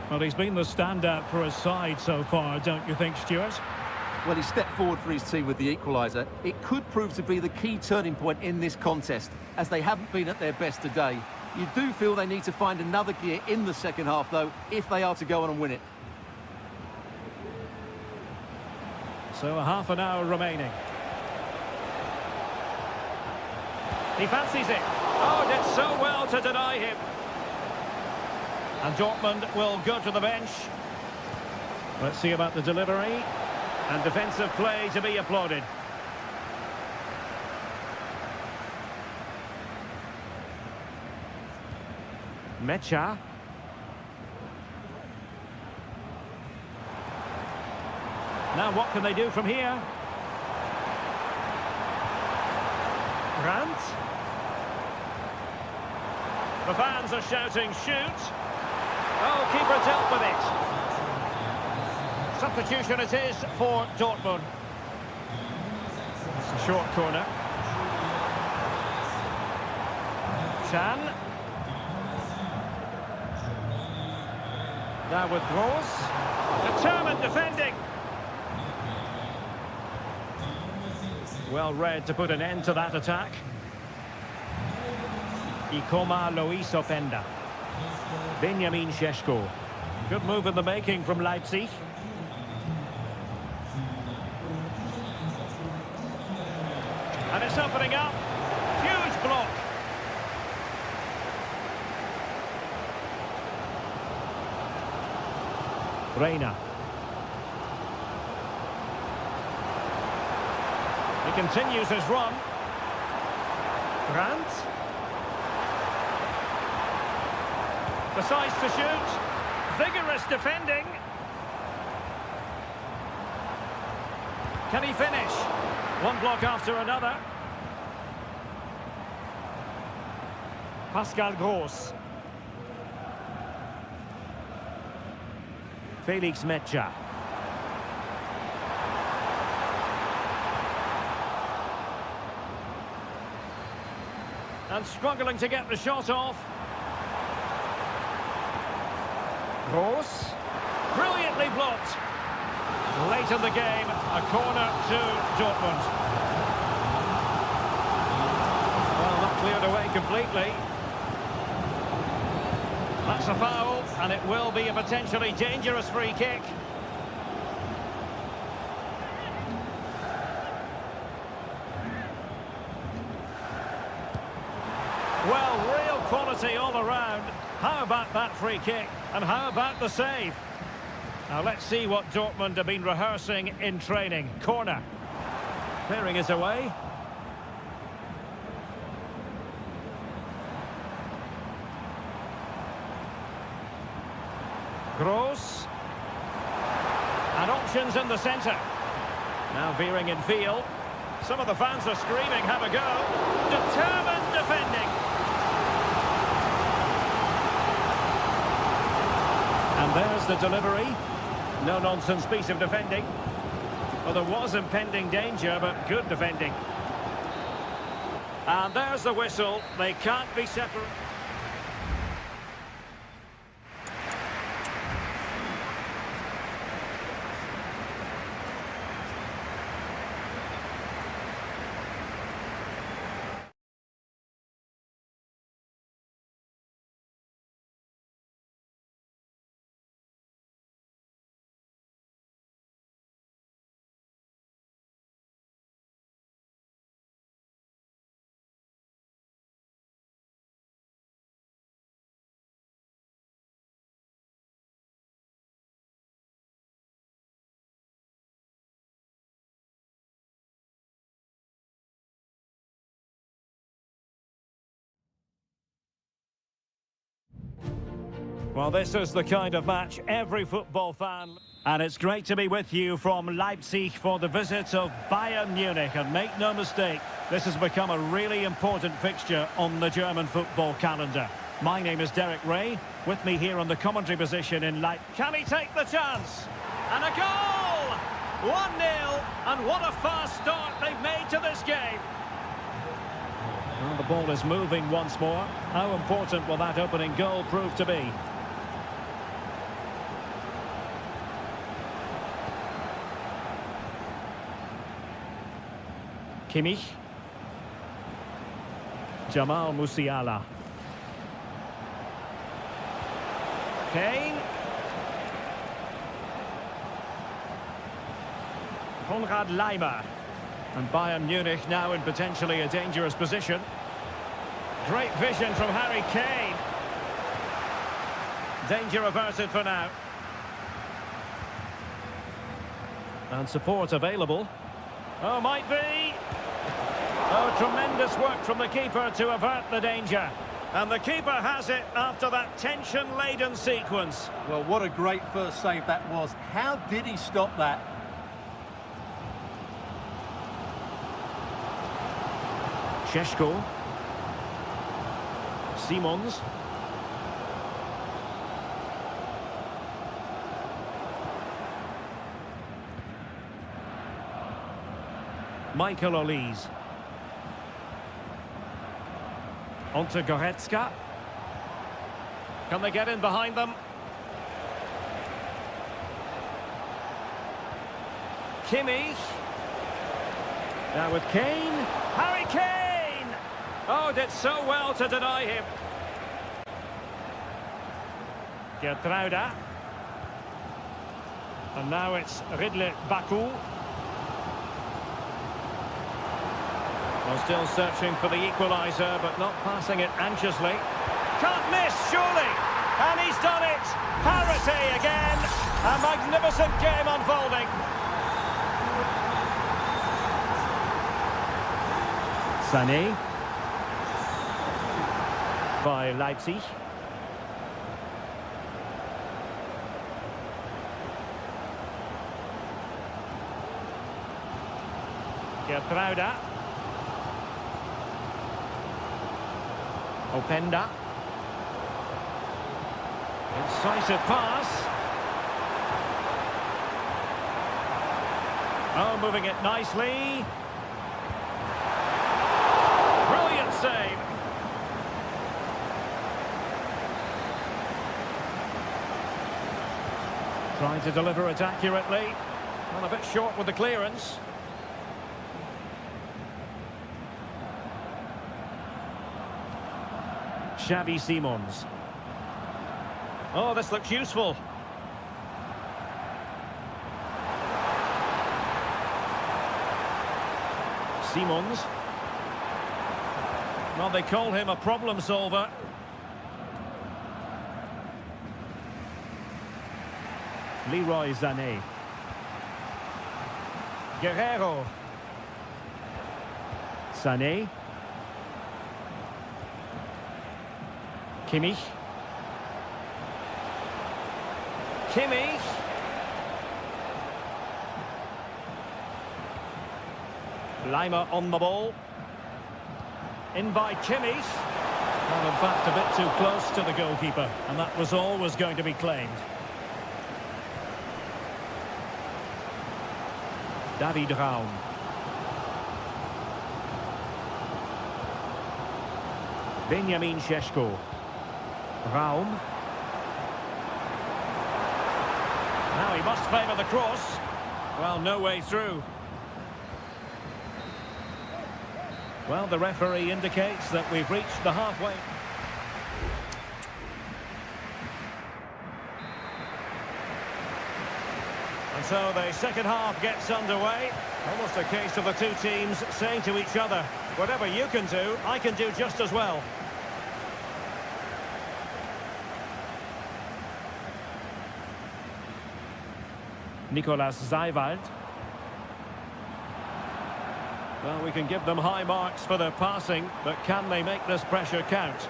Well, he's been the standout for his side so far, don't you think, Stuart? Well, he stepped forward for his team with the equaliser. It could prove to be the key turning point in this contest, as they haven't been at their best today. You do feel they need to find another gear in the second half, though, if they are to go on and win it. So a half an hour remaining. He fancies it. Oh, did so well to deny him. And Dortmund will go to the bench. Let's see about the delivery. And defensive play to be applauded. Mecha. Now what can they do from here? Brandt. The fans are shouting, shoot. Oh, keeper dealt with it. Substitution it is for Dortmund. It's a short corner. Chan. Now with Gross. Determined defending. Well read to put an end to that attack. Ikoma Lois Openda. Benjamin Šeško. Good move in the making from Leipzig. And it's opening up. Huge block. Reina. He continues his run. Brandt. Decides to shoot. Vigorous defending. Can he finish? One block after another. Pascal Gross. Felix Mecha. And struggling to get the shot off. Gross. Brilliantly blocked. Late in the game, a corner to Dortmund. Well, not cleared away completely. That's a foul, and it will be a potentially dangerous free kick. Well, real quality all around. How about that free kick? And how about the save? Now let's see what Dortmund have been rehearsing in training. Corner. Clearing it away. Gross. And options in the centre. Now veering in field. Some of the fans are screaming, have a go. Determined defending. And there's the delivery. No-nonsense piece of defending. Well, there was impending danger, but good defending. And there's the whistle. They can't be separate. Well, this is the kind of match every football fan... And it's great to be with you from Leipzig for the visit of Bayern Munich. And make no mistake, this has become a really important fixture on the German football calendar. My name is Derek Ray. With me here on the commentary position in Leipzig. Can he take the chance? And a goal! 1-0. And what a fast start they've made to this game. Well, the ball is moving once more. How important will that opening goal prove to be? Kimmich. Jamal Musiala. Kane. Konrad Laimer. And Bayern Munich now in potentially a dangerous position. Great vision from Harry Kane. Danger averted for now. And support available. Oh, might be. Oh, tremendous work from the keeper to avert the danger. And the keeper has it after that tension-laden sequence. Well, what a great first save that was. How did he stop that? Šeško. Simons. Michael Olise. Onto Goretzka. Can they get in behind them? Kimmich. Now with Kane. Harry Kane! Oh, did so well to deny him. Gertruida. And now it's Ridley Baku. Well, still searching for the equaliser, but not passing it anxiously. Can't miss, surely! And he's done it! Parity again! A magnificent game unfolding. Sané. By Leipzig. Gertruida. Openda. Incisive pass. Oh, moving it nicely. Brilliant save. Trying to deliver it accurately. Well, a bit short with the clearance. Xavi Simons. Oh, this looks useful. Simons. Well, they call him a problem solver. Leroy Sané. Guerrero. Sané. Kimmich. Kimmich. Lima on the ball. In by Kimmich. Well, in fact, a bit too close to the goalkeeper, and that was always going to be claimed. David Raum. Benjamin Šeško. Raum. Now he must favour the cross. Well, no way through. Well, the referee indicates that we've reached the halfway. And so the second half gets underway. Almost a case of the two teams saying to each other, whatever you can do, I can do just as well. Nicolas Seiwald. Well, we can give them high marks for their passing, but can they make this pressure count?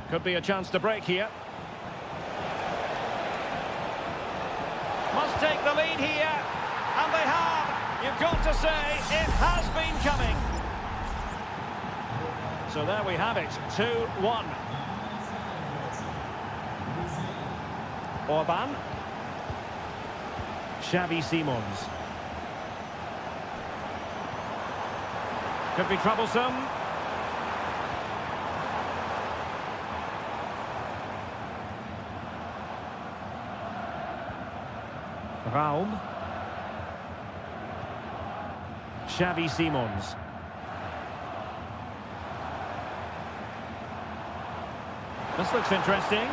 Could be a chance to break here. Must take the lead here, and they have. You've got to say, it has been coming. So there we have it, 2-1. Orban. Xavi Simons. Could be troublesome. Raum. Xavi Simons. This looks interesting.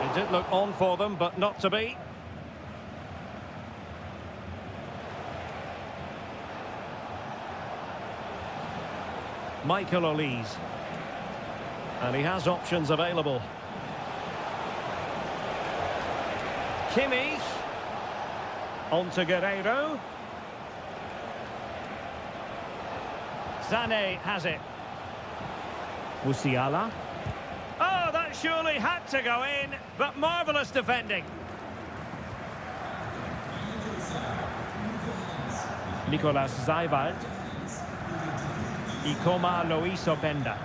It did look on for them, but not to be. Michael Olise. And he has options available. Kimmich. On to Guerrero. Sané has it. Musiala. Oh, that surely had to go in, but marvellous defending. Nicolas Seiwald. Ikoma Luis Openda.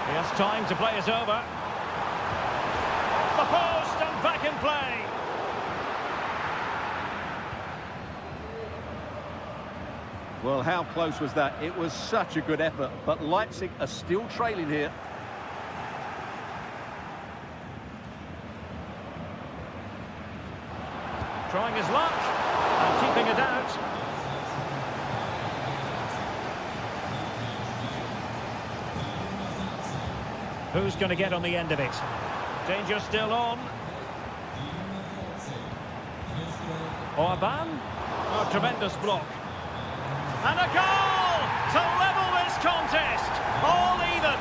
He has time to play it over. Off the post and back in play. Well, how close was that? It was such a good effort, but Leipzig are still trailing here. Trying his luck and keeping it out. Who's going to get on the end of it? Danger still on. Orban. Oh, tremendous block. And a goal to level this contest. All even.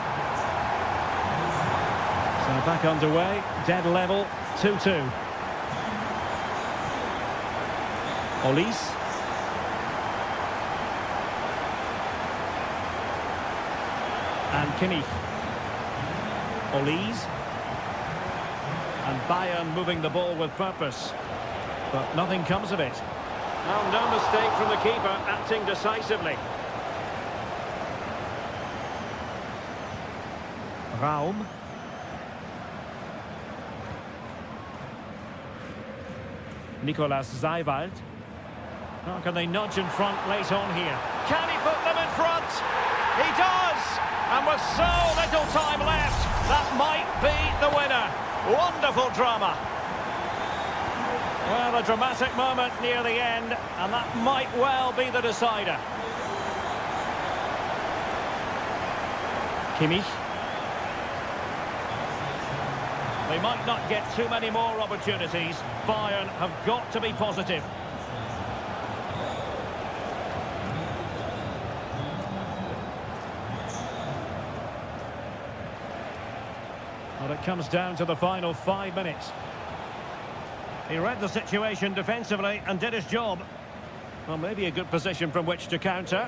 So back underway. Dead level. 2-2. Olise. And Kimmich. Olise. And Bayern moving the ball with purpose. But nothing comes of it. Well, no mistake from the keeper, acting decisively. Raum. Nicolas Seiwald. Oh, can they nudge in front late on here? Can he put them in front? He does! And with so little time left, that might be the winner. Wonderful drama. Well, a dramatic moment near the end, and that might well be the decider. Kimmich. They might not get too many more opportunities. Bayern have got to be positive. Well, it comes down to the final 5 minutes. He read the situation defensively and did his job. Well, maybe a good position from which to counter.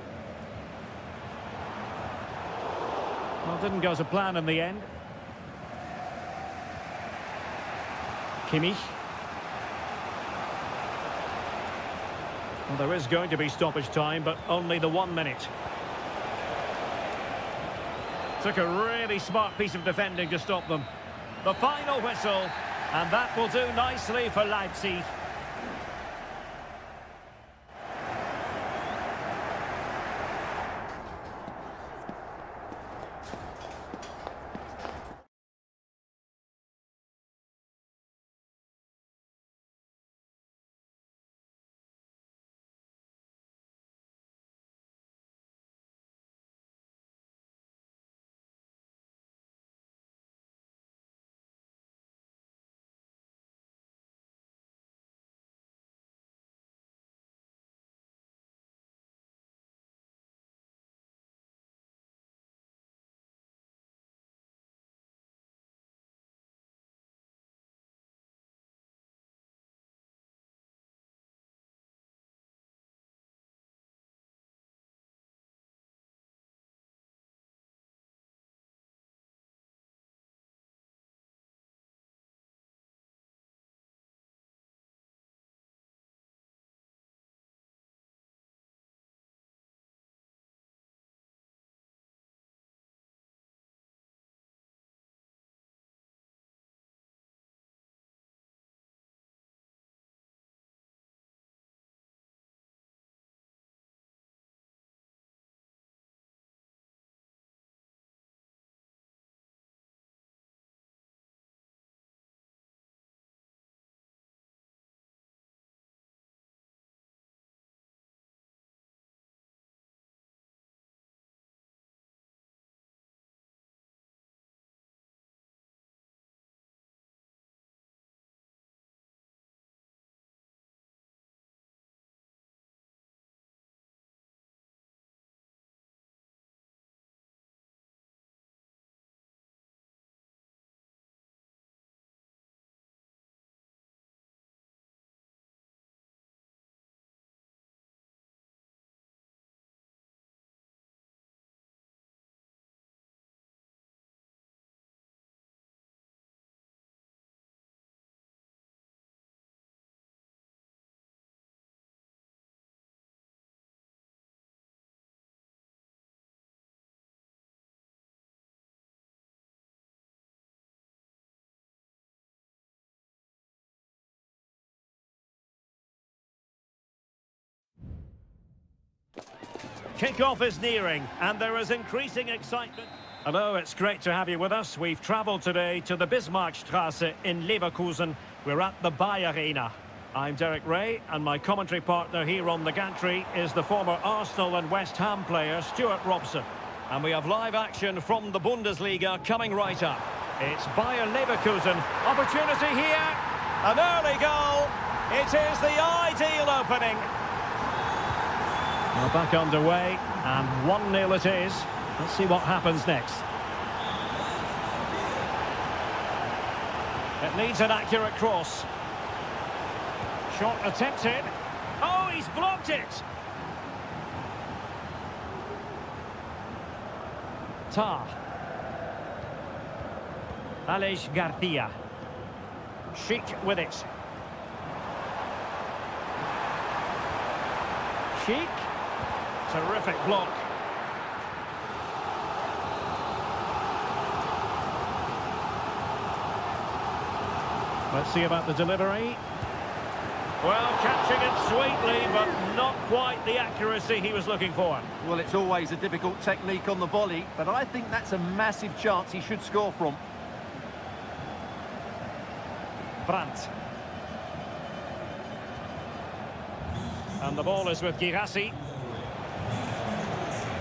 Well, didn't go to plan in the end. Kimmich. Well, there is going to be stoppage time, but only the 1 minute. Took a really smart piece of defending to stop them. The final whistle, and that will do nicely for Leipzig. Kick-off is nearing, and there is increasing excitement. Hello, it's great to have you with us. We've travelled today to the Bismarckstraße in Leverkusen. We're at the Bayer Arena. I'm Derek Ray, and my commentary partner here on the gantry is the former Arsenal and West Ham player, Stuart Robson. And we have live action from the Bundesliga coming right up. It's Bayer Leverkusen. Opportunity here. An early goal. It is the ideal opening. Well, back underway, and 1-0 it is. Let's see what happens next. It needs an accurate cross. Shot attempted. Oh, he's blocked it! Tar. Aleix Garcia. Sheik with it. Sheik. Terrific block. Let's see about the delivery. Well, catching it sweetly, but not quite the accuracy he was looking for. Well, it's always a difficult technique on the volley, but I think that's a massive chance he should score from. Brandt. And the ball is with Girassi.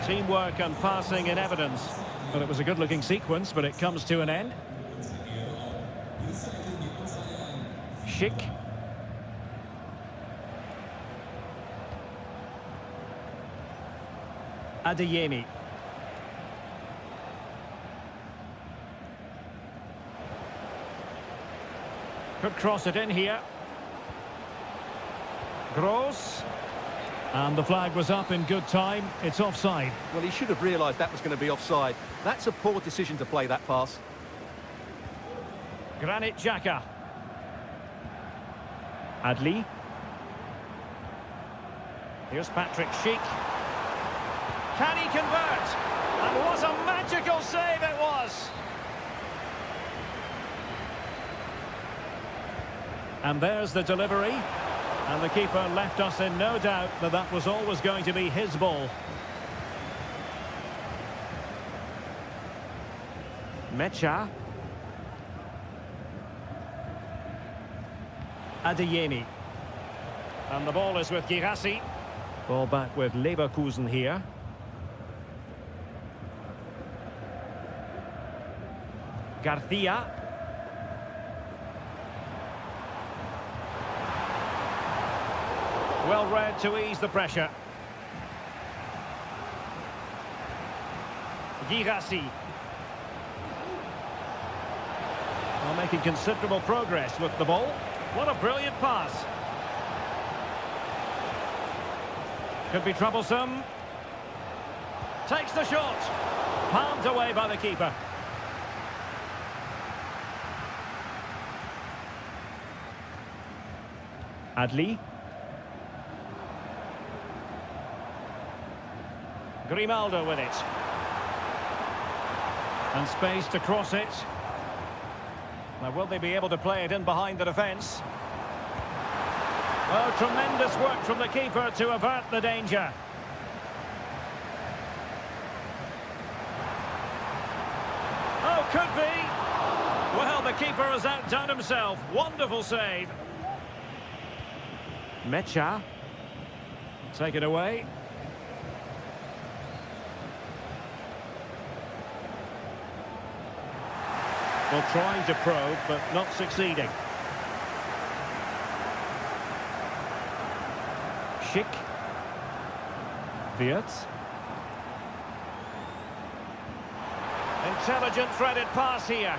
Teamwork and passing in evidence. Well, it was a good-looking sequence, but it comes to an end. Schick. Adeyemi. Could cross it in here. Gross. And the flag was up in good time. It's offside. Well, he should have realised that was going to be offside. That's a poor decision to play that pass. Granit Xhaka. Adli. Here's Patrick Schick. Can he convert? And what a magical save it was! And there's the delivery. And the keeper left us in no doubt that that was always going to be his ball. Mecha. Adeyemi. And the ball is with Girassi. Ball back with Leverkusen here. Garcia. Well read to ease the pressure. Girassi. Well, making considerable progress with the ball. What a brilliant pass. Could be troublesome. Takes the shot. Palmed away by the keeper. Adli. Grimaldo with it. And space to cross it. Now, will they be able to play it in behind the defence? Oh, tremendous work from the keeper to avert the danger. Oh, could be. Well, the keeper has outdone himself. Wonderful save. Mecha. Take it away. Well, trying to probe, but not succeeding. Schick. Wirtz. Intelligent threaded pass here.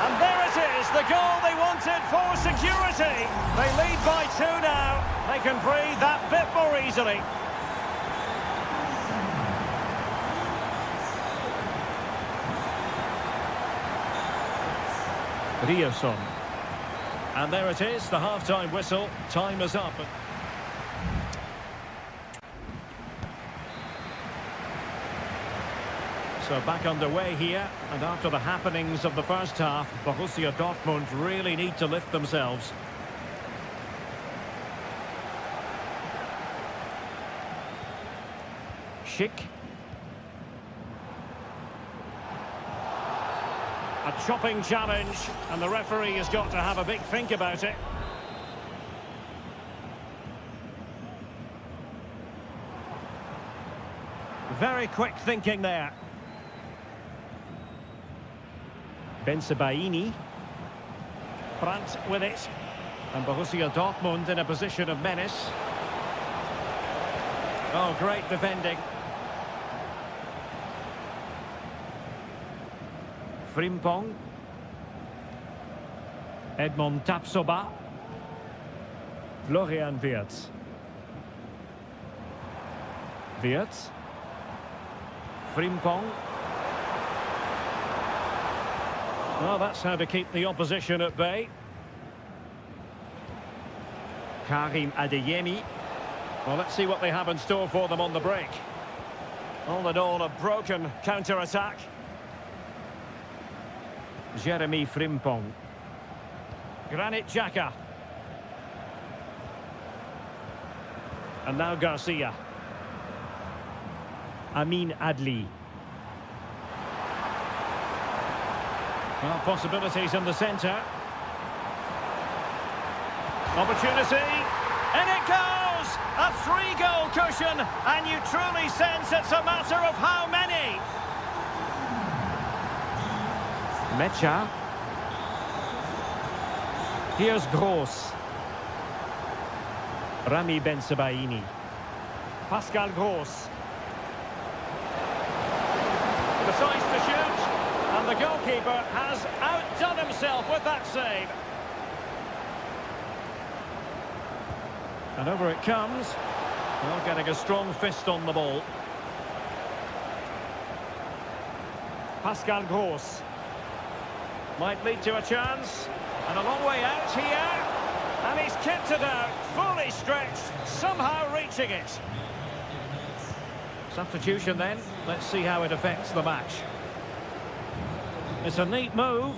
And there it is, the goal they wanted for security. They lead by 2 now. They can breathe that bit more easily. Rioson. And there it is, the half-time whistle. Time is up. So back underway here, and after the happenings of the first half, Borussia Dortmund really need to lift themselves. Schick. A chopping challenge, and the referee has got to have a big think about it. Very quick thinking there. Bensebaini. Brandt with it. And Borussia Dortmund in a position of menace. Oh, great defending. Frimpong. Edmond Tapsoba. Florian Wirtz. Wirtz. Frimpong. Well, that's how to keep the opposition at bay. Karim Adeyemi. Well, let's see what they have in store for them on the break. All in all, a broken counter-attack. Jeremy Frimpong. Granit Xhaka. And now Garcia. Amin Adli. Well, possibilities in the centre. Opportunity. And it goes! A 3-goal cushion, and you truly sense it's a matter of how many. Mecha. Here's Gross. Rami Ben Sebaini. Pascal Gross. Decides to shoot. And the goalkeeper has outdone himself with that save. And over it comes. Well, getting a strong fist on the ball. Pascal Gross. Might lead to a chance. And a long way out here. And he's kept it out. Fully stretched. Somehow reaching it. Substitution then. Let's see how it affects the match. It's a neat move.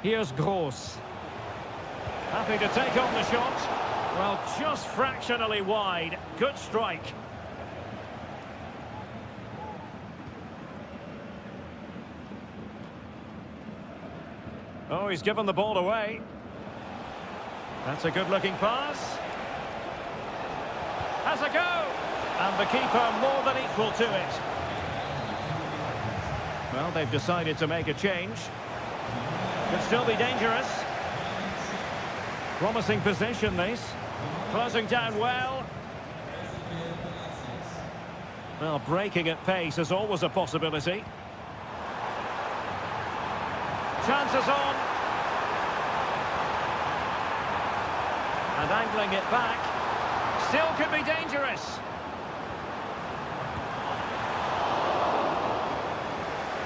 Here's Gross. Happy to take on the shot. Well, just fractionally wide. Good strike. Oh, he's given the ball away. That's a good-looking pass. Has a go. And the keeper more than equal to it. Well, they've decided to make a change. Could still be dangerous. Promising position, this. Closing down well. Well, breaking at pace is always a possibility. Chances on. And angling it back. Still could be dangerous.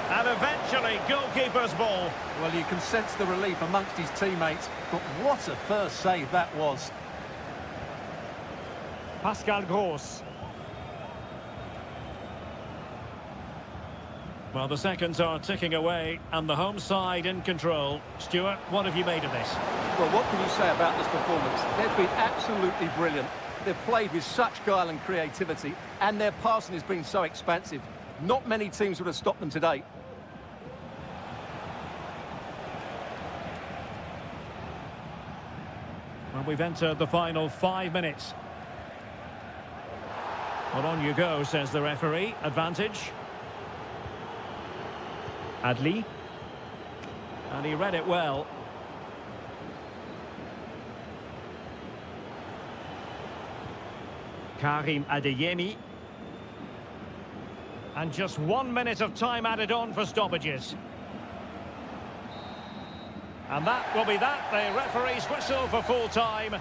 And eventually, goalkeeper's ball. Well, you can sense the relief amongst his teammates, but what a first save that was. Pascal Gross. Well, the seconds are ticking away, and the home side in control. Stuart, what have you made of this? Well, what can you say about this performance? They've been absolutely brilliant. They've played with such guile and creativity, and their passing has been so expansive. Not many teams would have stopped them today. Well, we've entered the final 5 minutes. Well, on you go, says the referee. Advantage. Adli. And he read it well. Karim Adeyemi. And just 1 minute of time added on for stoppages. And that will be that. The referee's whistle for full time.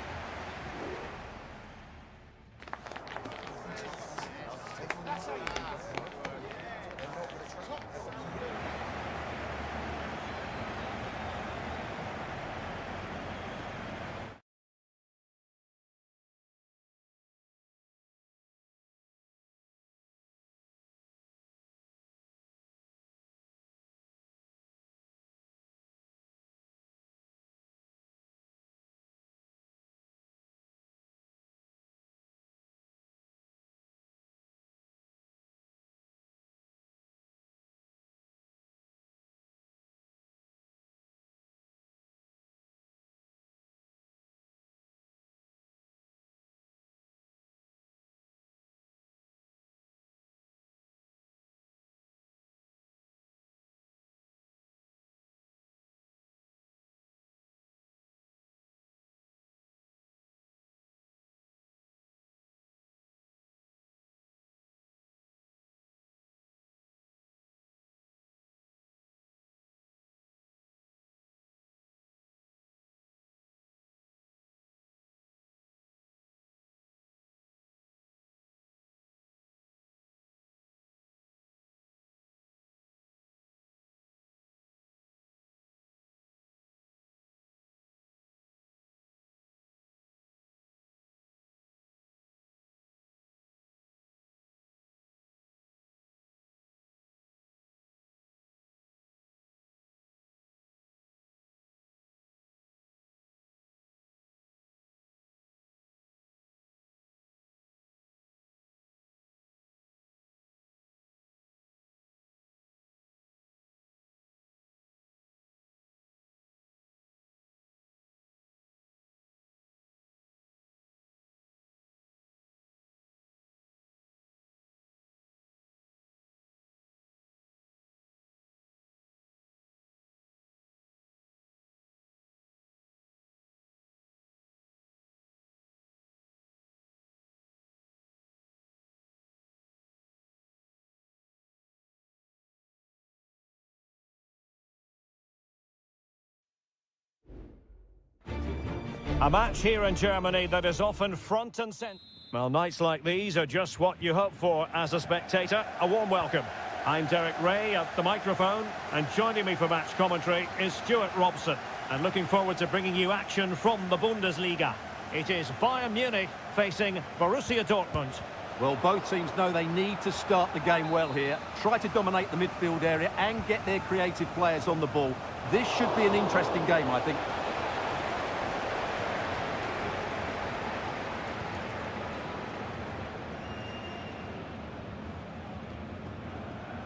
A match here in Germany that is often front and centre. Well, nights like these are just what you hope for as a spectator. A warm welcome. I'm Derek Ray at the microphone, and joining me for match commentary is Stuart Robson. And looking forward to bringing you action from the Bundesliga. It is Bayern Munich facing Borussia Dortmund. Well, both teams know they need to start the game well here. Try to dominate the midfield area and get their creative players on the ball. This should be an interesting game, I think.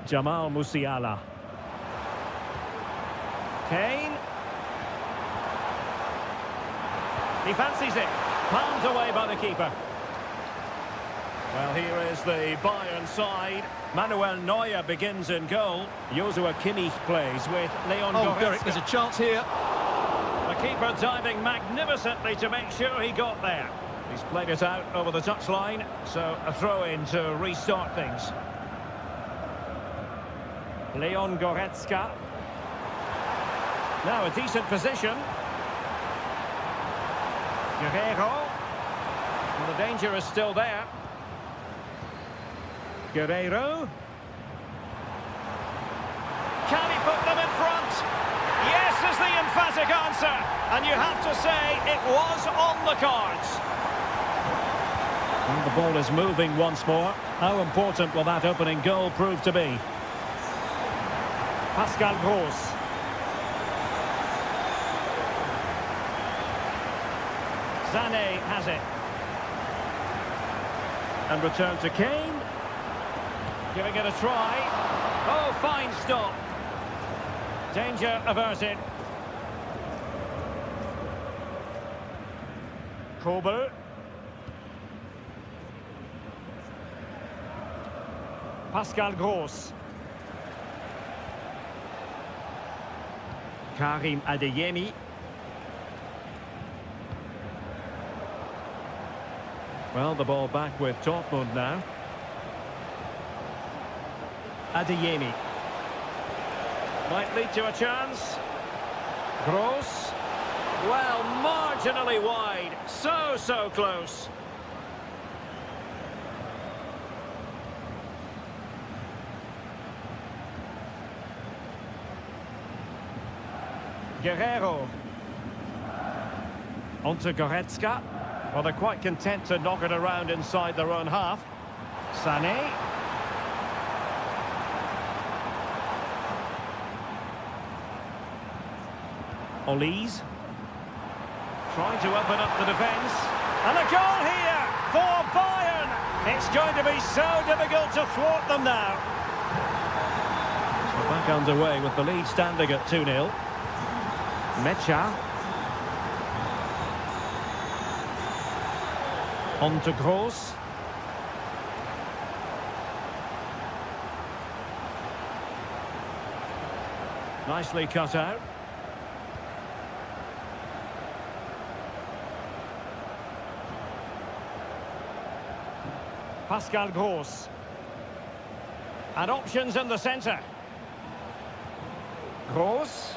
Jamal Musiala. Kane. He fancies it. Palmed away by the keeper. Well, here is the Bayern side. Manuel Neuer begins in goal. Joshua Kimmich plays with Leon Goretzka. Derek, there's a chance here. The keeper diving magnificently to make sure he got there. He's played it out over the touchline, so a throw-in to restart things. Leon Goretzka. Now a decent position. Guerrero. And the danger is still there. Guerrero. Can he put them in front? Yes is the emphatic answer. And you have to say it was on the cards. And the ball is moving once more. How important will that opening goal prove to be? Pascal Gross. Sané has it. And return to Kane. Giving it a try. Oh, fine stop. Danger averted. Kobel. Pascal Gross. Karim Adeyemi. Well, the ball back with Dortmund now. Adeyemi. Might lead to a chance. Gross. Well, marginally wide. So close. Guerrero. Onto Goretzka. Well, they're quite content to knock it around inside their own half. Sané. Olise. Trying to open up the defence. And a goal here for Bayern. It's going to be so difficult to thwart them now. So back underway with the lead standing at 2-0. Mecha. On to Gross. Nicely cut out. Pascal Gross. And options in the centre. Gross.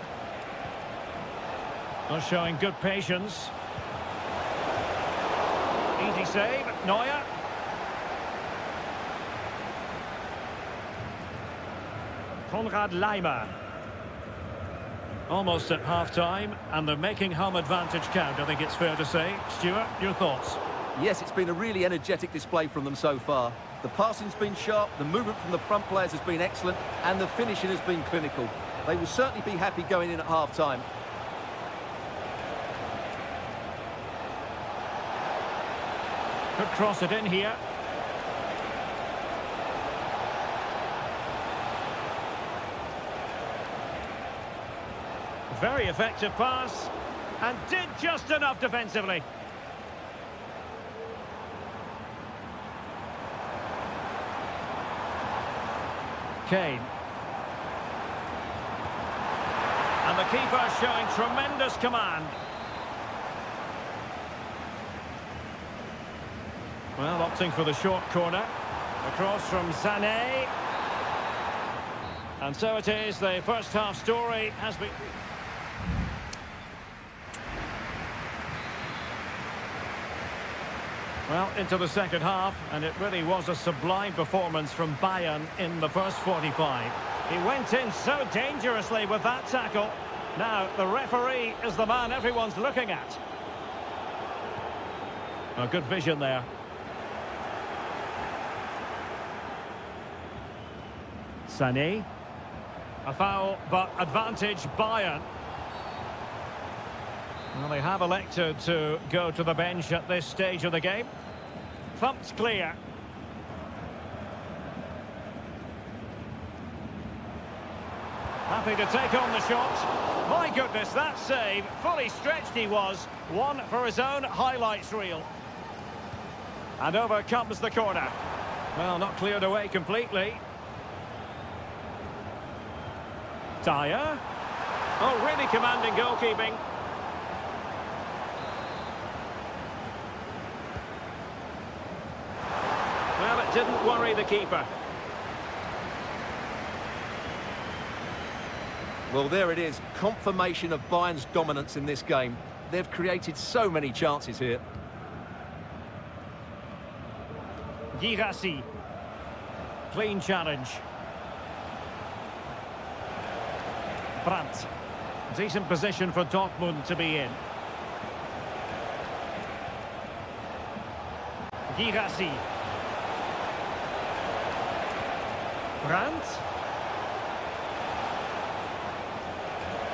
Not showing good patience. Easy save, Neuer. Konrad Laimer. Almost at half-time, and they're making home advantage count, I think it's fair to say. Stuart, your thoughts? Yes, it's been a really energetic display from them so far. The passing's been sharp, the movement from the front players has been excellent, and the finishing has been clinical. They will certainly be happy going in at half-time. Could cross it in here. Very effective pass, and did just enough defensively. Kane. And the keeper showing tremendous command. Well, opting for the short corner. Across from Sané. And so it is, the first half story has been... Well, into the second half, and it really was a sublime performance from Bayern in the first 45. He went in so dangerously with that tackle. Now, the referee is the man everyone's looking at. A good vision there. Sané. A foul, but advantage Bayern. Well, they have elected to go to the bench at this stage of the game. Thumped clear. Happy to take on the shot. My goodness, that save. Fully stretched he was. One for his own highlights reel. And over comes the corner. Well, not cleared away completely. Dyer. Oh, really commanding goalkeeping. Well, it didn't worry the keeper. Well, there it is. Confirmation of Bayern's dominance in this game. They've created so many chances here. Girassi. Clean challenge. Brandt. Decent position for Dortmund to be in. Girassi. Brandt.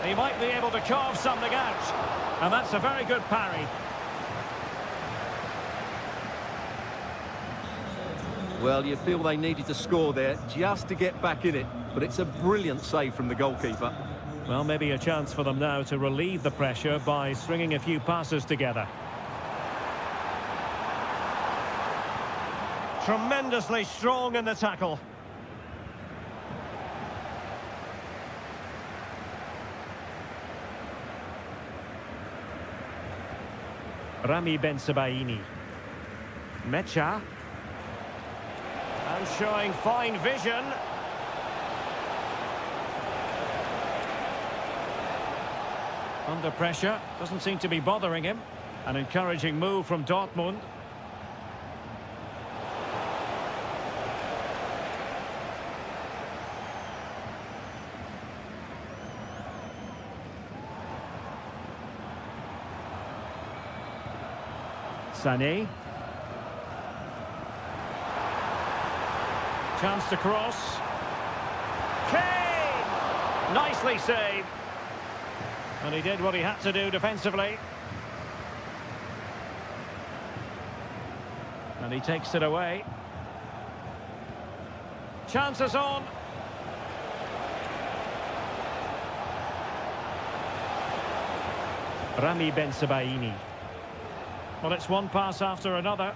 He might be able to carve something out. And that's a very good parry. Well, you feel they needed to score there just to get back in it. But it's a brilliant save from the goalkeeper. Well, maybe a chance for them now to relieve the pressure by stringing a few passes together. Tremendously strong in the tackle. Rami Ben-Sebaini. Mecha. And showing fine vision. Under pressure, doesn't seem to be bothering him. An encouraging move from Dortmund. Sané. Chance to cross. Kane! Nicely saved. And he did what he had to do defensively. And he takes it away. Chances on. Rami Ben-Sebaini. Well, it's one pass after another.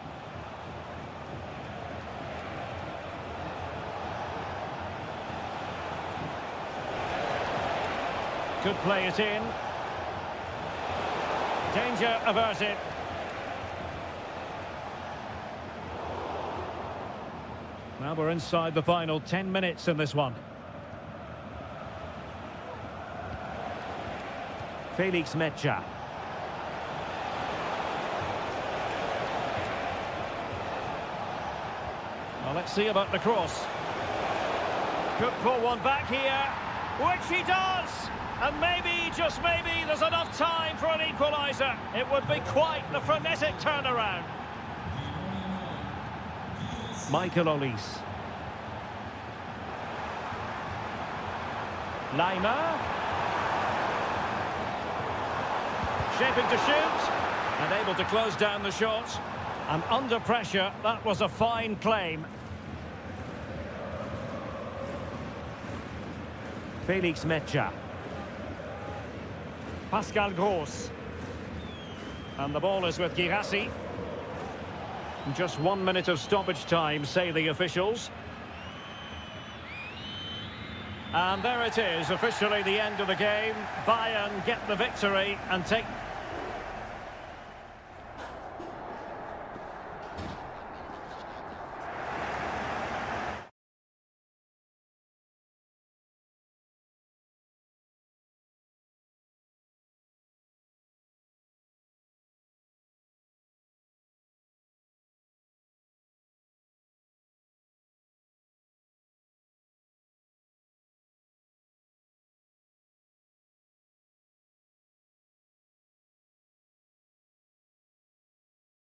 Could play it in. Danger averted. Now we're inside the final 10 minutes in this one. Felix Mecha. Well, let's see about the cross. Could pull one back here, which he does. And maybe, just maybe, there's enough time for an equaliser. It would be quite the frenetic turnaround. Michael Olise. Leimer. Shaping to shoot. And able to close down the shot. And under pressure, that was a fine claim. Felix Mecha. Pascal Gross. And the ball is with Girassi. Just 1 minute of stoppage time, say the officials. And there it is, officially the end of the game. Bayern get the victory and take